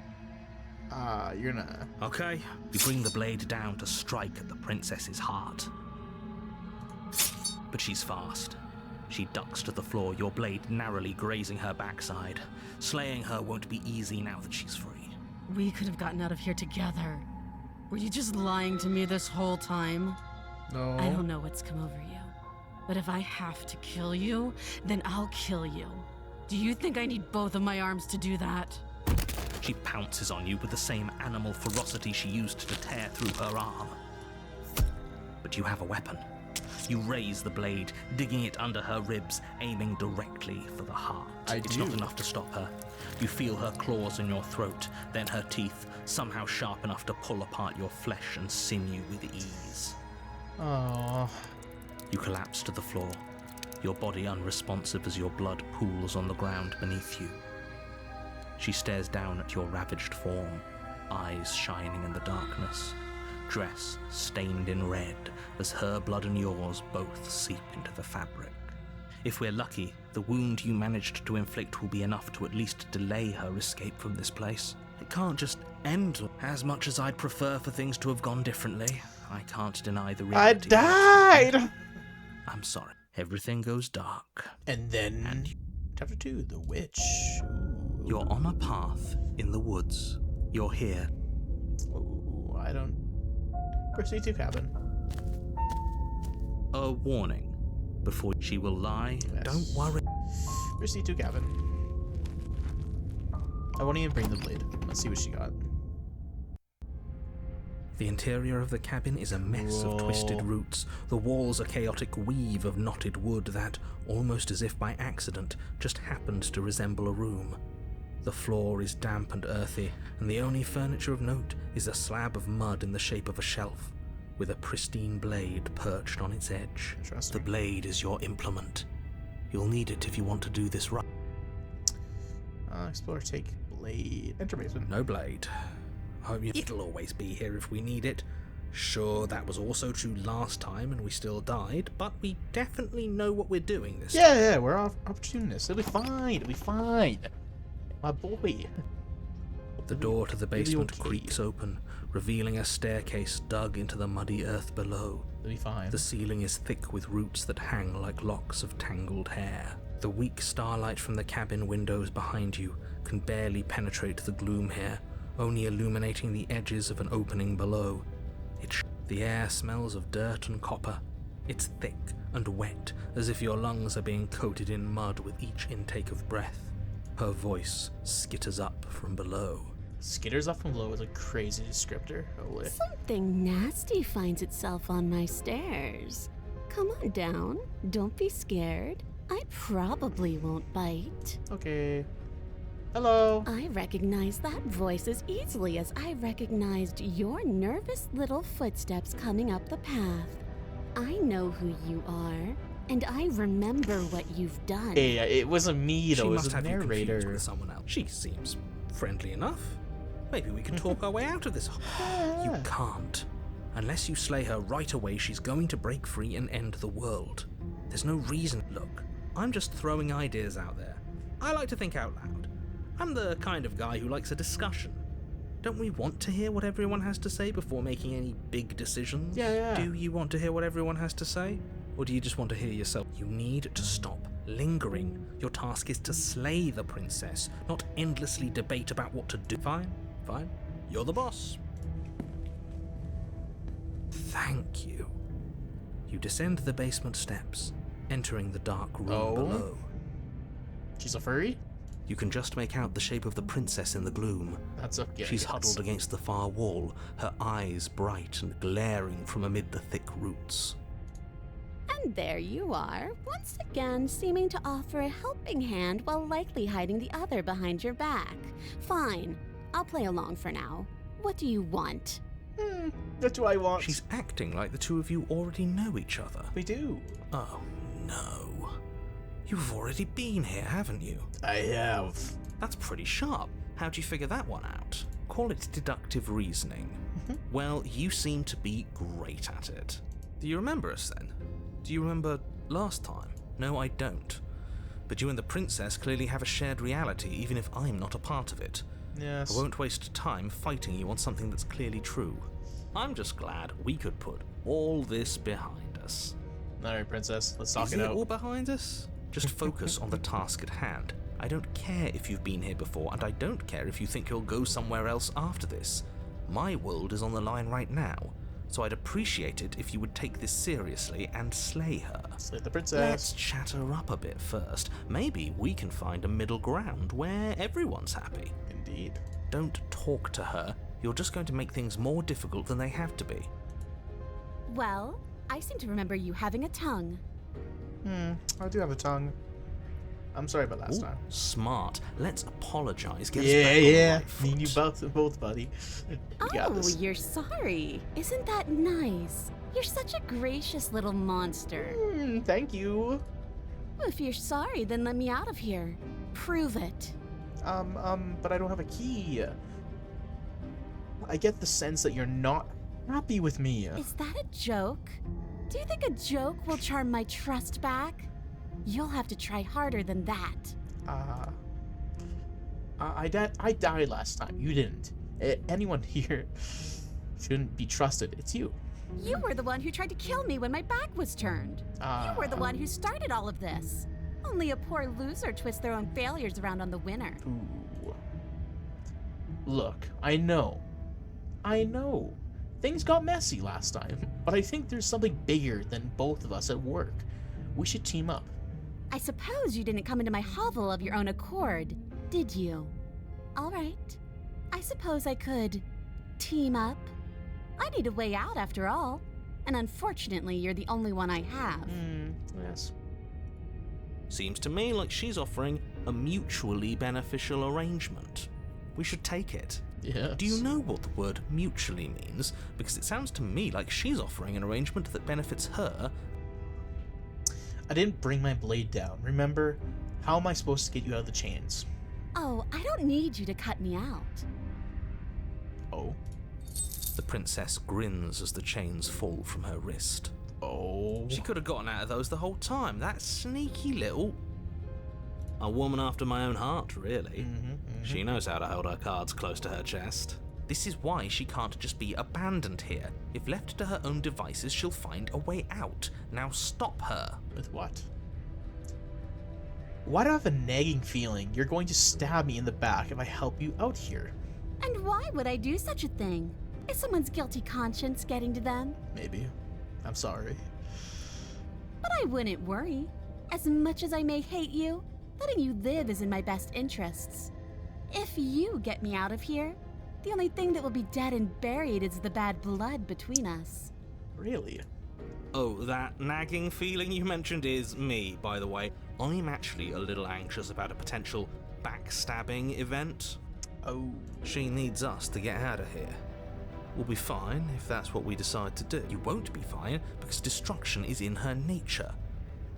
You're not... Okay? You bring the blade down to strike at the princess's heart. But she's fast. She ducks to the floor, your blade narrowly grazing her backside. Slaying her won't be easy now that she's free. We could have gotten out of here together. Were you just lying to me this whole time? No. I don't know what's come over you, but if I have to kill you, then I'll kill you. Do you think I need both of my arms to do that? She pounces on you with the same animal ferocity she used to tear through her arm. But you have a weapon. You raise the blade, digging it under her ribs, aiming directly for the heart. It's not enough to stop her. You feel her claws in your throat, then her teeth, somehow sharp enough to pull apart your flesh and sinew with ease. Oh. You collapse to the floor, your body unresponsive as your blood pools on the ground beneath you. She stares down at your ravaged form, eyes shining in the darkness, dress stained in red as her blood and yours both seep into the fabric. If we're lucky, the wound you managed to inflict will be enough to at least delay her escape from this place. It can't just end. As much as I'd prefer for things to have gone differently, I can't deny the I reality. died! I'm sorry. Everything goes dark. And then, chapter 2, The Witch. Ooh. You're on a path in the woods. You're here. Ooh, I don't... Proceed to cabin. A warning. Before she will lie, Yes. don't worry. Proceed to cabin. I won't even bring the blade. Let's see what she got. The interior of the cabin is a mess of twisted Whoa. roots. The walls a chaotic weave of knotted wood that, almost as if by accident, just happened to resemble a room. The floor is damp and earthy, and the only furniture of note is a slab of mud in the shape of a shelf, with a pristine blade perched on its edge. The Interesting. blade is your implement. You'll need it if you want to do this right. Explore, take blade. Enter basement. No blade. It'll always be here if we need it. Sure, that was also true last time and we still died, but we definitely know what we're doing this time. Yeah, we're opportunists. It'll be fine. It'll be fine. My boy. The door to the basement okay. creaks open, revealing a staircase dug into the muddy earth below. It'll be fine. The ceiling is thick with roots that hang like locks of tangled hair. The weak starlight from the cabin windows behind you can barely penetrate the gloom here, only illuminating the edges of an opening below. The air smells of dirt and copper. It's thick and wet, as if your lungs are being coated in mud with each intake of breath. Her voice skitters up from below. Skitters up from below is a crazy descriptor. Holy. Something nasty finds itself on my stairs. Come on down. Don't be scared. I probably won't bite. Okay. Hello. I recognize that voice as easily as I recognized your nervous little footsteps coming up the path. I know who you are, and I remember what you've done. Hey, it wasn't me though. She It must was a have you confused narrator. with someone else. She seems friendly enough. Maybe we can talk our way out of this. You can't. Unless you slay her right away, she's going to break free and end the world. There's no reason. Look, I'm just throwing ideas out there. I like to think out loud. I'm the kind of guy who likes a discussion. Don't we want to hear what everyone has to say before making any big decisions? Yeah. Do you want to hear what everyone has to say? Or do you just want to hear yourself? You need to stop lingering. Your task is to slay the princess, not endlessly debate about what to do. Fine. You're the boss. Thank you. You descend the basement steps, entering the dark room below. She's a furry? You can just make out the shape of the princess in the gloom. That's okay. She's yes. huddled against the far wall, her eyes bright and glaring from amid the thick roots. And there you are, once again seeming to offer a helping hand while likely hiding the other behind your back. Fine, I'll play along for now. What do you want? That's what I want. She's acting like the two of you already know each other. We do. Oh, no. You've already been here, haven't you? I have. That's pretty sharp. How'd you figure that one out? Call it deductive reasoning. Well, you seem to be great at it. Do you remember us then? Do you remember last time? No, I don't. But you and the princess clearly have a shared reality, even if I'm not a part of it. Yes. I won't waste time fighting you on something that's clearly true. I'm just glad we could put all this behind us. Alright, princess. Let's talk Is it it out. all behind us? Just focus on the task at hand. I don't care if you've been here before, and I don't care if you think you'll go somewhere else after this. My world is on the line right now, so I'd appreciate it if you would take this seriously and slay her. Slay the princess. Let's chat her up a bit first. Maybe we can find a middle ground where everyone's happy. Indeed. Don't talk to her. You're just going to make things more difficult than they have to be. Well, I seem to remember you having a tongue. I do have a tongue. I'm sorry about last Ooh, time. smart. Let's apologize. Get us Yeah, back on the right Me and you foot. both, buddy. You got Oh, this. you're sorry. Isn't that nice? You're such a gracious little monster. Thank you. If you're sorry, then let me out of here. Prove it. But I don't have a key. I get the sense that you're not happy with me. Is that a joke? Do you think a joke will charm my trust back? You'll have to try harder than that. I died last time. You didn't. Anyone here shouldn't be trusted. It's you. You were the one who tried to kill me when my back was turned. You were the one who started all of this. Only a poor loser twists their own failures around on the winner. Ooh. Look, I know. Things got messy last time, but I think there's something bigger than both of us at work. We should team up. I suppose you didn't come into my hovel of your own accord, did you? All right. I suppose I could team up. I need a way out after all. And unfortunately, you're the only one I have. Yes. Seems to me like she's offering a mutually beneficial arrangement. We should take it. Yes. Do you know what the word mutually means? Because it sounds to me like she's offering an arrangement that benefits her. I didn't bring my blade down, remember? How am I supposed to get you out of the chains? Oh, I don't need you to cut me out. Oh? The princess grins as the chains fall from her wrist. Oh. She could have gotten out of those the whole time. That sneaky little... A woman after my own heart, really. She knows how to hold her cards close to her chest. This is why she can't just be abandoned here. If left to her own devices, she'll find a way out. Now stop her. With what? Why do I have a nagging feeling you're going to stab me in the back if I help you out here? And why would I do such a thing? Is someone's guilty conscience getting to them? Maybe. I'm sorry. But I wouldn't worry. As much as I may hate you, letting you live is in my best interests. If you get me out of here, the only thing that will be dead and buried is the bad blood between us. Really? Oh, that nagging feeling you mentioned is me, by the way. I'm actually a little anxious about a potential backstabbing event. Oh. She needs us to get out of here. We'll be fine if that's what we decide to do. You won't be fine because destruction is in her nature.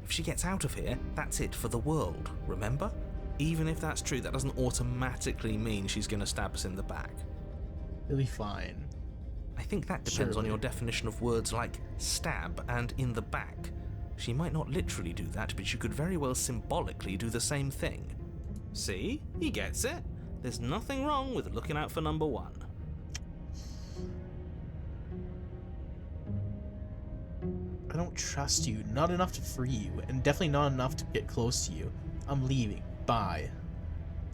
If she gets out of here, that's it for the world, remember? Even if that's true, that doesn't automatically mean she's going to stab us in the back. It'll be fine. I think that depends on Surely. your definition of words like stab and in the back. She might not literally do that, but she could very well symbolically do the same thing. See? He gets it. There's nothing wrong with looking out for number one. I don't trust you. Not enough to free you, and definitely not enough to get close to you. I'm leaving. Bye.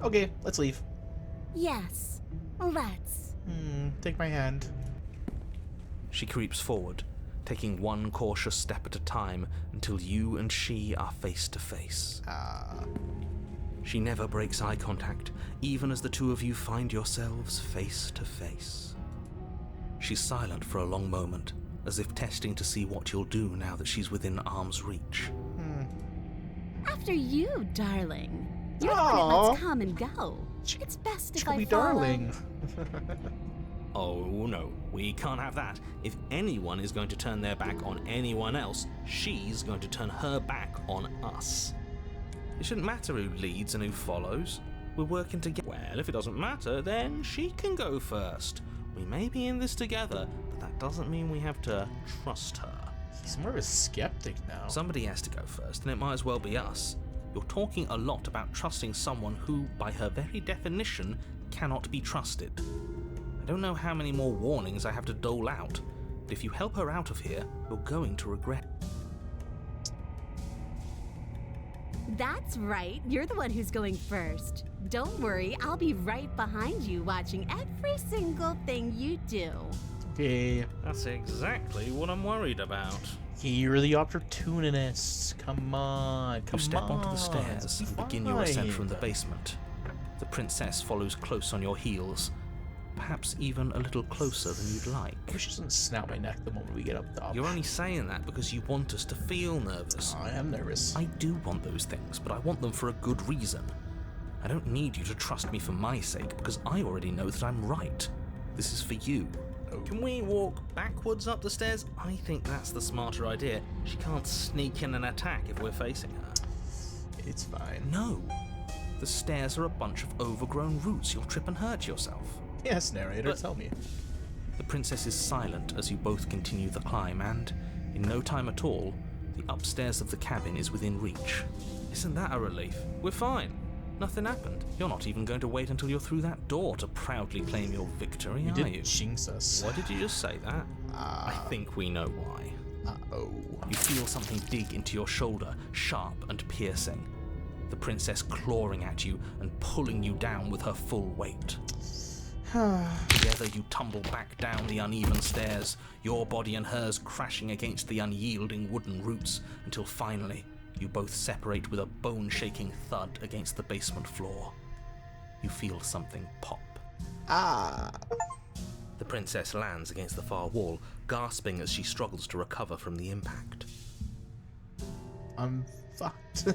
Okay, let's leave. Yes, let's. Take my hand. She creeps forward, taking one cautious step at a time until you and she are face to face. She never breaks eye contact, even as the two of you find yourselves face to face. She's silent for a long moment, as if testing to see what you'll do now that she's within arm's reach. After you, darling. You're the one that lets come and go. It's best if I Chubby follow. darling. Oh no, we can't have that. If anyone is going to turn their back on anyone else, she's going to turn her back on us. It shouldn't matter who leads and who follows. We're working together. Well, if it doesn't matter, then she can go first. We may be in this together, but that doesn't mean we have to trust her. He's more of a skeptic now. Somebody has to go first, and it might as well be us. You're talking a lot about trusting someone who, by her very definition, cannot be trusted. I don't know how many more warnings I have to dole out, but if you help her out of here, you're going to regret. That's right. You're the one who's going first. Don't worry, I'll be right behind you watching every single thing you do. Okay. That's exactly what I'm worried about. You're the opportunist. Come on. Come You step on. onto the stairs and begin your ascent from the basement. The princess follows close on your heels, perhaps even a little closer than you'd like. I wish she doesn't snap my neck the moment we get up top. You're only saying that because you want us to feel nervous. I am nervous. I do want those things, but I want them for a good reason. I don't need you to trust me for my sake, because I already know that I'm right. This is for you. Can we walk backwards up the stairs? I think that's the smarter idea. She can't sneak in and attack if we're facing her. It's fine. No. The stairs are a bunch of overgrown roots. You'll trip and hurt yourself. Yes, narrator, But- tell me. The princess is silent as you both continue the climb, and, in no time at all, the upstairs of the cabin is within reach. Isn't that a relief? We're fine. Nothing happened. You're not even going to wait until you're through that door to proudly claim your victory, You are didn't you? jinx us. Why did you just say that? I think we know why. Uh-oh. You feel something dig into your shoulder, sharp and piercing. The princess clawing at you and pulling you down with her full weight. Together you tumble back down the uneven stairs, your body and hers crashing against the unyielding wooden roots, until finally you both separate with a bone-shaking thud against the basement floor. You feel something pop. The princess lands against the far wall, gasping as she struggles to recover from the impact. I'm fucked.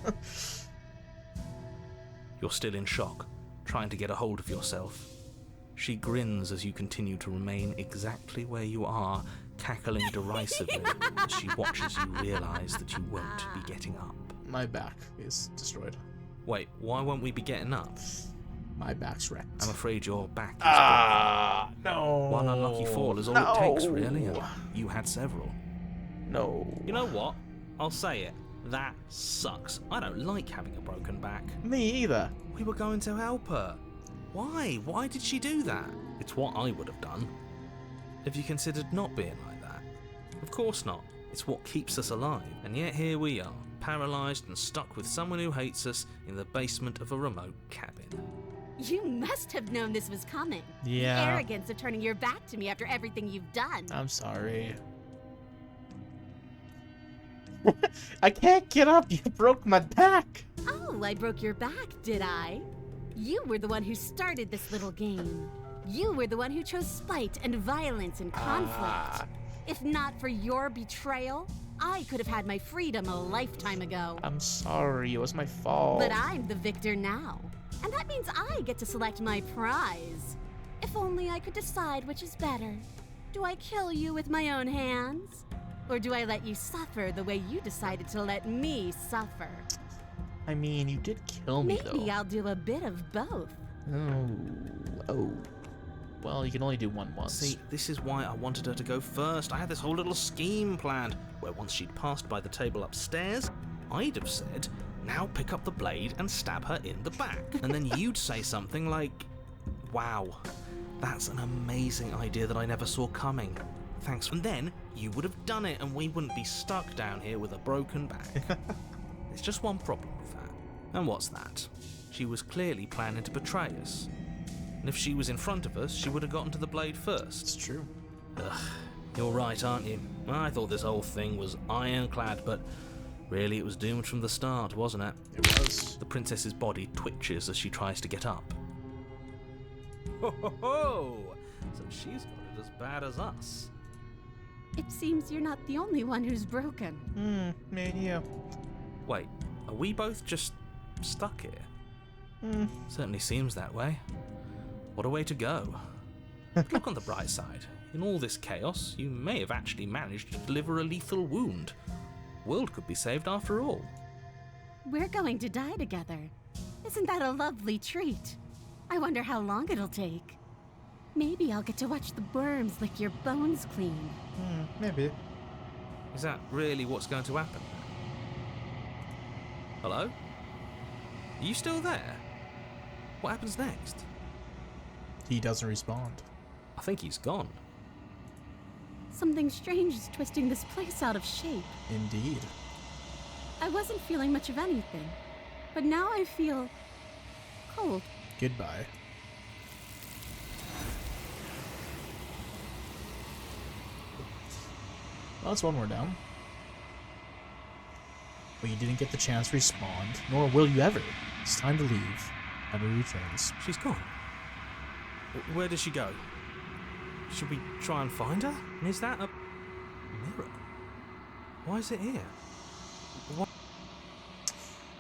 You're still in shock, trying to get a hold of yourself. She grins as you continue to remain exactly where you are, cackling derisively as she watches you realize that you won't be getting up. My back is destroyed. Wait, why won't we be getting up? My back's wrecked. I'm afraid your back is No. broken. One unlucky fall is all it takes, really, and you had several. No. You know what? I'll say it. That sucks. I don't like having a broken back. Me either. We were going to help her. Why? Why did she do that? It's what I would have done. Have you considered not being like that? Of course not. It's what keeps us alive. And yet here we are, paralysed and stuck with someone who hates us in the basement of a remote cabin. You must have known this was coming. Yeah. The arrogance of turning your back to me after everything you've done. I'm sorry. I can't get up. You broke my back. Oh, I broke your back, did I? You were the one who started this little game. You were the one who chose spite and violence and conflict. If not for your betrayal, I could have had my freedom a lifetime ago. I'm sorry. It was my fault. But I'm the victor now. And that means I get to select my prize. If only I could decide which is better. Do I kill you with my own hands? Or do I let you suffer the way you decided to let me suffer? I mean, you did kill me, Maybe though. I'll do a bit of both. Oh. Well, you can only do one once. See, this is why I wanted her to go first. I had this whole little scheme planned, where once she'd passed by the table upstairs, I'd have said, now pick up the blade and stab her in the back. And then you'd say something like, wow, that's an amazing idea that I never saw coming. Thanks. And then you would have done it and we wouldn't be stuck down here with a broken back. There's just one problem with that. And what's that? She was clearly planning to betray us. And if she was in front of us, she would have gotten to the blade first. It's true. Ugh, you're right, aren't you? I thought this whole thing was ironclad, but really it was doomed from the start, wasn't it? It was. The princess's body twitches as she tries to get up. Ho ho ho! So she's got it as bad as us. It seems you're not the only one who's broken. Me and you. Wait, are we both just stuck here? Certainly seems that way. What a way to go. Look on the bright side. In all this chaos, you may have actually managed to deliver a lethal wound. World could be saved after all. We're going to die together. Isn't that a lovely treat? I wonder how long it'll take. Maybe I'll get to watch the worms lick your bones clean. Maybe. Is that really what's going to happen? Hello? Are you still there? What happens next? He doesn't respond. I think he's gone. Something strange is twisting this place out of shape. Indeed. I wasn't feeling much of anything, but now I feel cold. Goodbye. Well, that's one more down. But you didn't get the chance to respond, nor will you ever. It's time to leave. Memory returns. She's gone. Where did she go? Should we try and find her? And is that a mirror? Why is it here? What?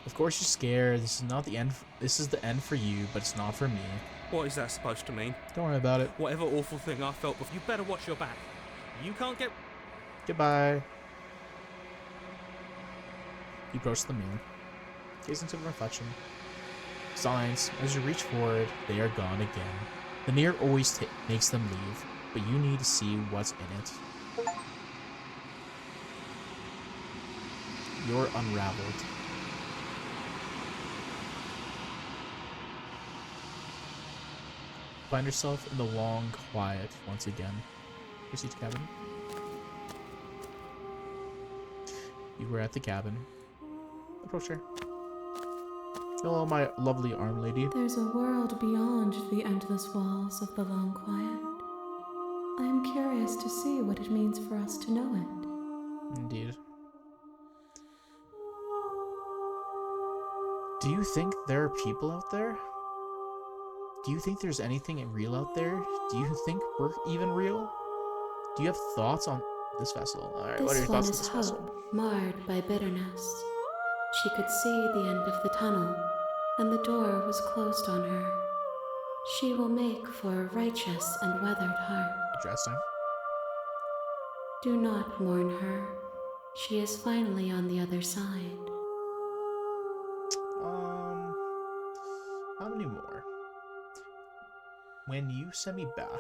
Of course you're scared. This is not the end. This is the end for you, but it's not for me. What is that supposed to mean? Don't worry about it. Whatever awful thing I felt before, you better watch your back. You can't get... Goodbye. You approach the mirror. Gaze into the reflection. Signs, as you reach forward, they are gone again. The mirror always makes them leave, but you need to see what's in it. You're unraveled. Find yourself in the long quiet once again. Proceed to cabin. You were at the cabin. Approach her. Hello, my lovely arm lady. There's a world beyond the endless walls of the long quiet. I am curious to see what it means for us to know it. Indeed. Do you think there are people out there? Do you think there's anything real out there? Do you think we're even real? Do you have thoughts on this vessel? Alright, what are your This one thoughts on is this hope, vessel? marred by bitterness. She could see the end of the tunnel, and the door was closed on her. She will make for a righteous and weathered heart. Interesting. Do not mourn her. She is finally on the other side. How many more? When you send me back,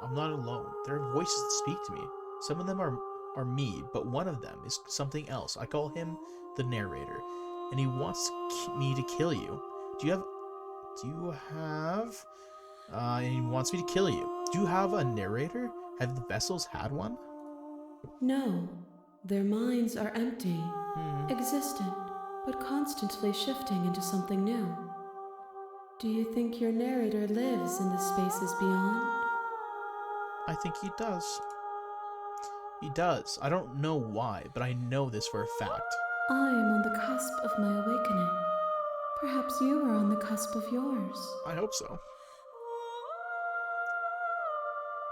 I'm not alone. There are voices that speak to me. Some of them are me, but one of them is something else. I call him the narrator, and he wants me to kill you. And he wants me to kill you. Do you have a narrator? Have the vessels had one? No, their minds are empty, existent, but constantly shifting into something new. Do you think your narrator lives in the spaces beyond? I think he does. He does. I don't know why, but I know this for a fact. I am on the cusp of my awakening. Perhaps you are on the cusp of yours. I hope so.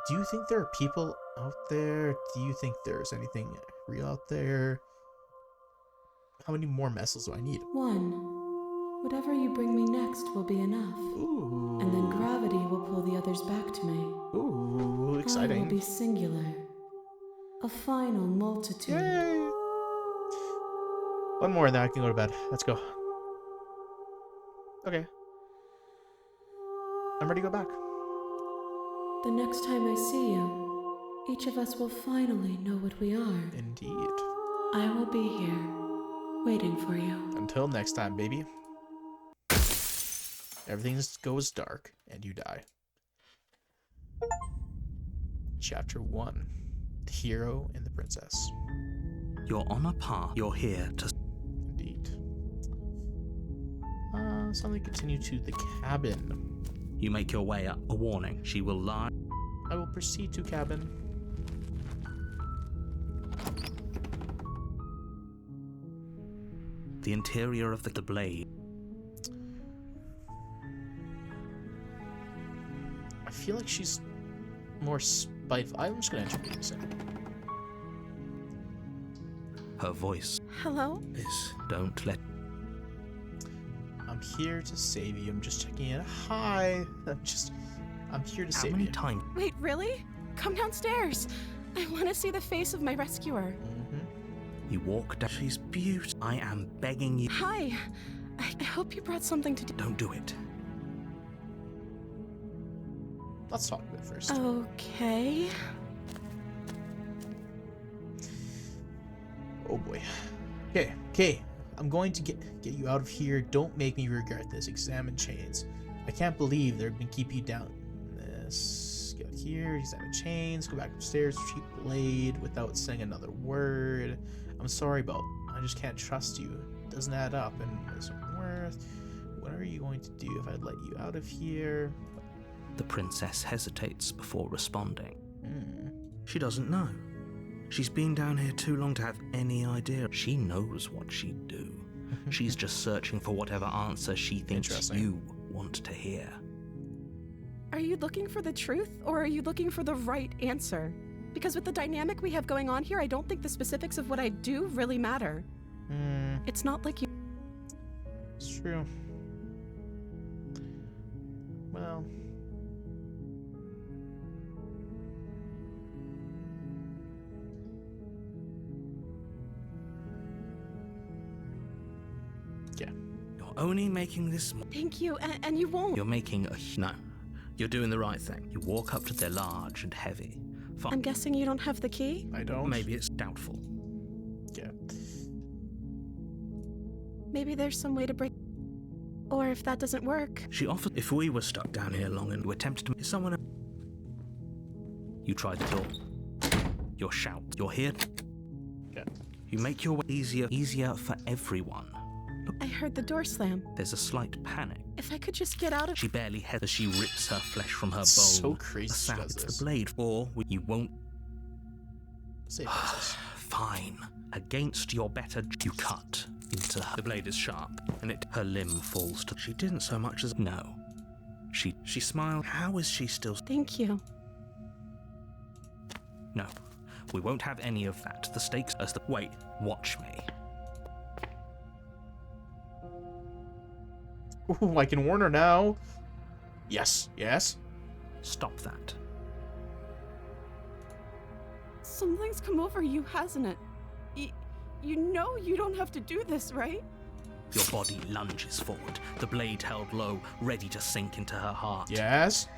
Do you think there are people out there? Do you think there's anything real out there? How many more vessels do I need? One. Whatever you bring me next will be enough. Ooh. And then gravity will pull the others back to me. Ooh, I exciting. will be singular. A final multitude. Yay! One more and then I can go to bed. Let's go. Okay. I'm ready to go back. The next time I see you, each of us will finally know what we are. Indeed. I will be here, waiting for you. Until next time, baby. Everything goes dark, and you die. Chapter 1. The Hero and the Princess. You're on a path. You're here to... Indeed. Something continue to the cabin. You make your way up. A warning. She will lie. I will proceed to cabin. The interior of the blade. I feel like she's more spiteful. I'm just gonna introduce her. Her voice Hello? is... Don't let... I'm here to save you. I'm just checking in. Hi. I'm here to How save many you. times... Wait, really? Come downstairs. I want to see the face of my rescuer. You walk down... She's beautiful. I am begging you... Hi. I hope you brought something to do. Don't do it. Let's talk about it first. Okay. Oh boy. Okay. I'm going to get you out of here. Don't make me regret this. Examine chains. I can't believe they've been keeping you down. This. Get out here. Examine chains. Go back upstairs. Retrieve blade without saying another word. I'm sorry, but I just can't trust you. It doesn't add up. And it's worth. What are you going to do if I let you out of here? The princess hesitates before responding. Hmm. She doesn't know. She's been down here too long to have any idea. She knows what she'd do. She's just searching for whatever answer she thinks Interesting. you want to hear. Are you looking for the truth, or are you looking for the right answer? Because with the dynamic we have going on here, I don't think the specifics of what I do really matter. It's not like you... It's true. Well... Yeah. You're only making this... Thank you, and you won't. You're making a... No. You're doing the right thing. You walk up to their large and heavy. I'm guessing you don't have the key? I don't. Maybe it's doubtful. Yeah. Maybe there's some way to break... Or if that doesn't work. She offers, if we were stuck down here long and were tempted to... Is someone... You try the door. You're shout. You're here. Okay. You make your way easier for everyone. Look, I heard the door slam. there's a slight panic. If I could just get out of... She barely heads as she rips her flesh from her bone. So crazy The she sound, does it's this. the blade. Or you won't... Save process. Fine. Against your better, you cut into her. The blade is sharp, and her limb falls to... She didn't so much as... No. She smiled. How is she still... Thank you. No. We won't have any of that. The stakes as the... Wait. Watch me. Ooh, I can warn her now. Yes, yes. Stop that. Something's come over you, hasn't it? You know you don't have to do this, right? Your body lunges forward, the blade held low, ready to sink into her heart. Yes.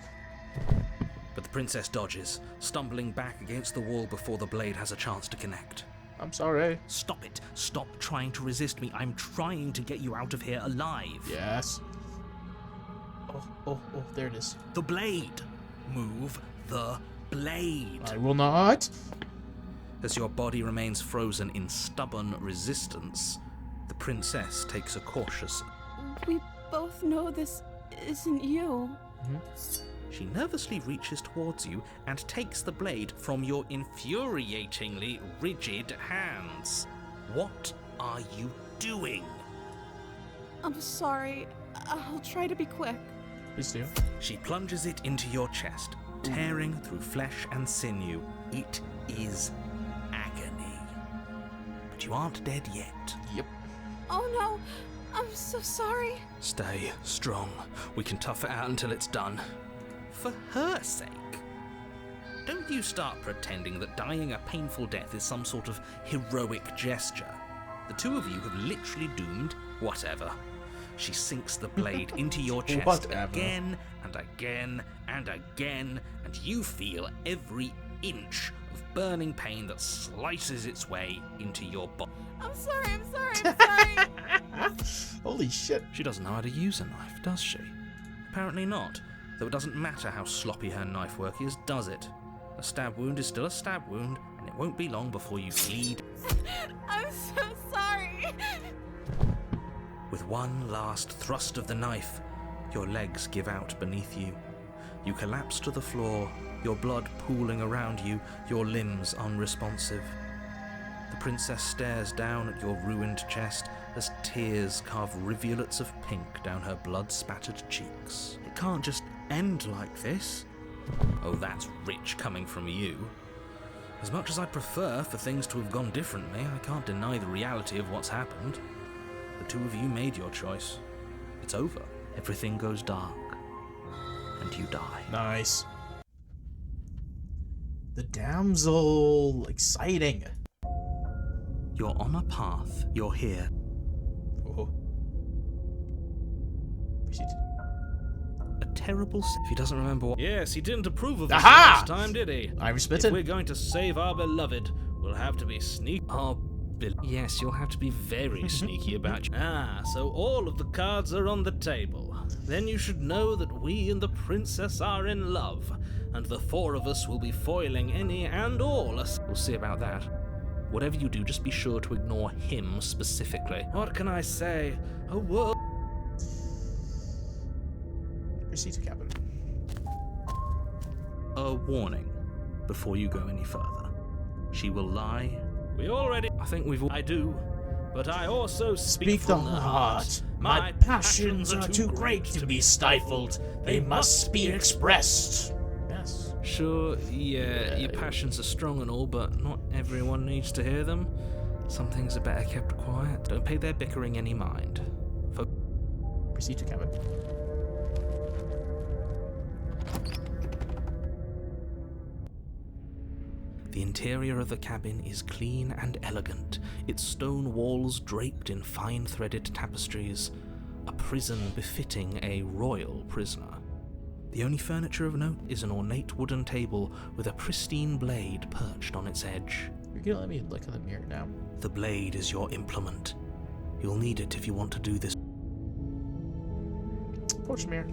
But the princess dodges, stumbling back against the wall before the blade has a chance to connect. I'm sorry. Stop it. Stop trying to resist me. I'm trying to get you out of here alive. Yes. Oh, there it is. The blade. Move the blade. I will not. As your body remains frozen in stubborn resistance, the princess takes a cautious... We both know this isn't you. She nervously reaches towards you and takes the blade from your infuriatingly rigid hands. What are you doing? I'm sorry. I'll try to be quick. Please do. She plunges it into your chest, tearing through flesh and sinew. It is agony. But you aren't dead yet. Yep. Oh no, I'm so sorry. Stay strong. We can tough it out until it's done. For her sake. Don't you start pretending that dying a painful death is some sort of heroic gesture. The two of you have literally doomed whatever. She sinks the blade into your chest Whatever. again and again and again, and you feel every inch of burning pain that slices its way into your body. I'm sorry, I'm sorry. Holy shit. She doesn't know how to use a knife, does she? Apparently not, though it doesn't matter how sloppy her knife work is, does it? A stab wound is still a stab wound, and it won't be long before you bleed. I'm so sorry. With one last thrust of the knife, your legs give out beneath you. You collapse to the floor, your blood pooling around you, your limbs unresponsive. The princess stares down at your ruined chest as tears carve rivulets of pink down her blood-spattered cheeks. It can't just end like this. Oh, that's rich coming from you. As much as I'd prefer for things to have gone differently, I can't deny the reality of what's happened. The two of you made your choice. It's over. Everything goes dark. And you die. Nice. The damsel. Exciting. You're on a path. You're here. Oh. Proceed. A terrible... If he doesn't remember what... Yes, he didn't approve of this Aha! last time, did he? I'm If smitten. we're going to save our beloved, we'll have to be sneaky. Yes, you'll have to be Very sneaky about you. Ah, so all of the cards are on the table. Then you should know that we and the princess are in love, and the four of us will be foiling any and all. We'll see about that. Whatever you do, just be sure to ignore him specifically. What can I say? A world. Proceed to cabin. A warning before you go any further. She will lie. We already. I think we've all... I do, but I also speak Speak the from the heart. My passions are too great to be stifled. They must be expressed. Yes. Sure, yeah, your passions are strong and all, but not everyone needs to hear them. Some things are better kept quiet. Don't pay their bickering any mind. Proceed to cabin. The interior of the cabin is clean and elegant, its stone walls draped in fine-threaded tapestries, a prison befitting a royal prisoner. The only furniture of note is an ornate wooden table with a pristine blade perched on its edge. You're gonna let me look in the mirror now. The blade is your implement. You'll need it if you want to do this. Approach Mir.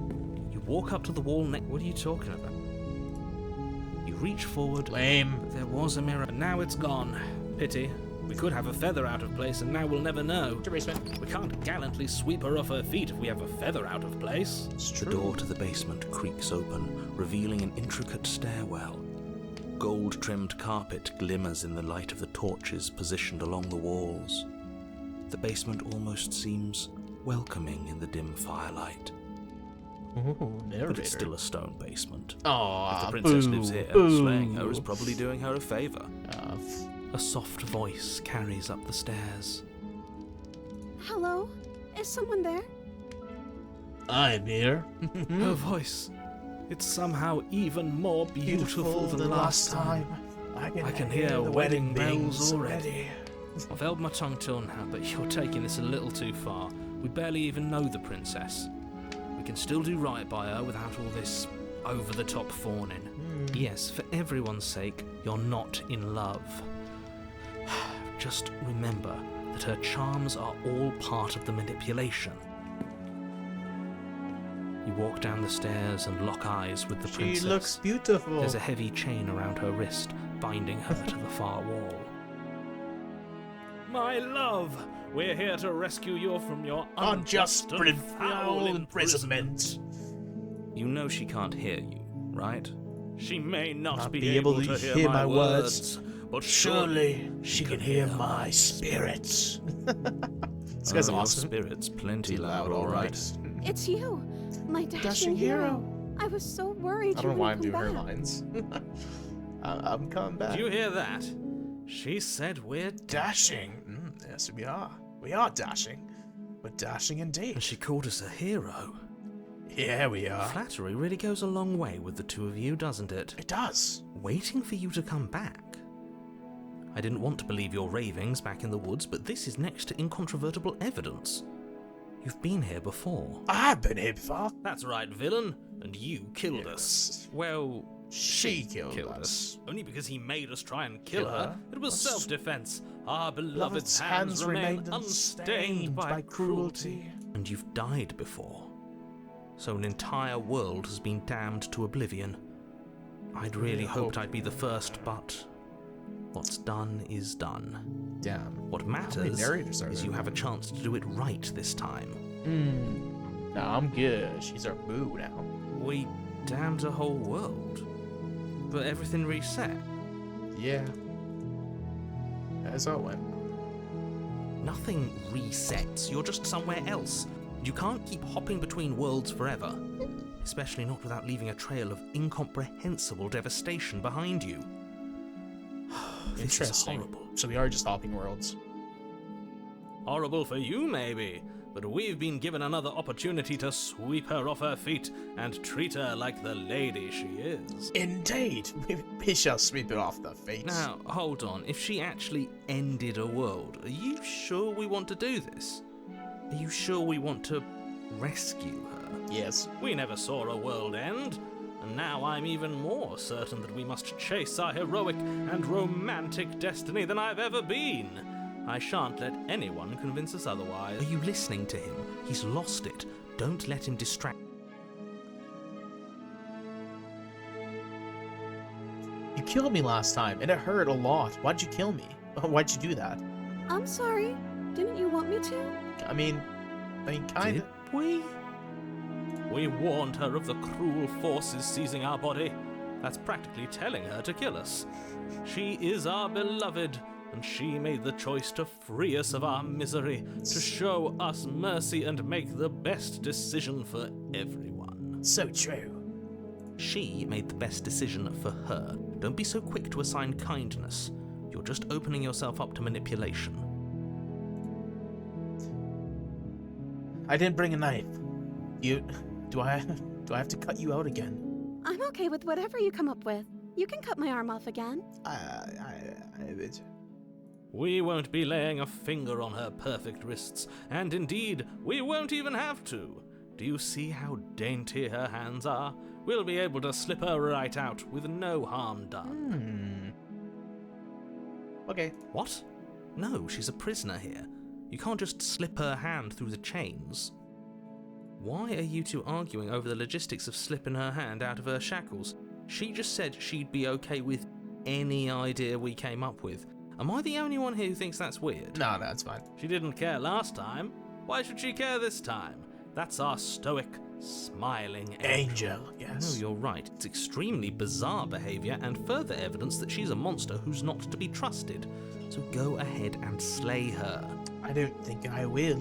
You walk up to the wall next. What are you talking about? You reach forward. Lame. There was a mirror. And now it's gone. Pity. We could have a feather out of place, and now we'll never know. To basement. We can't gallantly sweep her off her feet if we have a feather out of place. It's The true. door to the basement creaks open, revealing an intricate stairwell. Gold-trimmed carpet glimmers in the light of the torches positioned along the walls. The basement almost seems welcoming in the dim firelight. Ooh, narrator. But it's still a stone basement. Aww, If the princess lives boo, here, boo. slaying her is probably doing her a favor. Uh, A soft voice carries up the stairs. Hello? Is someone there? I'm here. Her voice. It's somehow even more beautiful than last time. I can hear the wedding bells bells already. I've held my tongue till now, but you're taking this a little too far. We barely even know the princess. We can still do right by her without all this over-the-top fawning. Yes, for everyone's sake, you're not in love. Just remember that her charms are all part of the manipulation. You walk down the stairs and lock eyes with the She princess. looks beautiful. There's a heavy chain around her wrist, binding her to the far wall. My love, we're here to rescue you from your Unjust and foul imprisonment. You know she can't hear you, right? She may not Be be able to hear my words, but Surely she can hear my spirits. This guy's your awesome. spirit's plenty loud, all right. It's you, my dashing hero. I was so worried I you don't know why I'm wouldn't doing her come back. lines. I'm coming back. Did you hear that? She said we're Dashing. Yes, we are. We are dashing. We're dashing indeed. And she called us a hero. Yeah, we are. Flattery really goes a long way with the two of you, doesn't it? It does. Waiting for you to come back. I didn't want to believe your ravings back in the woods, but this is next to incontrovertible evidence. You've been here before. I've been here before. That's right, villain. And you killed us. Well, She killed killed us. us. Only because he made us try and kill Kill her. her? It was That's- self-defense. Our beloved's Love's hands remained unstained by cruelty. And you've died before. So an entire world has been damned to oblivion. I'd really hoped I'd be the first, but what's done is done. Damn. What many matters narrators are is there? you have a chance to do it right this time. No, I'm good. She's our boo now. We damned a whole world, but everything reset. Yeah. That's how it went. Nothing resets, you're just somewhere else. You can't keep hopping between worlds forever, especially not without leaving a trail of incomprehensible devastation behind you. This is Interesting. horrible. So we are just hopping worlds. Horrible for you, maybe, but we've been given another opportunity to sweep her off her feet and treat her like the lady she is. Indeed. We shall sweep it off the face. Now, hold on. If she actually ended a world, are you sure we want to do this? Are you sure we want to rescue her? Yes. We never saw a world end, and now I'm even more certain that we must chase our heroic and romantic destiny than I've ever been. I shan't let anyone convince us otherwise. Are you listening to him? He's lost it. Don't let him distract. You killed me last time, and it hurt a lot. Why'd you kill me? Why'd you do that? I'm sorry. Didn't you want me to? I mean, kind Did of. we? We warned her of the cruel forces seizing our body. That's practically telling her to kill us. She is our beloved, and she made the choice to free us of our misery, to show us mercy and make the best decision for everyone. So true. She made the best decision for her. Don't be so quick to assign kindness. You're just opening yourself up to manipulation. I didn't bring a knife. Do I have to cut you out again? I'm okay with whatever you come up with. You can cut my arm off again. We won't be laying a finger on her perfect wrists, and indeed, we won't even have to. Do you see how dainty her hands are? We'll be able to slip her right out with no harm done. Okay. What? No, she's a prisoner here. You can't just slip her hand through the chains. Why are you two arguing over the logistics of slipping her hand out of her shackles? She just said she'd be okay with any idea we came up with. Am I the only one here who thinks that's weird? No, it's fine. She didn't care last time. Why should she care this time? That's our stoic, smiling angel. No, Yes. you're right. It's extremely bizarre behaviour and further evidence that she's a monster who's not to be trusted. So go ahead and slay her. I don't think I will.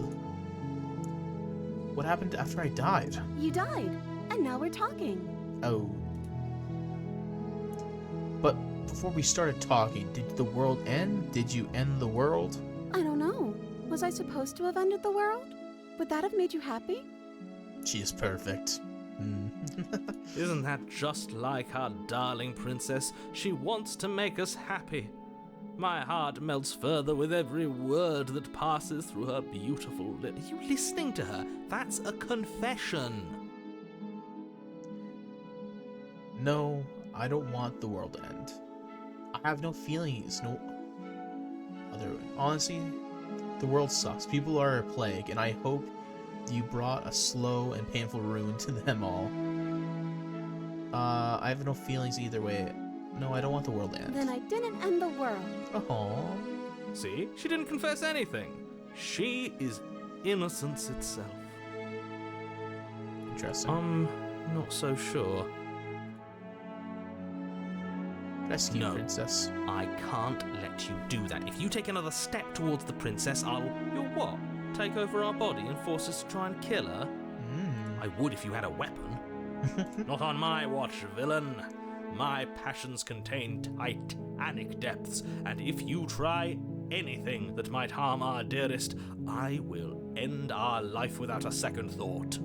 What happened after I died? You died, and now we're talking. Oh. But before we started talking, did the world end? Did you end the world? I don't know. Was I supposed to have ended the world? Would that have made you happy? She is perfect. Isn't that just like our darling princess? She wants to make us happy. My heart melts further with every word that passes through her beautiful lips. Are you listening to her? That's a confession. No, I don't want the world to end. I have no feelings, no other. Honestly, the world sucks. People are a plague, and I hope you brought a slow and painful ruin to them all. I have no feelings either way. No, I don't want the world to end. Then I didn't end the world. Oh, See? She didn't confess anything. She is innocence itself. interesting. I'm not so sure. Rescue no. princess. I can't let you do that. If you take another step towards the princess, I'll... You'll what? Take over our body and force us to try and kill her? I would if you had a weapon. Not on my watch, villain. My passions contain titanic depths, and if you try anything that might harm our dearest, I will end our life without a second thought.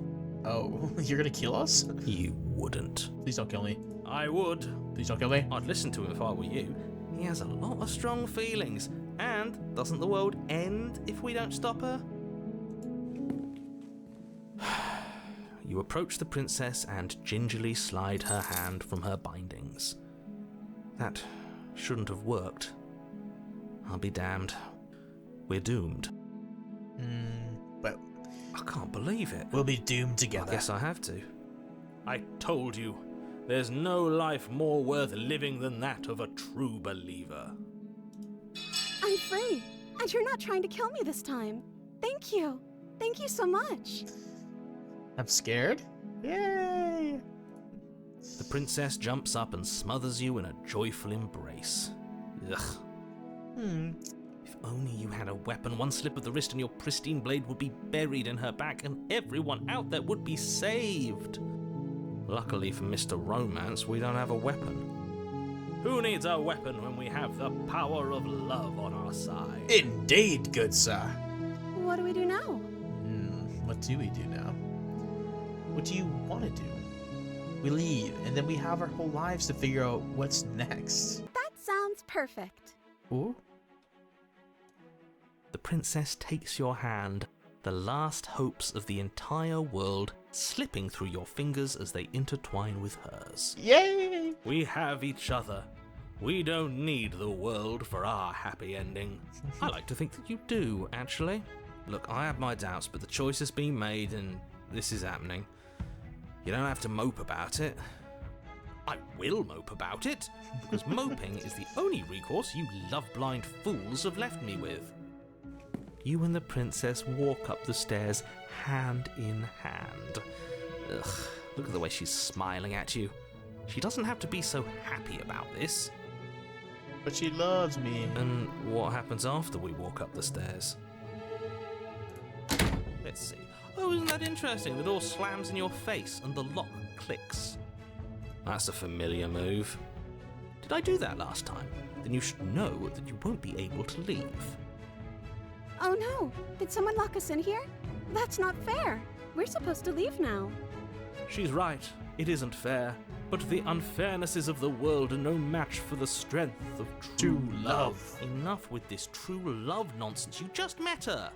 Oh, you're gonna kill us? You wouldn't. Please don't kill me. I would. Please don't kill me. I'd listen to him if I were you. He has a lot of strong feelings. And doesn't the world end if we don't stop her? You approach the princess and gingerly slide her hand from her bindings. That shouldn't have worked. I'll be damned. We're doomed. But I can't believe it. we'll be doomed I together. guess I have to. I told you, there's no life more worth living than that of a true believer. I'm free, and you're not trying to kill me this time. Thank you. Thank you so much. I'm scared. Yay! The princess jumps up and smothers you in a joyful embrace. Ugh. If only you had a weapon, one slip of the wrist and your pristine blade would be buried in her back and everyone out there would be saved. Luckily for Mr. Romance, we don't have a weapon. Who needs a weapon when we have the power of love on our side? Indeed, good sir. What do we do now? What do we do now? What do you want to do? We leave, and then we have our whole lives to figure out what's next. That sounds perfect. Ooh. The princess takes your hand, the last hopes of the entire world slipping through your fingers as they intertwine with hers. Yay! We have each other. We don't need the world for our happy ending. I like to think that you do, actually. Look, I have my doubts, but the choice has been made and this is happening. You don't have to mope about it. I will mope about it, because moping is the only recourse you love-blind fools have left me with. You and the princess walk up the stairs hand in hand. Ugh, look at the way she's smiling at you. She doesn't have to be so happy about this. But she loves me. And what happens after we walk up the stairs? Let's see. Oh, isn't that interesting? The door slams in your face and the lock clicks. That's a familiar move. Did I do that last time? Then you should know that you won't be able to leave. Oh no! Did someone lock us in here? That's not fair. We're supposed to leave now. She's right. It isn't fair. But the unfairnesses of the world are no match for the strength of true love. Enough with this true love nonsense. You just met her.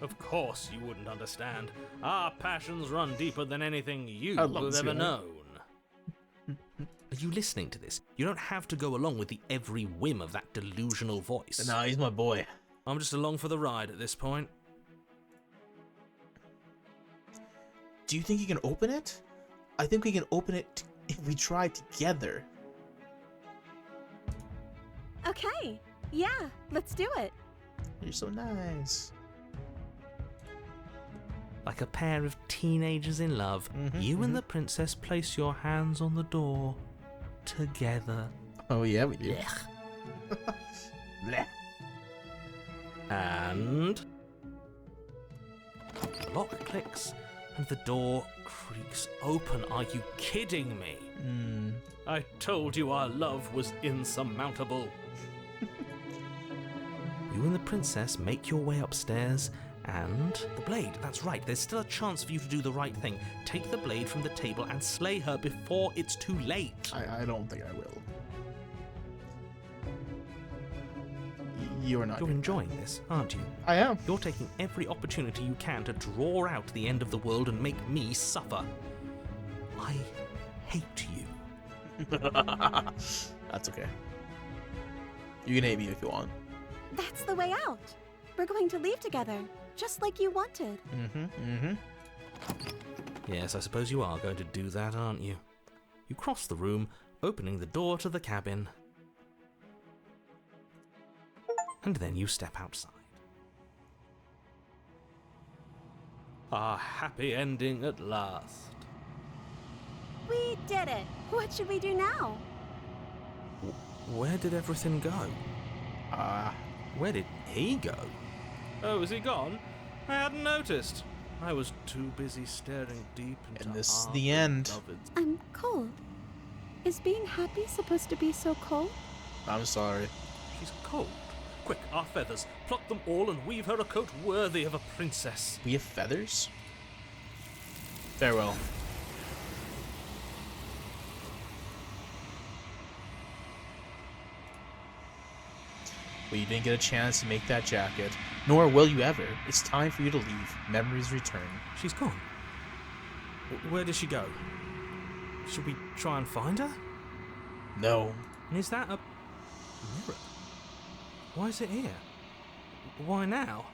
Of course you wouldn't understand. Our passions run deeper than anything you I'd love have to see ever that. known. Are you listening to this? You don't have to go along with the every whim of that delusional voice. Nah, he's my boy. I'm just along for the ride at this point. Do you think you can open it? I think we can open it if we try together. Okay, yeah, let's do it. You're so nice. Like a pair of teenagers in love, you and the princess place your hands on the door together. Oh yeah, we do. Blech. And the lock clicks and the door creaks open. Are you kidding me? I told you our love was insurmountable. You and the princess make your way upstairs, and the blade. That's right, there's still a chance for you to do the right thing. Take the blade from the table and slay her before it's too late. I don't think I will. You're not. You're enjoying this, aren't you? I am. You're taking every opportunity you can to draw out the end of the world and make me suffer. I hate you. That's okay. You can hate me if you want. That's the way out. We're going to leave together, just like you wanted. Yes, I suppose you are going to do that, aren't you? You cross the room, opening the door to the cabin. And then you step outside. A happy ending at last. We did it. What should we do now? Where did everything go? Where did he go? Oh, is he gone? I hadn't noticed. I was too busy staring deep into And this is our the end. beloved's- I'm cold. Is being happy supposed to be so cold? I'm sorry. She's cold. Quick, our feathers. Pluck them all and weave her a coat worthy of a princess. We have feathers? Farewell. Well, you didn't get a chance to make that jacket, nor will you ever. It's time for you to leave. Memories return. She's gone. Where did she go? Should we try and find her? No. And is that a mirror? Why is it here? Why now?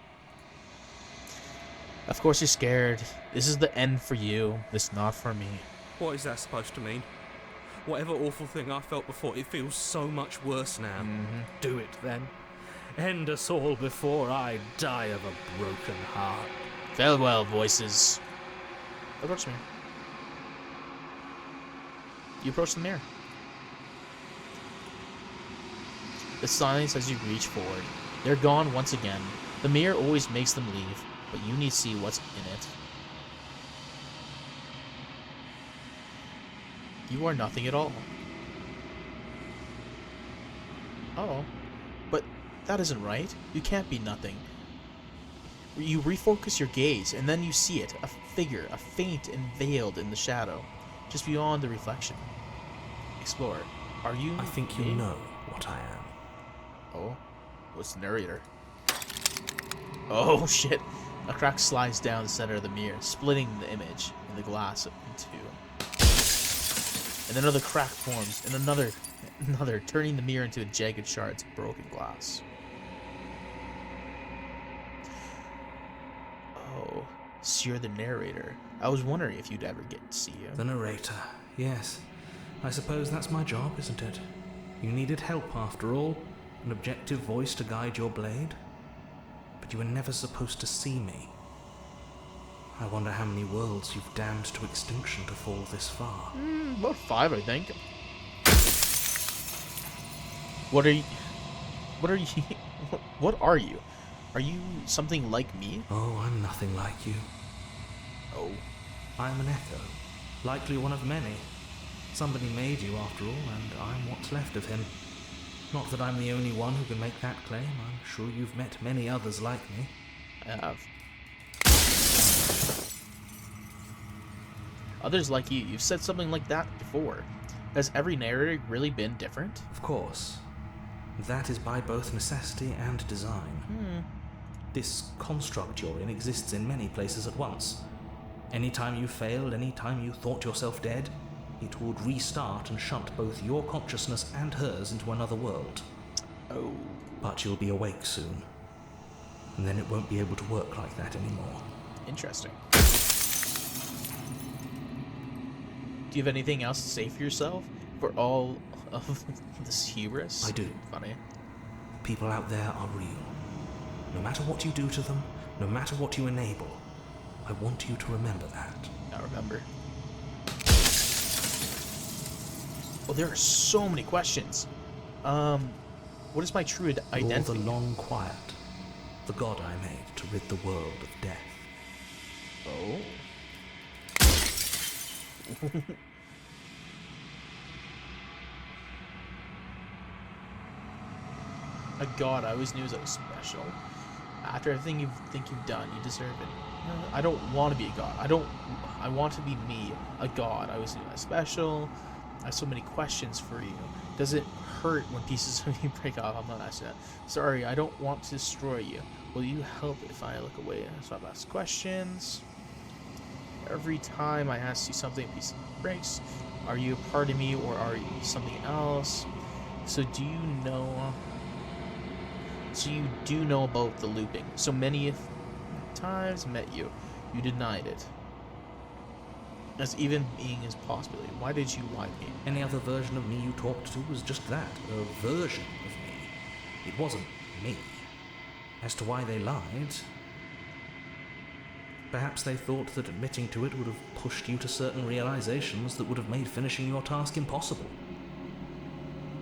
Of course you're scared. This is the end for you. It's not for me. What is that supposed to mean? Whatever awful thing I felt before, it feels so much worse now. Do it then. End us all before I die of a broken heart. Farewell, voices. Approach me. You approach the mirror. The silence as you reach forward. They're gone once again. The mirror always makes them leave, but you need to see what's in it. You are nothing at all. Oh, but that isn't right. You can't be nothing. You refocus your gaze, and then you see it, a figure, a faint and veiled in the shadow, just beyond the reflection. Explorer, are you... I think you me? know what I am. Oh, what's the narrator? Oh shit! A crack slides down the center of the mirror, splitting the image in the glass in two. And another crack forms, and another, turning the mirror into a jagged shards of broken glass. Oh, so you're the narrator. I was wondering if you'd ever get to see you. The narrator, yes. I suppose that's my job, isn't it? You needed help after all, an objective voice to guide your blade. But you were never supposed to see me. I wonder how many worlds you've damned to extinction to fall this far. About 5, I think. What are you? What are you? What are you? Are you something like me? Oh, I'm nothing like you. Oh. I'm an echo, likely one of many. Somebody made you after all, and I'm what's left of him. Not that I'm the only one who can make that claim. I'm sure you've met many others like me. I have. Others like you. You've said something like that before. Has every narrator really been different? Of course. That is by both necessity and design. This construct you're in exists in many places at once. Anytime you failed, anytime you thought yourself dead, it would restart and shunt both your consciousness and hers into another world. Oh. But you'll be awake soon. And then it won't be able to work like that anymore. Interesting. Do you have anything else to say for yourself? For all of this hubris? I do. Funny. People out there are real. No matter what you do to them, no matter what you enable, I want you to remember that. I remember. Oh, there are so many questions. What is my true identity? You're the long quiet, the god I made to rid the world of death. Oh. A god, I always knew I was special. After everything you think you've done, you deserve it. I don't want to be a god. I want to be me, a god. I always knew I was special. I have so many questions for you. Does it hurt when pieces of you break off? I'm not asking that. Sorry, I don't want to destroy you. Will you help if I look away? So I've asked questions. Every time I ask you something, a piece breaks. Are you a part of me or are you something else? So you do know about the looping. So many times met you. You denied it. As even being as possibility. Why did you lie to me? Any other version of me you talked to was just that, a version of me. It wasn't me. As to why they lied, perhaps they thought that admitting to it would have pushed you to certain realizations that would have made finishing your task impossible.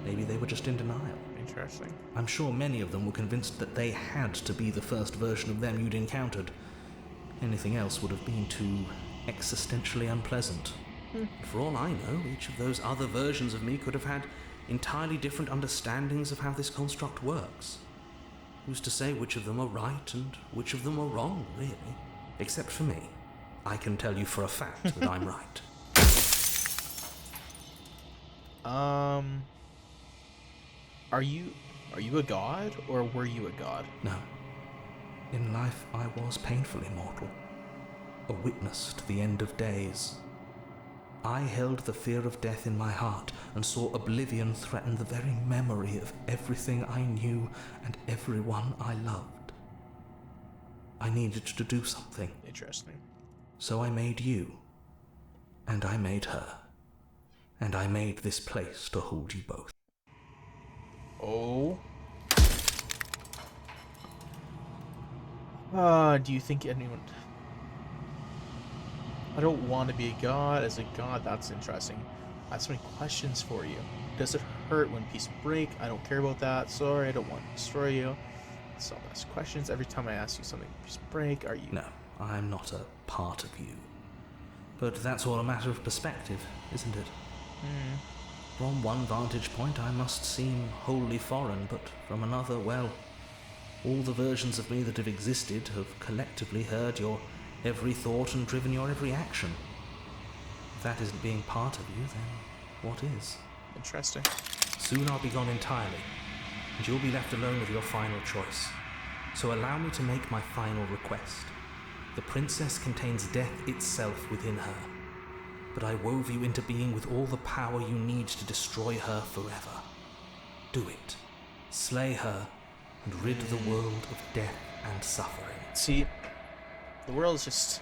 Maybe they were just in denial. Interesting. I'm sure many of them were convinced that they had to be the first version of them you'd encountered. Anything else would have been too existentially unpleasant. For all I know, each of those other versions of me could have had entirely different understandings of how this construct works. Who's to say which of them are right and which of them are wrong, really? Except for me. I can tell you for a fact that I'm right. Are you a god, or were you a god? No. In life, I was painfully mortal. A witness to the end of days. I held the fear of death in my heart and saw oblivion threaten the very memory of everything I knew and everyone I loved. I needed to do something. Interesting. So I made you. And I made her. And I made this place to hold you both. Oh. Do you think anyone... I don't want to be a god. As a god, that's interesting. I have so many questions for you. Does it hurt when pieces break? I don't care about that. Sorry, I don't want to destroy you. So I'll ask questions. Every time I ask you something, pieces break. Are you... No, I'm not a part of you. But that's all a matter of perspective, isn't it? From one vantage point, I must seem wholly foreign, but from another, well, all the versions of me that have existed have collectively heard your every thought and driven your every action. If that isn't being part of you, then what is? Interesting. Soon I'll be gone entirely, and you'll be left alone with your final choice. So allow me to make my final request. The princess contains death itself within her, but I wove you into being with all the power you need to destroy her forever. Do it. Slay her, and rid the world of death and suffering. See, the world just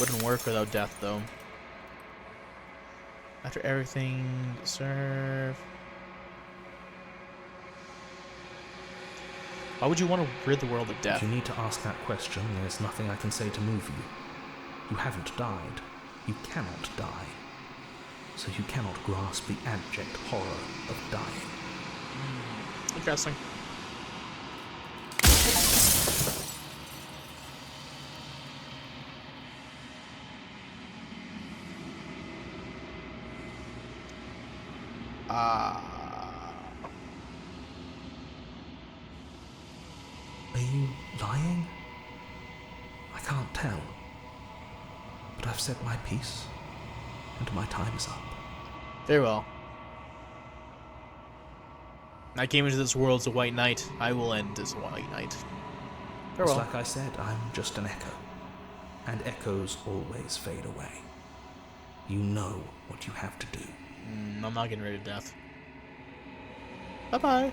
wouldn't work without death, though. After everything you deserve... Why would you want to rid the world of death? If you need to ask that question, there's nothing I can say to move you. You haven't died. You cannot die. So you cannot grasp the abject horror of dying. Interesting. Are you lying? I can't tell. But I've said my piece, and my time is up. Very well. I came into this world as a white knight. I will end as a white knight. Very It's well. like I said, I'm just an echo. And echoes always fade away. You know what you have to do. I'm not getting rid of death. Bye-bye.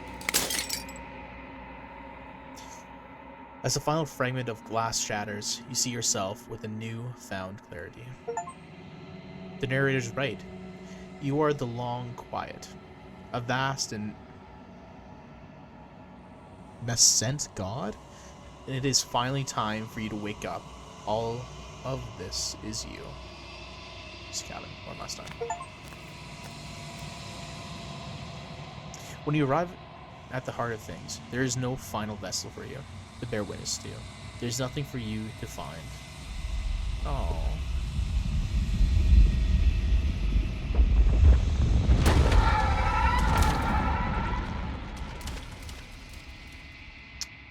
As the final fragment of glass shatters, you see yourself with a new found clarity. The narrator's right. You are the long quiet, a vast and nascent god, and it is finally time for you to wake up. All of this is you. Just count it one last time. When you arrive at the heart of things, there is no final vessel for you to bear witness to. There's nothing for you to find. Oh.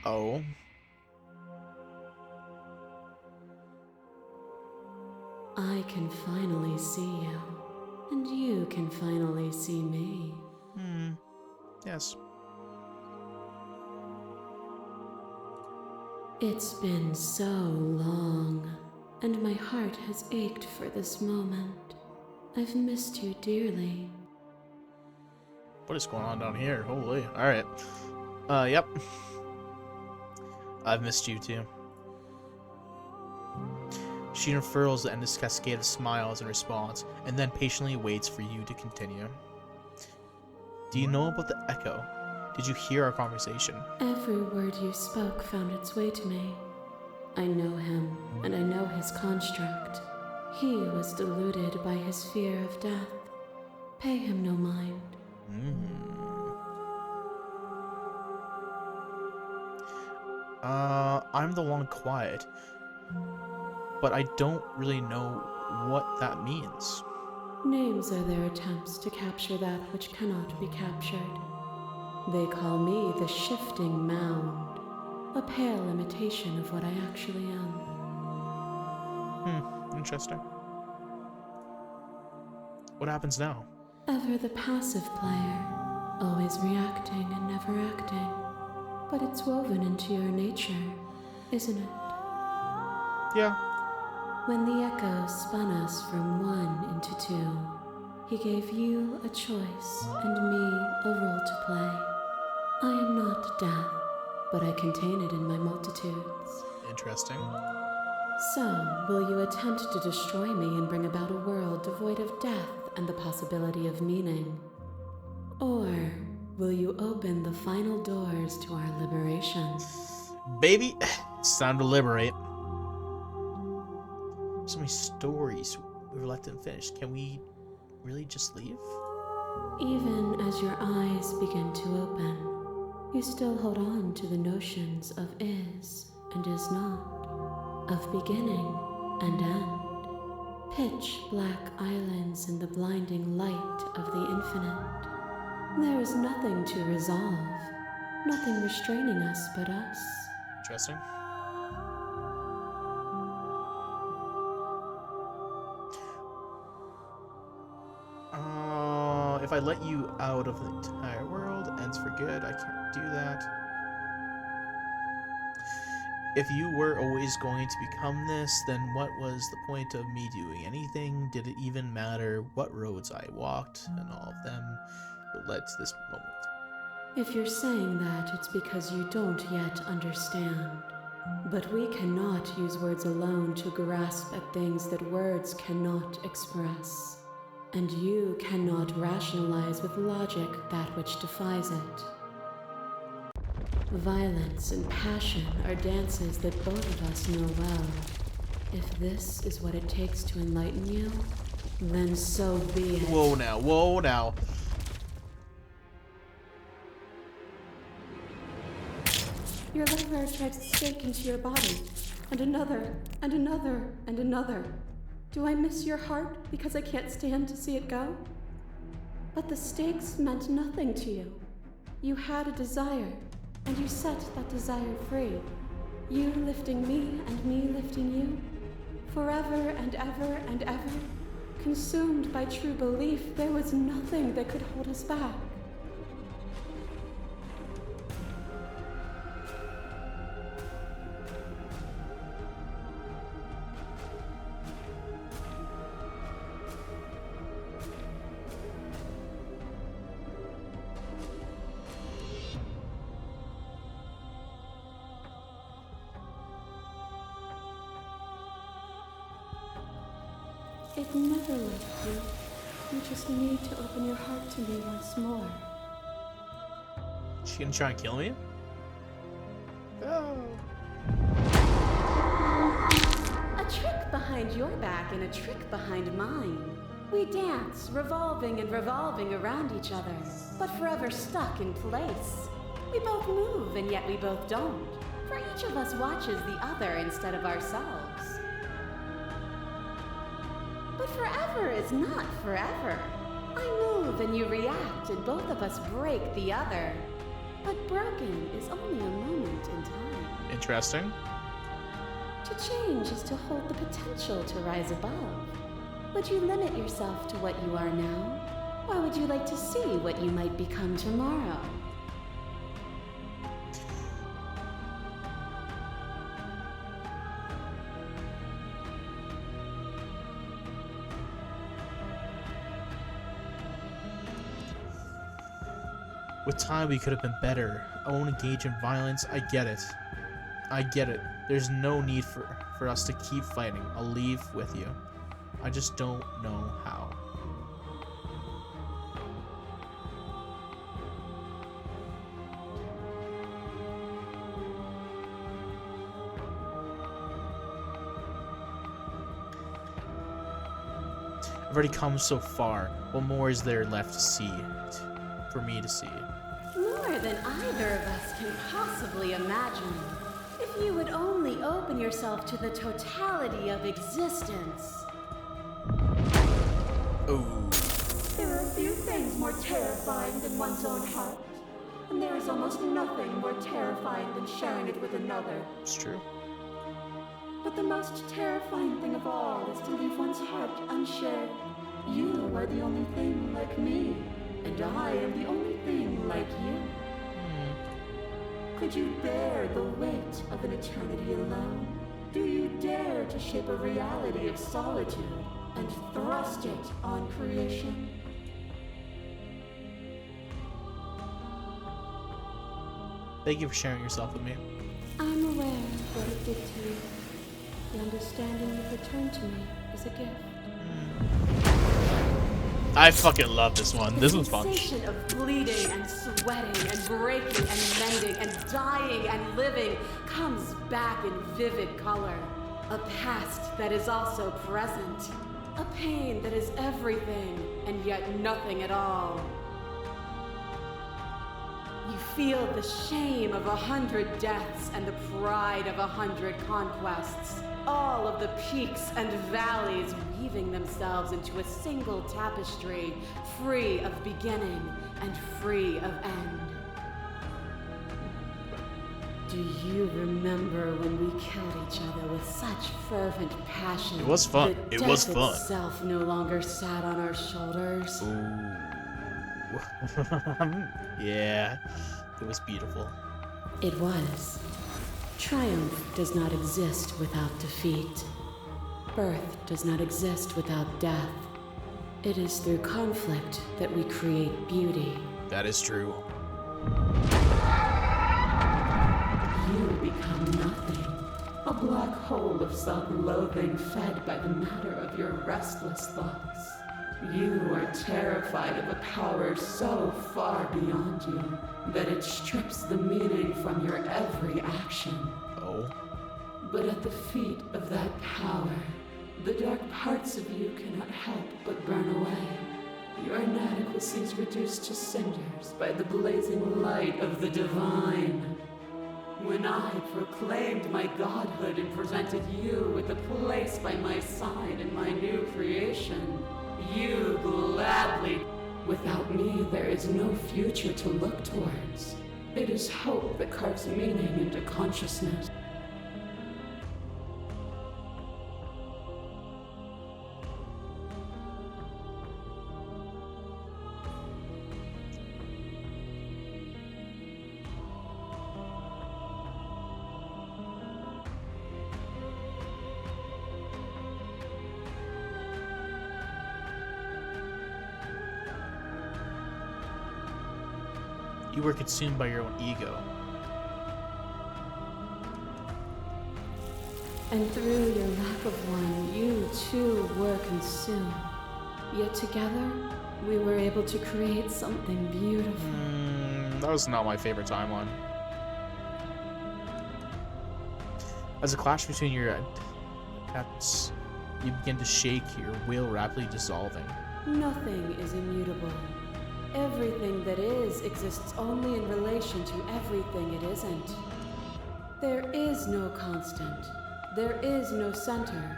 Oh. I can finally see you, and you can finally see me. Yes. It's been so long, and my heart has ached for this moment. I've missed you dearly. What is going on down here? Holy. Alright. Yep. I've missed you too. She unfurls the endless cascade of smiles in response, and then patiently waits for you to continue. Do you know about the echo? Did you hear our conversation? Every word you spoke found its way to me. I know him, and I know his construct. He was deluded by his fear of death. Pay him no mind. I'm the long quiet, but I don't really know what that means. Names are their attempts to capture that which cannot be captured. They call me the shifting mound, a pale imitation of what I actually am. Interesting. What happens now? Ever the passive player, always reacting and never acting. But it's woven into your nature, isn't it? Yeah. When the echo spun us from one into two, he gave you a choice and me a role to play. I am not death, but I contain it in my multitudes. Interesting. So, will you attempt to destroy me and bring about a world devoid of death and the possibility of meaning? Or will you open the final doors to our liberation? Baby, it's time to liberate. So many stories we've left unfinished. Can we really just leave? Even as your eyes begin to open, you still hold on to the notions of is and is not, of beginning and end. Pitch black islands in the blinding light of the infinite. There is nothing to resolve, nothing restraining us but us. Interesting. If I let you out of the entire world, ends for good. I can't do that. If you were always going to become this, then what was the point of me doing anything? Did it even matter what roads I walked and all of them that led to this moment? If you're saying that, it's because you don't yet understand. But we cannot use words alone to grasp at things that words cannot express. And you cannot rationalize with logic that which defies it. Violence and passion are dances that both of us know well. If this is what it takes to enlighten you, then so be it. Whoa now, whoa now. Your liver tried to stake into your body, and another, and another, and another. Do I miss your heart because I can't stand to see it go? But the stakes meant nothing to you. You had a desire, and you set that desire free. You lifting me and me lifting you. Forever and ever and ever. Consumed by true belief, there was nothing that could hold us back. It never left you. You just need to open your heart to me once more. She gonna try and kill me? A trick behind your back and a trick behind mine. We dance, revolving and revolving around each other, but forever stuck in place. We both move, and yet we both don't. For each of us watches the other instead of ourselves. But forever is not forever. I move and you react, and both of us break the other. But broken is only a moment in time. Interesting. To change is to hold the potential to rise above. Would you limit yourself to what you are now? Or would you like to see what you might become tomorrow? With time, we could have been better. I won't engage in violence. I get it. I get it. There's no need for us to keep fighting. I'll leave with you. I just don't know how. I've already come so far. What more is there left to see? For me to see? More than either of us can possibly imagine. If you would only open yourself to the totality of existence. Oh. There are few things more terrifying than one's own heart. And there is almost nothing more terrifying than sharing it with another. It's true. But the most terrifying thing of all is to leave one's heart unshared. You are the only thing like me, and I am the only thing like you. Could you bear the weight of an eternity alone? Do you dare to shape a reality of solitude and thrust it on creation? Thank you for sharing yourself with me. I'm aware of what it did to you. The understanding you've returned to me is a gift. I fucking love this one. This one's fun. The sensation of bleeding and sweating and breaking and mending and dying and living comes back in vivid color. A past that is also present. A pain that is everything and yet nothing at all. You feel the shame of 100 deaths and the pride of 100 conquests. All of the peaks and valleys weaving themselves into a single tapestry, free of beginning and free of end. Do you remember when we killed each other with such fervent passion? It was fun. that It was death fun. itself no longer sat on our shoulders? Ooh. Yeah. It was beautiful. It was. Triumph does not exist without defeat. Birth does not exist without death. It is through conflict that we create beauty. That is true. You become nothing. A black hole of self-loathing fed by the matter of your restless thoughts. You are terrified of a power so far beyond you that it strips the meaning from your every action. Oh. But at the feet of that power, the dark parts of you cannot help but burn away. Your inadequacy is reduced to cinders by the blazing light of the divine. When I proclaimed my godhood and presented you with a place by my side in my new creation, you gladly. Without me, there is no future to look towards. It is hope that carves meaning into consciousness. You were consumed by your own ego. And through your lack of one, you too were consumed. Yet together, we were able to create something beautiful. That was not my favorite timeline. As a clash between your attempts, you begin to shake, your will rapidly dissolving. Nothing is immutable. Everything that is exists only in relation to everything it isn't. There is no constant. There is no center.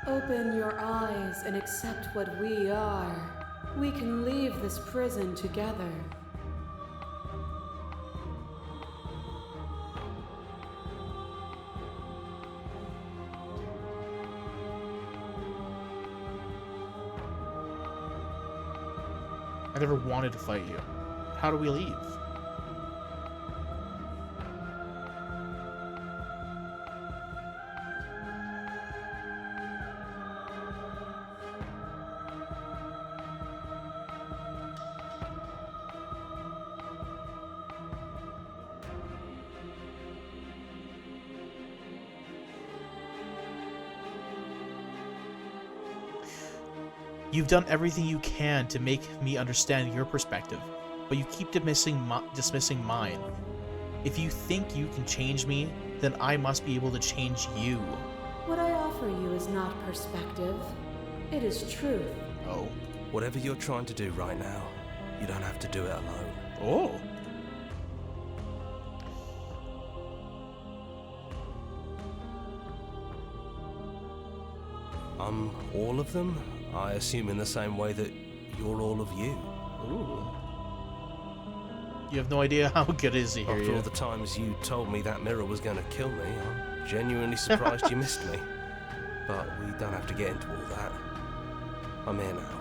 Open your eyes and accept what we are. We can leave this prison together. I never wanted to fight you. How do we leave? You've done everything you can to make me understand your perspective, but you keep dismissing mine. If you think you can change me, then I must be able to change you. What I offer you is not perspective. It is truth. Oh. Whatever you're trying to do right now, you don't have to do it alone. Oh. I'm all of them, I assume in the same way that you're all of you. Ooh. You have no idea how good it is to hear After you. all the times you told me that mirror was going to kill me, I'm genuinely surprised you missed me. But we don't have to get into all that. I'm here now.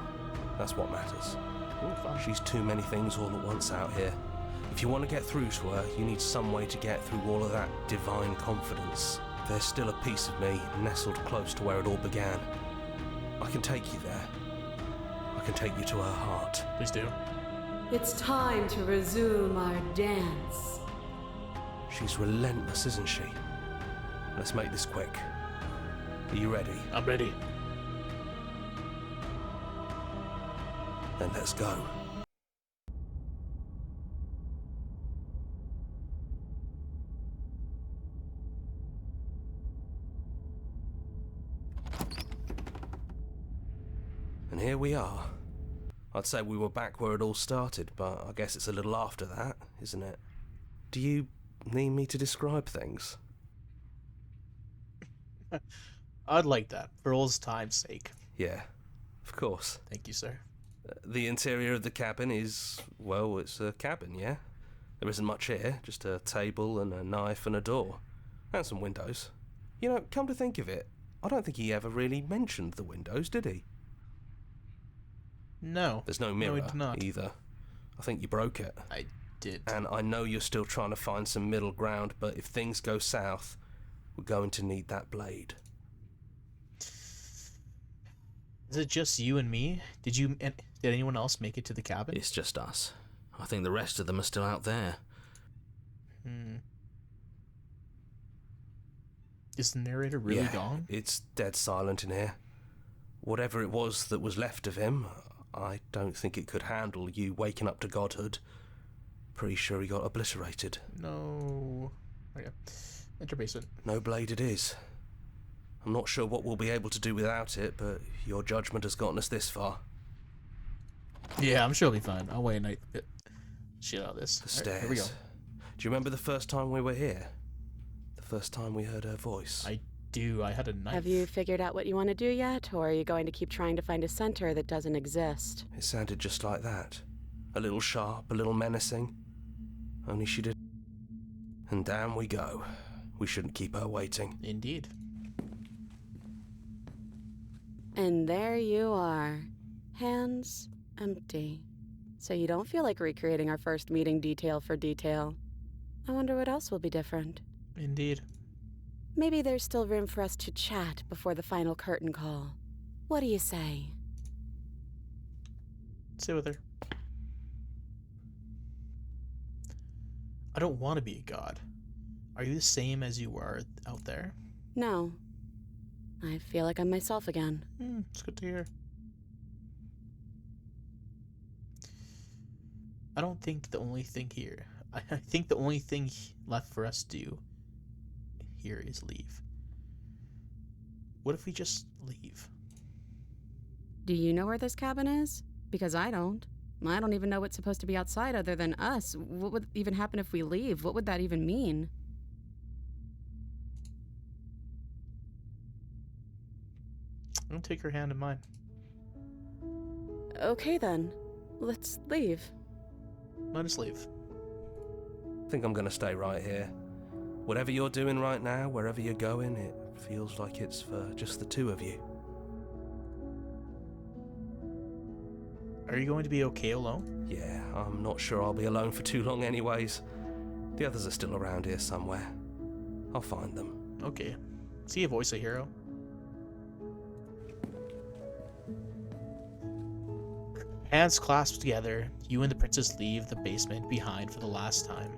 That's what matters. Ooh, fun. She's too many things all at once out here. If you want to get through to her, you need some way to get through all of that divine confidence. There's still a piece of me nestled close to where it all began. I can take you there. I can take you to her heart. Please do. It's time to resume our dance. She's relentless, isn't she? Let's make this quick. Are you ready? I'm ready. Then let's go. And here we are. I'd say we were back where it all started, but I guess it's a little after that, isn't it? Do you need me to describe things? I'd like that, for old time's sake. Yeah, of course. Thank you, sir. The interior of the cabin is, well, it's a cabin, yeah? There isn't much here, just a table and a knife and a door. And some windows. You know, come to think of it, I don't think he ever really mentioned the windows, did he? No. There's no No, mirror he did not. either. I think you broke it. I did. And I know you're still trying to find some middle ground, but if things go south, we're going to need that blade. Is it just you and me? Did anyone else make it to the cabin? It's just us. I think the rest of them are still out there. Is the narrator really Yeah, gone? It's dead silent in here. Whatever it was that was left of him, I don't think it could handle you waking up to godhood. Pretty sure he got obliterated. No. Okay. Enter basement. No blade it is. I'm not sure what we'll be able to do without it, but your judgment has gotten us this far. Yeah, I'm sure it'll be fine. I'll wait a night. Shit out of this. The All stairs. right, here we go. Do you remember the first time we were here? The first time we heard her voice? I do. I had a knife. Have you figured out what you want to do yet, or are you going to keep trying to find a center that doesn't exist? It sounded just like that. A little sharp, a little menacing. Only she did. And down we go. We shouldn't keep her waiting. Indeed. And there you are. Hands empty. So you don't feel like recreating our first meeting detail for detail. I wonder what else will be different. Indeed. Maybe there's still room for us to chat before the final curtain call. What do you say? Sit with her. I don't want to be a god. Are you the same as you were out there? No. I feel like I'm myself again. It's good to hear. I don't think the only thing here... I think the only thing left for us to do here is leave. What if we just leave? Do you know where this cabin is? Because I don't. I don't even know what's supposed to be outside other than us. What would even happen if we leave? What would that even mean? I'll take her hand in mine. Okay then. Let's leave. Let us leave. I think I'm gonna stay right here. Whatever you're doing right now, wherever you're going, it feels like it's for just the two of you. Are you going to be okay alone? Yeah, I'm not sure I'll be alone for too long anyways. The others are still around here somewhere. I'll find them. Okay. See you, voice a hero. Hands clasped together, you and the princess leave the basement behind for the last time.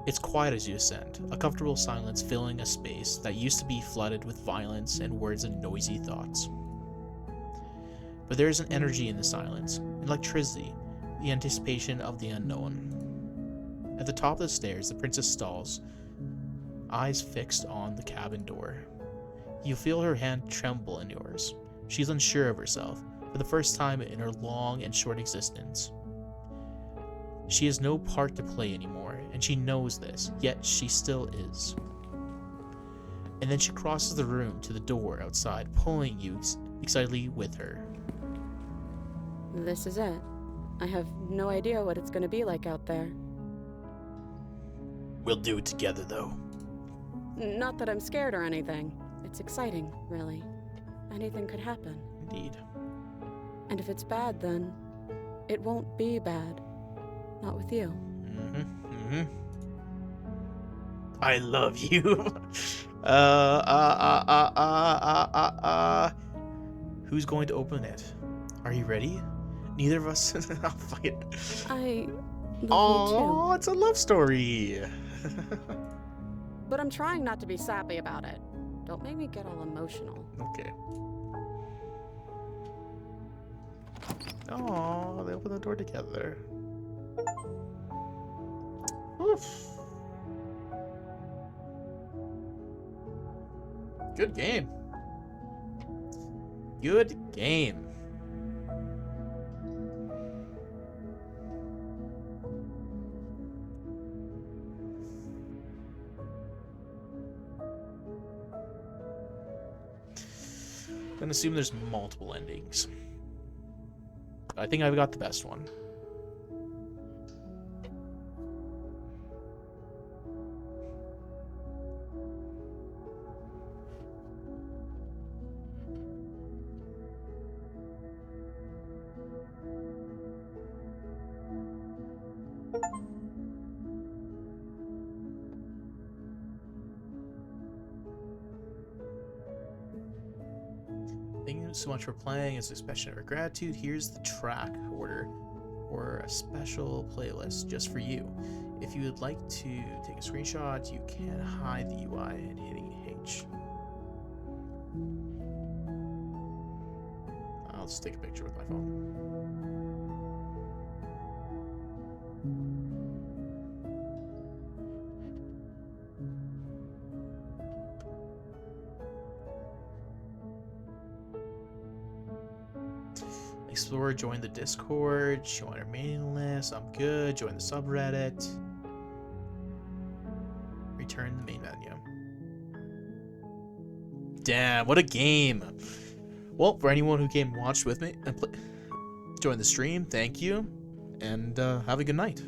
It's quiet as you ascend, a comfortable silence filling a space that used to be flooded with violence and words and noisy thoughts. But there is an energy in the silence, electricity, the anticipation of the unknown. At the top of the stairs, the princess stalls, eyes fixed on the cabin door. You feel her hand tremble in yours. She's unsure of herself, for the first time in her long and short existence. She has no part to play anymore, and she knows this, yet she still is. And then she crosses the room to the door outside, pulling you excitedly with her. This is it. I have no idea what it's going to be like out there. We'll do it together, though. Not that I'm scared or anything. It's exciting, really. Anything could happen. Indeed. And if it's bad, then it won't be bad. Not with you. I love you. Who's going to open it? Are you ready? Neither of us. I'll fight. I love you Oh, it's a love story. too. But I'm trying not to be sappy about it. Don't make me get all emotional. Okay. Oh, they open the door together. Oof. Good game. Good game. I'm gonna assume there's multiple endings. I think I've got the best one. Thank you so much for playing. As an expression of our gratitude, here's the track order or a special playlist just for you. If you would like to take a screenshot, you can hide the UI and hitting H. I'll just take a picture with my phone. Explorer, join the Discord, join our mailing list, I'm good, join the subreddit, return the main menu. Damn, what a game! Well, for anyone who came and watched with me and join the stream, thank you, and have a good night.